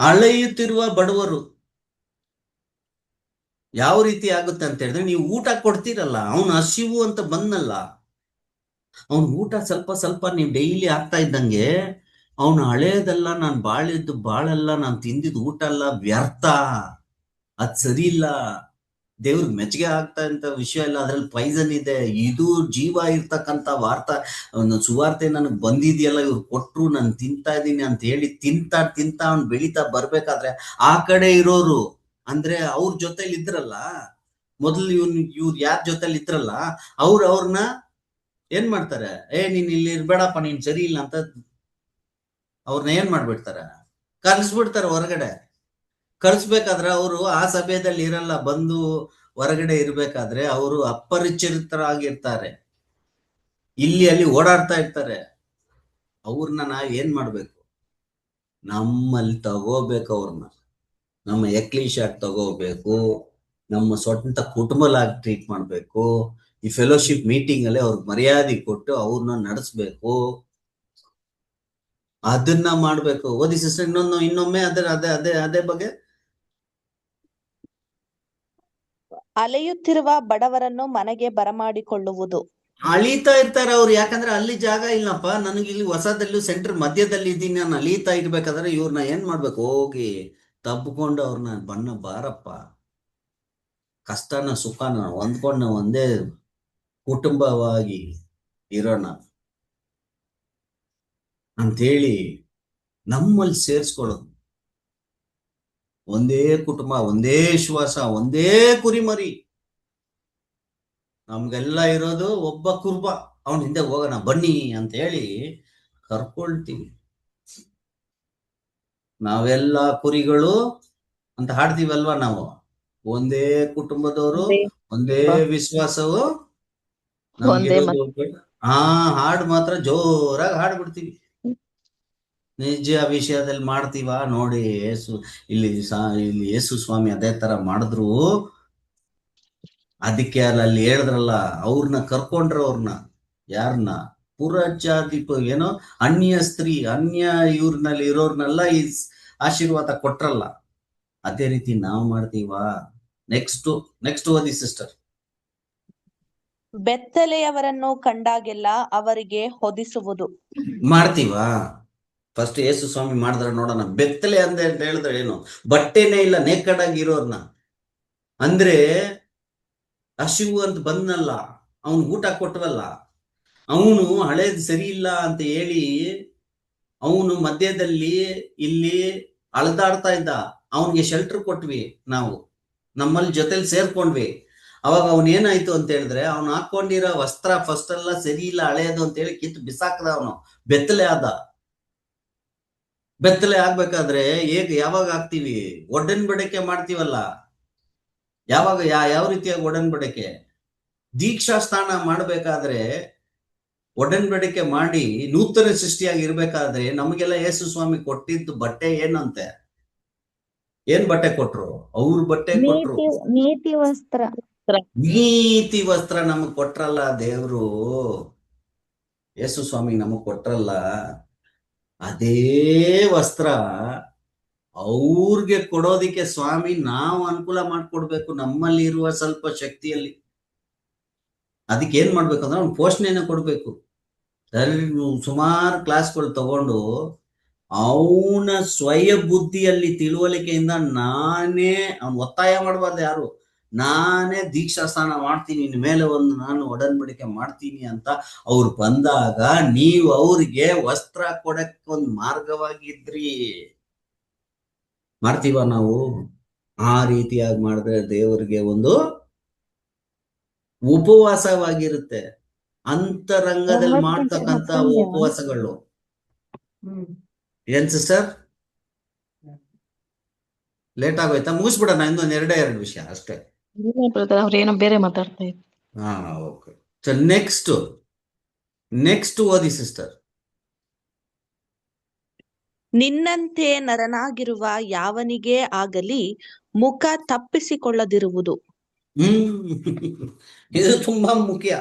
ಅಳೆಯುತ್ತಿರುವ ಬಡವರು ಯಾವ ರೀತಿ ಆಗುತ್ತೆ ಅಂತ ಹೇಳಿದ್ರೆ, ನೀವು ಊಟ ಕೊಡ್ತೀರಲ್ಲ, ಅವನು ಹಸಿವು ಅಂತ ಬಂದಲ್ಲ, ಅವನ್ ಊಟ ಸ್ವಲ್ಪ ಸ್ವಲ್ಪ ನೀವು ಡೈಲಿ ಆಗ್ತಾ ಇದ್ದಂಗೆ ಅವನು ಹಳೇದಲ್ಲ, ನಾನು ಬಾಳಿದ್ದು ಬಾಳಲ್ಲ, ನಾನು ತಿಂದಿದ್ದು ಊಟ ಅಲ್ಲ, ವ್ಯರ್ಥ, ಅದ್ ಸರಿ ಇಲ್ಲ, ದೇವ್ರಿಗೆ ಮೆಚ್ಚುಗೆ ಆಗ್ತಾ ಅಂತ ವಿಷಯ ಇಲ್ಲ, ಅದ್ರಲ್ಲಿ ಪಾಯ್ಸನ್ ಇದೆ, ಇದು ಜೀವ ಇರ್ತಕ್ಕಂಥ ಸುವಾರ್ತೆ ನನಗೆ ಬಂದಿದೆಯಲ್ಲ, ಇವ್ರು ಕೊಟ್ರು ನಾನು ತಿಂತಾ ಇದ್ದೀನಿ ಅಂತ ಹೇಳಿ ತಿಂತಾ ತಿಂತಾ ಅವ್ನು ಬೆಳೀತಾ ಬರ್ಬೇಕಾದ್ರೆ ಆ ಕಡೆ ಇರೋರು ಅಂದ್ರೆ ಅವ್ರ ಜೊತೆಲಿ ಇದ್ರಲ್ಲ, ಮೊದಲು ಇವ್ರು ಯಾರ ಜೊತೆಲಿ ಇದ್ರಲ್ಲ, ಅವ್ರನ್ನ ಏನ್ ಮಾಡ್ತಾರೆ, ನೀನ್ ಇಲ್ಲಿ ಇರ್ಬೇಡಪ್ಪ, ನೀನ್ ಸರಿ ಇಲ್ಲ ಅಂತ ಅವ್ರನ್ನ ಏನ್ ಮಾಡ್ಬಿಡ್ತಾರೆ, ಕರ್ಸ್ಬಿಡ್ತಾರೆ ಹೊರಗಡೆ. ಕಳಿಸ್ಬೇಕಾದ್ರೆ ಅವರು ಆ ಸಭೆಯಲ್ಲಿ ಇರಲ್ಲ, ಬಂದು ಹೊರಗಡೆ ಇರ್ಬೇಕಾದ್ರೆ ಅವರು ಅಪರಿಚಿತರಾಗಿರ್ತಾರೆ, ಇಲ್ಲಿ ಅಲ್ಲಿ ಓಡಾಡ್ತಾ ಇರ್ತಾರೆ. ಅವ್ರನ್ನ ನಾವ್ ಏನ್ ಮಾಡ್ಬೇಕು, ನಮ್ಮಲ್ಲಿ ತಗೋಬೇಕು, ಅವ್ರನ್ನ ನಮ್ಮ ಎಕ್ಲೀಶಾಗಿ ತಗೋಬೇಕು, ನಮ್ಮ ಸ್ವಂತ ಕುಟುಂಬಲಾಗಿ ಟ್ರೀಟ್ ಮಾಡ್ಬೇಕು, ಈ ಫೆಲೋಶಿಪ್ ಮೀಟಿಂಗ್ ಅಲ್ಲಿ ಅವ್ರಿಗೆ ಮರ್ಯಾದೆ ಕೊಟ್ಟು ಅವ್ರನ್ನ ನಡೆಸ್ಬೇಕು, ಅದನ್ನ ಮಾಡ್ಬೇಕು. ಓದಿ ಸಿಸ್ಟರ್ ಇನ್ನೊಮ್ಮೆ ಅದೇ ಬಗ್ಗೆ. ಅಲೆಯುತ್ತಿರುವ ಬಡವರನ್ನು ಮನೆಗೆ ಬರಮಾಡಿಕೊಳ್ಳುವುದು. ಅಳೀತಾ ಇರ್ತಾರೆ ಅವ್ರು, ಯಾಕಂದ್ರೆ ಅಲ್ಲಿ ಜಾಗ ಇಲ್ಲಪ್ಪ, ನನಗೆ ಇಲ್ಲಿ ಹೊಸದಲ್ಲೂ ಸೆಂಟರ್ ಮಧ್ಯದಲ್ಲಿ ಇದ್ದೀನಿ, ನಾನು ಅಳೀತಾ ಇರ್ಬೇಕಾದ್ರೆ ಇವ್ರನ್ನ ಏನ್ ಮಾಡ್ಬೇಕು, ಹೋಗಿ ತಬ್ಕೊಂಡು ಅವ್ರನ್ನ ಬಾರಪ್ಪ, ಕಷ್ಟನ ಸುಖನ ಹೊಂದ್ಕೊಂಡು ಒಂದೇ ಕುಟುಂಬವಾಗಿ ಇರೋಣ ಅಂತೇಳಿ ನಮ್ಮಲ್ಲಿ ಸೇರ್ಸ್ಕೊಳ್ಳೋದು. ಒಂದೇ ಕುಟುಂಬ, ಒಂದೇ ಶ್ವಾಸ, ಒಂದೇ ಕುರಿಮರಿ, ನಮ್ಗೆಲ್ಲ ಇರೋದು ಒಬ್ಬ ಕುರುಬ, ಅವನ ಹಿಂದೆ ಹೋಗೋಣ ಬನ್ನಿ ಅಂತ ಹೇಳಿ ಕರ್ಕೊಳ್ತೀವಿ. ನಾವೆಲ್ಲ ಕುರಿಗಳು ಅಂತ ಹಾಡ್ತೀವಲ್ವಾ ನಾವು, ಒಂದೇ ಕುಟುಂಬದವರು, ಒಂದೇ ವಿಶ್ವಾಸವು ನಮ್ಗಿರೋದು. ಹಾಡು ಮಾತ್ರ ಜೋರಾಗಿ ಹಾಡ್ಬಿಡ್ತೀವಿ. ನಿಜ ವಿಷಯದಲ್ಲಿ ಮಾಡ್ತೀವ ನೋಡಿ, ಇಲ್ಲಿ ಯೇಸು ಸ್ವಾಮಿ ಅದೇ ತರ ಮಾಡಿದ್ರು. ಅದಕ್ಕೆ ಅಲ್ಲಿ ಹೇಳಿದ್ರಲ್ಲ, ಅವ್ರನ್ನ ಕರ್ಕೊಂಡ್ರ, ಅವ್ರನ್ನ ಯಾರನ್ನ, ಪುರಜಾತಿ ಏನೋ ಅನ್ಯ ಸ್ತ್ರೀ, ಅನ್ಯ ಇವ್ರನಲ್ಲಿ ಇರೋರ್ನೆಲ್ಲ ಈ ಆಶೀರ್ವಾದ ಕೊಟ್ರಲ್ಲ, ಅದೇ ರೀತಿ ನಾವು ಮಾಡ್ತೀವ. ನೆಕ್ಸ್ಟ್ ಓದಿ ಸಿಸ್ಟರ್. ಬೆತ್ತಲೆಯವರನ್ನು ಕಂಡಾಗೆಲ್ಲ ಅವರಿಗೆ ಹೊದಿಸುವುದು. ಮಾಡ್ತೀವಾ? ಫಸ್ಟ್ ಯೇಸು ಸ್ವಾಮಿ ಮಾಡಿದ್ರ ನೋಡೋಣ. ಬೆತ್ತಲೆ ಅಂತ ಹೇಳಿದ್ರೆ ಏನು, ಬಟ್ಟೆನೇ ಇಲ್ಲ, ನೇಕಡ್ ಆಗಿ ಇರೋರ್ನ, ಅಂದ್ರೆ ಹಸಿವು ಅಂತ ಬಂದಲ್ಲ, ಅವನು ಊಟ ಕೊಟ್ಟವಲ್ಲ, ಅವನು ಹಳೇದು ಸರಿ ಇಲ್ಲ ಅಂತ ಹೇಳಿ ಅವನು ಮಧ್ಯದಲ್ಲಿ ಇಲ್ಲಿ ಅಳದಾಡ್ತಾ ಇದ್ದ, ಅವನಿಗೆ ಶೆಲ್ಟರ್ ಕೊಟ್ವಿ ನಾವು, ನಮ್ಮಲ್ಲಿ ಜೊತೆಲಿ ಸೇರ್ಕೊಂಡ್ವಿ. ಅವಾಗ ಅವನ್ ಏನಾಯ್ತು ಅಂತ ಹೇಳಿದ್ರೆ, ಅವನು ಹಾಕೊಂಡಿರೋ ವಸ್ತ್ರ ಫಸ್ಟ್ ಎಲ್ಲ ಸರಿ ಇಲ್ಲ, ಹಳೆಯದು ಅಂತ ಹೇಳಿ ಕಿತ್ತು ಬಿಸಾಕದ, ಅವನು ಬೆತ್ತಲೆ ಆದ. ಬೆತ್ತಲೆ ಆಗ್ಬೇಕಾದ್ರೆ ಯಾವಾಗ ಆಗ್ತೀವಿ, ಒಡನ್ಬಡಿಕೆ ಮಾಡ್ತೀವಲ್ಲ, ಯಾವಾಗ ಯಾವ ರೀತಿಯಾಗಿ ಒಡನ್ಬಡಿಕೆ, ದೀಕ್ಷಾ ಸ್ಥಾನ ಮಾಡ್ಬೇಕಾದ್ರೆ ಒಡನ್ಬಡಿಕೆ ಮಾಡಿ ನೂತನ ಸೃಷ್ಟಿಯಾಗಿ ಇರ್ಬೇಕಾದ್ರೆ ನಮಗೆಲ್ಲ ಯೇಸು ಸ್ವಾಮಿ ಕೊಟ್ಟಿದ್ದು ಬಟ್ಟೆ ಏನಂತೆ, ಏನ್ ಬಟ್ಟೆ ಕೊಟ್ರು, ಅವ್ರ ಬಟ್ಟೆ ಕೊಟ್ರು, ನೀತಿ ವಸ್ತ್ರ. ನೀತಿ ವಸ್ತ್ರ ನಮಗ್ ಕೊಟ್ರಲ್ಲ ದೇವ್ರು, ಯೇಸು ಸ್ವಾಮಿ ನಮಗ್ ಕೊಟ್ರಲ್ಲ, ಅದೇ ವಸ್ತ್ರ ಅವ್ರಿಗೆ ಕೊಡೋದಿಕ್ಕೆ ಸ್ವಾಮಿ ನಾವು ಅನುಕೂಲ ಮಾಡ್ಕೊಡ್ಬೇಕು, ನಮ್ಮಲ್ಲಿ ಇರುವ ಸ್ವಲ್ಪ ಶಕ್ತಿಯಲ್ಲಿ. ಅದಕ್ಕೆ ಏನ್ ಮಾಡ್ಬೇಕು ಅಂದ್ರೆ ಅವ್ನು ಪೋಷಣೆನ ಕೊಡ್ಬೇಕು. ಸುಮಾರು ಕ್ಲಾಸ್ಗಳು ತಗೊಂಡು ಅವನ ಸ್ವಯ ಬುದ್ಧಿಯಲ್ಲಿ ತಿಳುವಳಿಕೆಯಿಂದ ನಾನೇ, ಅವ್ನು ಒತ್ತಾಯ ಮಾಡಬಾರ್ದು ಯಾರು, ನಾನೇ ದೀಕ್ಷಾ ಸ್ನಾನ ಮಾಡ್ತೀನಿ, ಇನ್ ಮೇಲೆ ನಾನು ಒಡನ್ಬಡಿಕೆ ಮಾಡ್ತೀನಿ ಅಂತ ಅವ್ರು ಬಂದಾಗ ನೀವು ಅವ್ರಿಗೆ ವಸ್ತ್ರ ಕೊಡಕ್ಕೆ ಒಂದು ಮಾರ್ಗವಾಗಿದ್ರಿ. ಮಾಡ್ತೀವ ನಾವು? ಆ ರೀತಿಯಾಗಿ ಮಾಡಿದ್ರೆ ದೇವರಿಗೆ ಒಂದು ಉಪವಾಸವಾಗಿರುತ್ತೆ, ಅಂತರಂಗದಲ್ಲಿ ಮಾಡ್ತಕ್ಕಂತ ಉಪವಾಸಗಳು. ಏನ್ ಸಿಸ್ಟರ್, ಲೇಟ್ ಆಗೋಯ್ತಾ? ಮುಗಿಸ್ಬಿಡೋಣ, ಇನ್ನೊಂದು ಎರಡು ವಿಷಯ ಅಷ್ಟೇ. ಇಲ್ಲ ಬ್ರದರ್, ಅವ್ರೇನೋ ಬೇರೆ ಮಾತಾಡ್ತಾ ಇದ್ರು. ಹಾ, ಓಕೆ. ಸೊ ನೆಕ್ಸ್ಟ್ ಓದಿ ಸಿಸ್ಟರ್. ನಿನ್ನಂತೆ ನರನಾಗಿರುವ ಯಾವನಿಗೇ ಆಗಲಿ ಮುಖ ತಪ್ಪಿಸಿಕೊಳ್ಳದಿರುವುದು. ಇದು ತುಂಬಾ ಮುಖ್ಯ.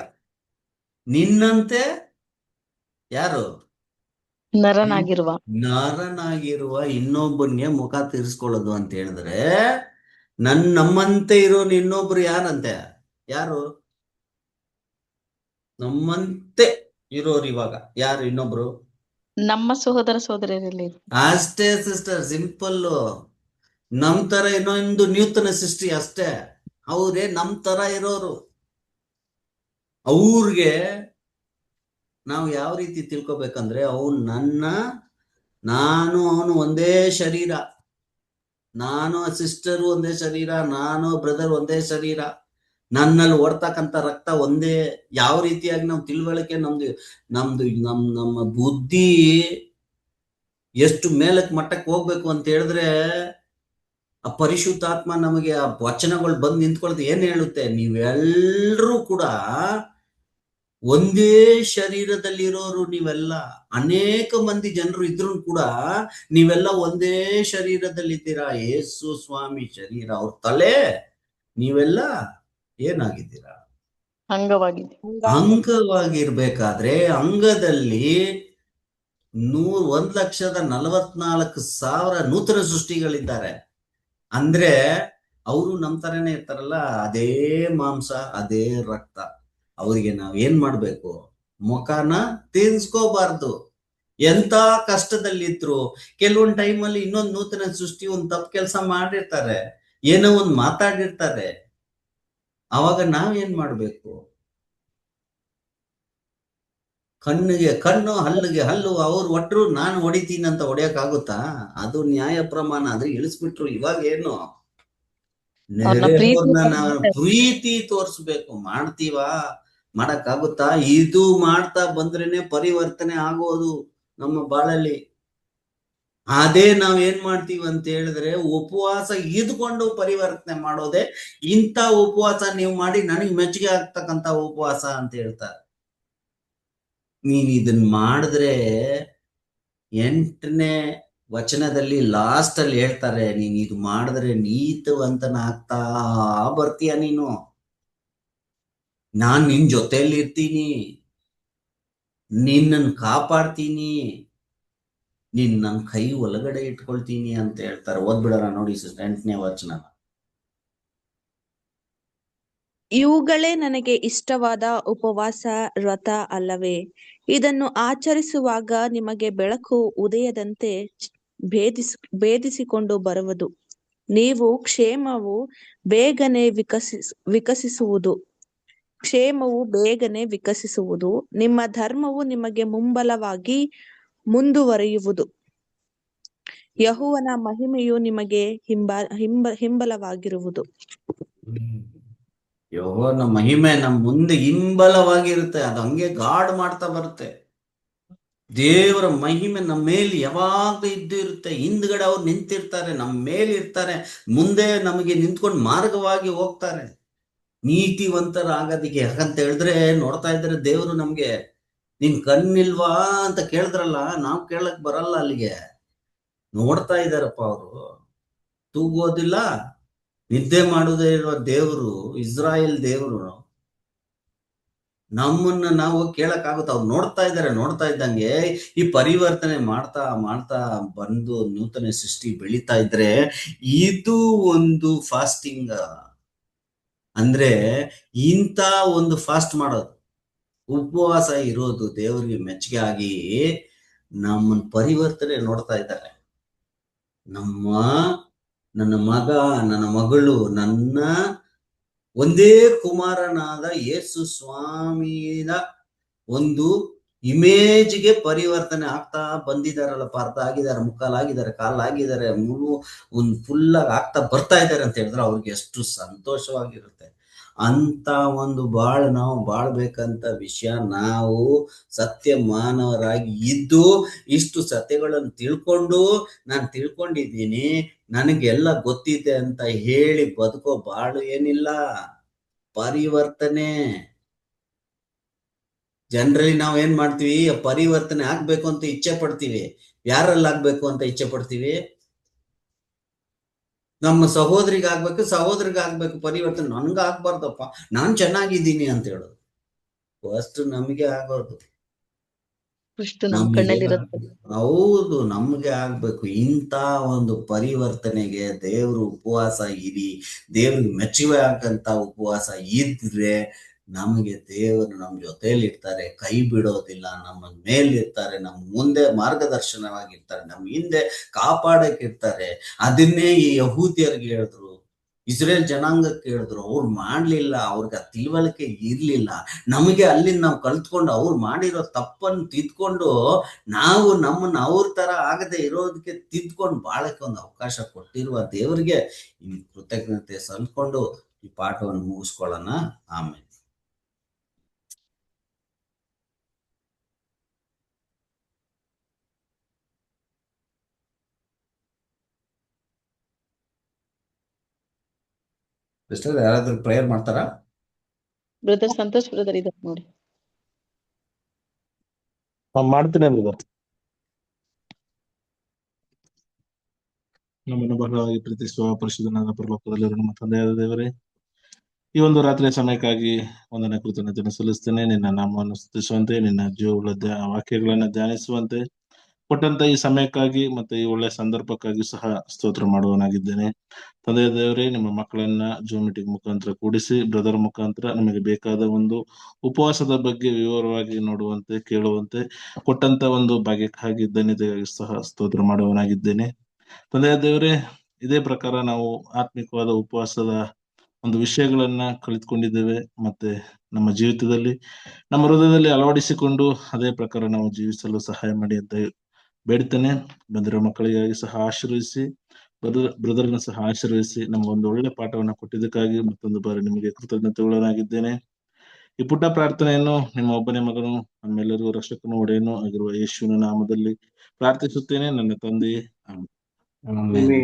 ನಿನ್ನಂತೆ ಯಾರು? ನರನಾಗಿರುವ ಇನ್ನೊಬ್ಬನಿಗೆ ಮುಖ ತೀರಿಸ್ಕೊಳ್ಳೋದು ಅಂತ ಹೇಳಿದ್ರೆ, ನಮ್ಮಂತೆ ಇರೋನು ಇನ್ನೊಬ್ರು ಯಾರಂತೆ? ಯಾರು ನಮ್ಮಂತೆ ಇರೋರು? ಇವಾಗ ಯಾರು ಇನ್ನೊಬ್ರು? ನಮ್ಮ ಸಹೋದರ ಸಹೋದರಿಯರಲ್ಲಿ. ಅಷ್ಟೇ ಸಿಸ್ಟರ್, ಸಿಂಪಲ್. ನಮ್ ತರ ಇನ್ನೊಂದು ನೂತನ ಸೃಷ್ಟಿ ಅಷ್ಟೇ. ಅವ್ರೇ ನಮ್ ತರ ಇರೋರು. ಅವ್ರಿಗೆ ನಾವು ಯಾವ ರೀತಿ ತಿಳ್ಕೊಬೇಕಂದ್ರೆ, ನಾನು ಅವನು ಒಂದೇ ಶರೀರ, ನಾನು ಸಿಸ್ಟರ್ ಒಂದೇ ಶರೀರ, ನಾನು ಬ್ರದರ್ ಒಂದೇ ಶರೀರ, ನನ್ನಲ್ಲಿ ಓಡ್ತಕ್ಕಂಥ ರಕ್ತ ಒಂದೇ. ಯಾವ ರೀತಿಯಾಗಿ ನಾವು ತಿಳುವಳಿಕೆ ನಮ್ಮ ಬುದ್ಧಿ ಎಷ್ಟು ಮೇಲಕ್ಕೆ ಮಟ್ಟಕ್ಕೆ ಹೋಗ್ಬೇಕು ಅಂತ ಹೇಳಿದ್ರೆ, ಆ ಪರಿಶುದ್ಧಾತ್ಮ ನಮಗೆ ಆ ವಚನಗಳು ಬಂದು ನಿಂತ್ಕೊಳ್ತೆ. ಏನ್ ಹೇಳುತ್ತೆ? ನೀವೆಲ್ಲರೂ ಕೂಡ ಒಂದೇ ಶರೀರದಲ್ಲಿರೋರು. ನೀವೆಲ್ಲ ಅನೇಕ ಮಂದಿ ಜನರು ಇದ್ರು ಕೂಡ ನೀವೆಲ್ಲ ಒಂದೇ ಶರೀರದಲ್ಲಿದ್ದೀರಾ. ಯೇಸು ಸ್ವಾಮಿ ಶರೀರ, ಅವ್ರ ತಲೆ, ನೀವೆಲ್ಲ ಏನಾಗಿದ್ದೀರಾ? ಅಂಗವಾಗಿರ್ಬೇಕಾದ್ರೆ ಅಂಗದಲ್ಲಿ 1,44,000 ನೂತನ ಸೃಷ್ಟಿಗಳಿದ್ದಾರೆ. ಅಂದ್ರೆ ಅವರು ನಮ್ ತರನೇ ಇರ್ತಾರಲ್ಲ, ಅದೇ ಮಾಂಸ, ಅದೇ ರಕ್ತ. ಅವರಿಗೆ ನಾವ್ ಏನ್ ಮಾಡ್ಬೇಕು? ಮುಖನ ತೀರ್ಸ್ಕೋಬಾರ್ದು. ಎಂತ ಕಷ್ಟದಲ್ಲಿದ್ರು, ಕೆಲವೊಂದ್ ಟೈಮಲ್ಲಿ ಇನ್ನೊಂದು ನೂತನ ಸೃಷ್ಟಿ ಒಂದ್ ತಪ್ಪು ಕೆಲಸ ಮಾಡಿರ್ತಾರೆ, ಏನೋ ಒಂದ್ ಮಾತಾಡಿರ್ತಾರೆ. ಅವಾಗ ನಾವೇನ್ ಮಾಡ್ಬೇಕು? ಕಣ್ಣಿಗೆ ಕಣ್ಣು, ಹಲ್ಲಿಗೆ ಹಲ್ಲು. ಅವ್ರು ಒಟ್ಟರು ನಾನು ಹೊಡಿತೀನಿ ಅಂತ ಹೊಡಿಯಕ್ಕಾಗುತ್ತಾ? ಅದು ನ್ಯಾಯ ಪ್ರಮಾಣ. ಅದು ಇಳಿಸ್ಬಿಟ್ರು. ಇವಾಗ ಏನು? ಪ್ರೀತಿ ತೋರಿಸ್ಬೇಕು. ಮಾಡ್ತೀವಾ? ಮಾಡಕ್ಕಾಗುತ್ತಾ? ಇದು ಮಾಡ್ತಾ ಬಂದ್ರೇನೆ ಪರಿವರ್ತನೆ ಆಗೋದು ನಮ್ಮ ಬಾಳಲ್ಲಿ. ಅದೇ ನಾವ್ ಏನ್ ಮಾಡ್ತೀವಿ ಅಂತ ಹೇಳಿದ್ರೆ, ಉಪವಾಸ ಇದ್ಕೊಂಡು ಪರಿವರ್ತನೆ ಮಾಡೋದೇ. ಇಂಥ ಉಪವಾಸ ನೀವು ಮಾಡಿ ನನಗೆ ಮೆಚ್ಚುಗೆ ಆಗ್ತಕ್ಕಂಥ ಉಪವಾಸ ಅಂತ ಹೇಳ್ತಾರೆ. ನೀನ್ ಇದನ್ ಮಾಡಿದ್ರೆ 8ನೇ ವಚನದಲ್ಲಿ ಲಾಸ್ಟ್ ಅಲ್ಲಿ ಹೇಳ್ತಾರೆ, ನೀನ್ ಇದು ಮಾಡಿದ್ರೆ ನೀತಿವಂತನಾಗ್ತಾ ಬರ್ತೀಯ. ನೀನು, ನಾನ್ ನಿನ್ ಜೊತೆಯಲ್ಲಿ ಇರ್ತೀನಿ, ನಿನ್ನನ್ ಕಾಪಾಡ್ತೀನಿ, ನನ್ನ ಕೈ ಒಳಗಡೆ ಇಟ್ಕೊಳ್ತೀನಿ ಅಂತ ಹೇಳ್ತಾರೆ. ಓದ್ಬಿಡೋಣ ನೋಡಿ 8ನೇ ವಚನ. ಇವುಗಳೇ ನನಗೆ ಇಷ್ಟವಾದ ಉಪವಾಸ ವ್ರತ ಅಲ್ಲವೇ? ಇದನ್ನು ಆಚರಿಸುವಾಗ ನಿಮಗೆ ಬೆಳಕು ಉದಯದಂತೆ ಭೇದಿಸಿಕೊಂಡು ಬರುವುದು. ನೀವು ಕ್ಷೇಮವು ಬೇಗನೆ ವಿಕಸಿಸುವುದು. ನಿಮ್ಮ ಧರ್ಮವು ನಿಮಗೆ ಮುಂಬಲವಾಗಿ ಮುಂದುವರಿಯುವುದು. ಯೆಹೋವನ ಮಹಿಮೆಯು ನಿಮಗೆ ಹಿಂಬಲವಾಗಿರುವುದು. ಯೆಹೋವನ ಮಹಿಮೆ ನಮ್ಮ ಮುಂದೆ ಹಿಂಬಲವಾಗಿರುತ್ತೆ. ಅದು ಹಂಗೆ ಗಾರ್ಡ್ ಮಾಡ್ತಾ ಬರುತ್ತೆ. ದೇವರ ಮಹಿಮೆ ನಮ್ಮ ಮೇಲೆ ಯಾವಾಗ್ಲೂ ಇದ್ದು ಇರುತ್ತೆ. ಹಿಂದ್ಗಡೆ ಅವ್ರು ನಿಂತಿರ್ತಾರೆ, ನಮ್ಮ ಮೇಲೆ ಇರ್ತಾರೆ, ಮುಂದೆ ನಮಗೆ ನಿಂತ್ಕೊಂಡು ಮಾರ್ಗವಾಗಿ ಹೋಗ್ತಾರೆ. ನೀತಿವಂತರಾಗೋದಿಕ್ಕೆ. ಯಾಕಂತ ಹೇಳಿದ್ರೆ, ನೋಡ್ತಾ ಇದ್ರೆ ದೇವರು ನಮ್ಗೆ, ನಿನ್ ಕಣ್ಣಿಲ್ವಾ ಅಂತ ಕೇಳಿದ್ರಲ್ಲ, ನಾವ್ ಕೇಳಕ್ ಬರಲ್ಲ ಅಲ್ಲಿಗೆ. ನೋಡ್ತಾ ಇದಾರಪ್ಪ ಅವರು, ತೂಗೋದಿಲ್ಲ, ನಿದ್ದೆ ಮಾಡುವುದೇ ಇರುವ ದೇವರು, ಇಸ್ರಾಯೇಲ್ ದೇವರು. ನಮ್ಮನ್ನ ನಾವು ಕೇಳಕ್ಕಾಗುತ್ತೆ? ಅವ್ರು ನೋಡ್ತಾ ಇದ್ದಾರೆ. ನೋಡ್ತಾ ಇದ್ದಂಗೆ ಈ ಪರಿವರ್ತನೆ ಮಾಡ್ತಾ ಮಾಡ್ತಾ ಬಂದು ನೂತನ ಸೃಷ್ಟಿ ಬೆಳೀತಾ ಇದ್ರೆ, ಇದು ಒಂದು ಫಾಸ್ಟಿಂಗ್ ಅಂದ್ರೆ ಇಂಥ ಒಂದು ಫಾಸ್ಟ್ ಮಾಡೋದು, ಉಪವಾಸ ಇರೋದು ದೇವರಿಗೆ ಮೆಚ್ಚುಗೆ ಆಗಿ ನಮ್ಮನ್ನ ಪರಿವರ್ತನೆ ನೋಡ್ತಾ ಇದ್ದಾರೆ. ನನ್ನ ಮಗ, ನನ್ನ ಮಗಳು, ನನ್ನ ಒಂದೇ ಕುಮಾರನಾದ ಯೇಸು ಸ್ವಾಮಿಯ ಒಂದು ಇಮೇಜ್ಗೆ ಪರಿವರ್ತನೆ ಆಗ್ತಾ ಬಂದಿದಾರಲ್ಲಪ್ಪ, ಅರ್ಧ ಆಗಿದ್ದಾರೆ, ಮುಕ್ಕಾಲಾಗಿದ್ದಾರೆ, ಕಾಲಾಗಿದ್ದಾರೆ, ಒಂದು ಫುಲ್ ಆಗಿ ಆಗ್ತಾ ಬರ್ತಾ ಇದ್ದಾರೆ ಅಂತ ಹೇಳಿದ್ರೆ ಅವ್ರಿಗೆ ಎಷ್ಟು ಸಂತೋಷವಾಗಿರುತ್ತೆ. ಅಂತ ಒಂದು ನಾವು ಬಾಳ್ಬೇಕಂತ ವಿಷಯ, ನಾವು ಸತ್ಯ ಮಾನವರಾಗಿ ಇದ್ದು ಇಷ್ಟು ಸತ್ಯಗಳನ್ನು ತಿಳ್ಕೊಂಡು ನಾನು ತಿಳ್ಕೊಂಡಿದ್ದೀನಿ, ನನಗೆಲ್ಲ ಗೊತ್ತಿದೆ ಅಂತ ಹೇಳಿ ಬದುಕೋ ಬಾಳು ಏನಿಲ್ಲ, ಪರಿವರ್ತನೆ. ಜನರಲಿ ನಾವ್ ಏನ್ ಮಾಡ್ತೀವಿ, ಪರಿವರ್ತನೆ ಆಗ್ಬೇಕು ಅಂತ ಇಚ್ಛೆ ಪಡ್ತೀವಿ. ಯಾರಲ್ಲಿ ಆಗ್ಬೇಕು ಅಂತ ಇಚ್ಛೆ ಪಡ್ತೀವಿ? ನಮ್ಮ ಸಹೋದರಿಗೆ ಆಗ್ಬೇಕು ಪರಿವರ್ತನೆ. ನನ್ಗ ಆಗ್ಬಾರ್ದಪ್ಪ, ನಾನ್ ಚೆನ್ನಾಗಿದ್ದೀನಿ ಅಂತ ಹೇಳೋದು. ಫಸ್ಟ್ ನಮಗೆ ಆಗೋದು, ಅಷ್ಟು ನಮ್ ನಮಗೆ ಕಣ್ಣಲ್ಲಿರುತ್ತೆ. ಹೌದು, ನಮ್ಗೆ ಆಗ್ಬೇಕು. ಇಂಥ ಒಂದು ಪರಿವರ್ತನೆಗೆ ದೇವ್ರ ಉಪವಾಸ ಇರಿ, ದೇವ್ರಿಗೆ ಮೆಚ್ಚುಗೆ ಆಗಂತ ಉಪವಾಸ ಇದ್ರೆ ನಮಗೆ ದೇವರು ನಮ್ಮ ಜೊತೆಲಿ ಇರ್ತಾರೆ, ಕೈ ಬಿಡೋದಿಲ್ಲ, ನಮ್ಮ ಮೇಲಿರ್ತಾರೆ, ನಮ್ಮ ಮುಂದೆ ಮಾರ್ಗದರ್ಶನವಾಗಿರ್ತಾರೆ, ನಮ್ಮ ಹಿಂದೆ ಕಾಪಾಡಕ್ಕಿರ್ತಾರೆ. ಅದನ್ನೇ ಈ ಯಹೂದ್ಯರಿಗೆ ಹೇಳಿದ್ರು, ಇಸ್ರೇಲ್ ಜನಾಂಗಕ್ಕೆ ಹೇಳಿದ್ರು. ಅವ್ರು ಮಾಡ್ಲಿಲ್ಲ, ಅವ್ರಿಗೆ ಆ ತಿಳುವಳಿಕೆ ಇರ್ಲಿಲ್ಲ. ನಮಗೆ ಅಲ್ಲಿಂದ ನಾವು ಕಲ್ತ್ಕೊಂಡು ಅವ್ರು ಮಾಡಿರೋ ತಪ್ಪನ್ನು ತಿದ್ಕೊಂಡು ನಾವು ನಮ್ಮನ್ನ ಅವ್ರ ತರ ಆಗದೆ ಇರೋದಕ್ಕೆ ತಿದ್ಕೊಂಡು ಬಾಳಕ್ಕೆ ಒಂದು ಅವಕಾಶ ಕೊಟ್ಟಿರುವ ದೇವರಿಗೆ ಕೃತಜ್ಞತೆ ಸಲ್ಕೊಂಡು ಈ ಪಾಠವನ್ನು ಮುಗಿಸ್ಕೊಳ್ಳೋಣ. ಆಮೇಲೆ ಯಾರಾದ್ರೂ ಪ್ರೇಯರ್ ಮಾಡ್ತಾರಾ? ಬ್ರದರ್ ಸಂತೋಷ್ ಬ್ರದರ್ ಇದ್ದಾರೆ ನೋಡಿ. ಮಾಡ್ತೀನಿ ಬ್ರದರ್. ನಮ್ಮನ್ನು ಬಹಳವಾಗಿ ಪ್ರೀತಿಸುವ ಪರಿಶುದ್ಧನಾದ ಪರಲೋಕದಲ್ಲಿರುವ ನಮ್ಮ ತಂದೆಯಾದ ದೇವರೇ, ಈ ಒಂದು ರಾತ್ರಿಯ ಸಮಯಕ್ಕಾಗಿ ಒಂದನೇ ಕೃತಜ್ಞತೆಯನ್ನು ಸಲ್ಲಿಸ್ತೇನೆ. ನಿನ್ನ ನಾಮವನ್ನು ಸ್ತುತಿಸುವಂತೆ, ನಿನ್ನ ಜೀವವುಳ್ಳ ವಾಕ್ಯಗಳನ್ನ ಧ್ಯಾನಿಸುವಂತೆ ಕೊಟ್ಟಂತ ಈ ಸಮಯಕ್ಕಾಗಿ ಮತ್ತೆ ಈ ಒಳ್ಳೆಯ ಸಂದರ್ಭಕ್ಕಾಗಿ ಸಹ ಸ್ತೋತ್ರ ಮಾಡುವನಾಗಿದ್ದೇನೆ. ತಂದೆಯ ದೇವರೇ, ನಿಮ್ಮ ಮಕ್ಕಳನ್ನ ಜೂಮ್ ಮೀಟಿಂಗ್ ಮುಖಾಂತರ ಕೂಡಿಸಿ ಬ್ರದರ್ ಮುಖಾಂತರ ನಮಗೆ ಬೇಕಾದ ಒಂದು ಉಪವಾಸದ ಬಗ್ಗೆ ವಿವರವಾಗಿ ನೋಡುವಂತೆ ಕೇಳುವಂತೆ ಕೊಟ್ಟಂತ ಒಂದು ಭಾಗ್ಯಕ್ಕಾಗಿ ಧನ್ಯತೆಗಾಗಿ ಸಹ ಸ್ತೋತ್ರ ಮಾಡುವನಾಗಿದ್ದೇನೆ. ತಂದೆಯ ದೇವರೇ, ಇದೇ ಪ್ರಕಾರ ನಾವು ಆತ್ಮಿಕವಾದ ಉಪವಾಸದ ಒಂದು ವಿಷಯಗಳನ್ನ ಕಲಿತ್ಕೊಂಡಿದ್ದೇವೆ. ಮತ್ತೆ ನಮ್ಮ ಜೀವಿತದಲ್ಲಿ ನಮ್ಮ ಹೃದಯದಲ್ಲಿ ಅಳವಡಿಸಿಕೊಂಡು ಅದೇ ಪ್ರಕಾರ ನಾವು ಜೀವಿಸಲು ಸಹಾಯ ಮಾಡಿ ಅಂತ ಬೇಡ್ತೇನೆ. ಬಂದಿರೋ ಮಕ್ಕಳಿಗಾಗಿ ಸಹ ಆಶೀರ್ವದಿಸಿ, ಬ್ರದರ್ನ ಸಹ ಆಶೀರ್ವದಿಸಿ, ನಮಗೊಂದು ಒಳ್ಳೆ ಪಾಠವನ್ನ ಕೊಟ್ಟಿದ್ದಕ್ಕಾಗಿ ಮತ್ತೊಂದು ಬಾರಿ ನಿಮಗೆ ಕೃತಜ್ಞತೆಗೊಳ್ಳಲಾಗಿದ್ದೇನೆ. ಈ ಪುಟ್ಟ ಪ್ರಾರ್ಥನೆಯನ್ನು ನಿಮ್ಮ ಒಬ್ಬನೇ ಮಗನು, ನಮ್ಮೆಲ್ಲರಿಗೂ ರಕ್ಷಕನು ಒಡೆಯನು ಆಗಿರುವ ಯೇಸುವಿನ ನಾಮದಲ್ಲಿ ಪ್ರಾರ್ಥಿಸುತ್ತೇನೆ, ನನ್ನ ತಂದೆ. ಆಮೆನ್. ಆಮೇಲೆ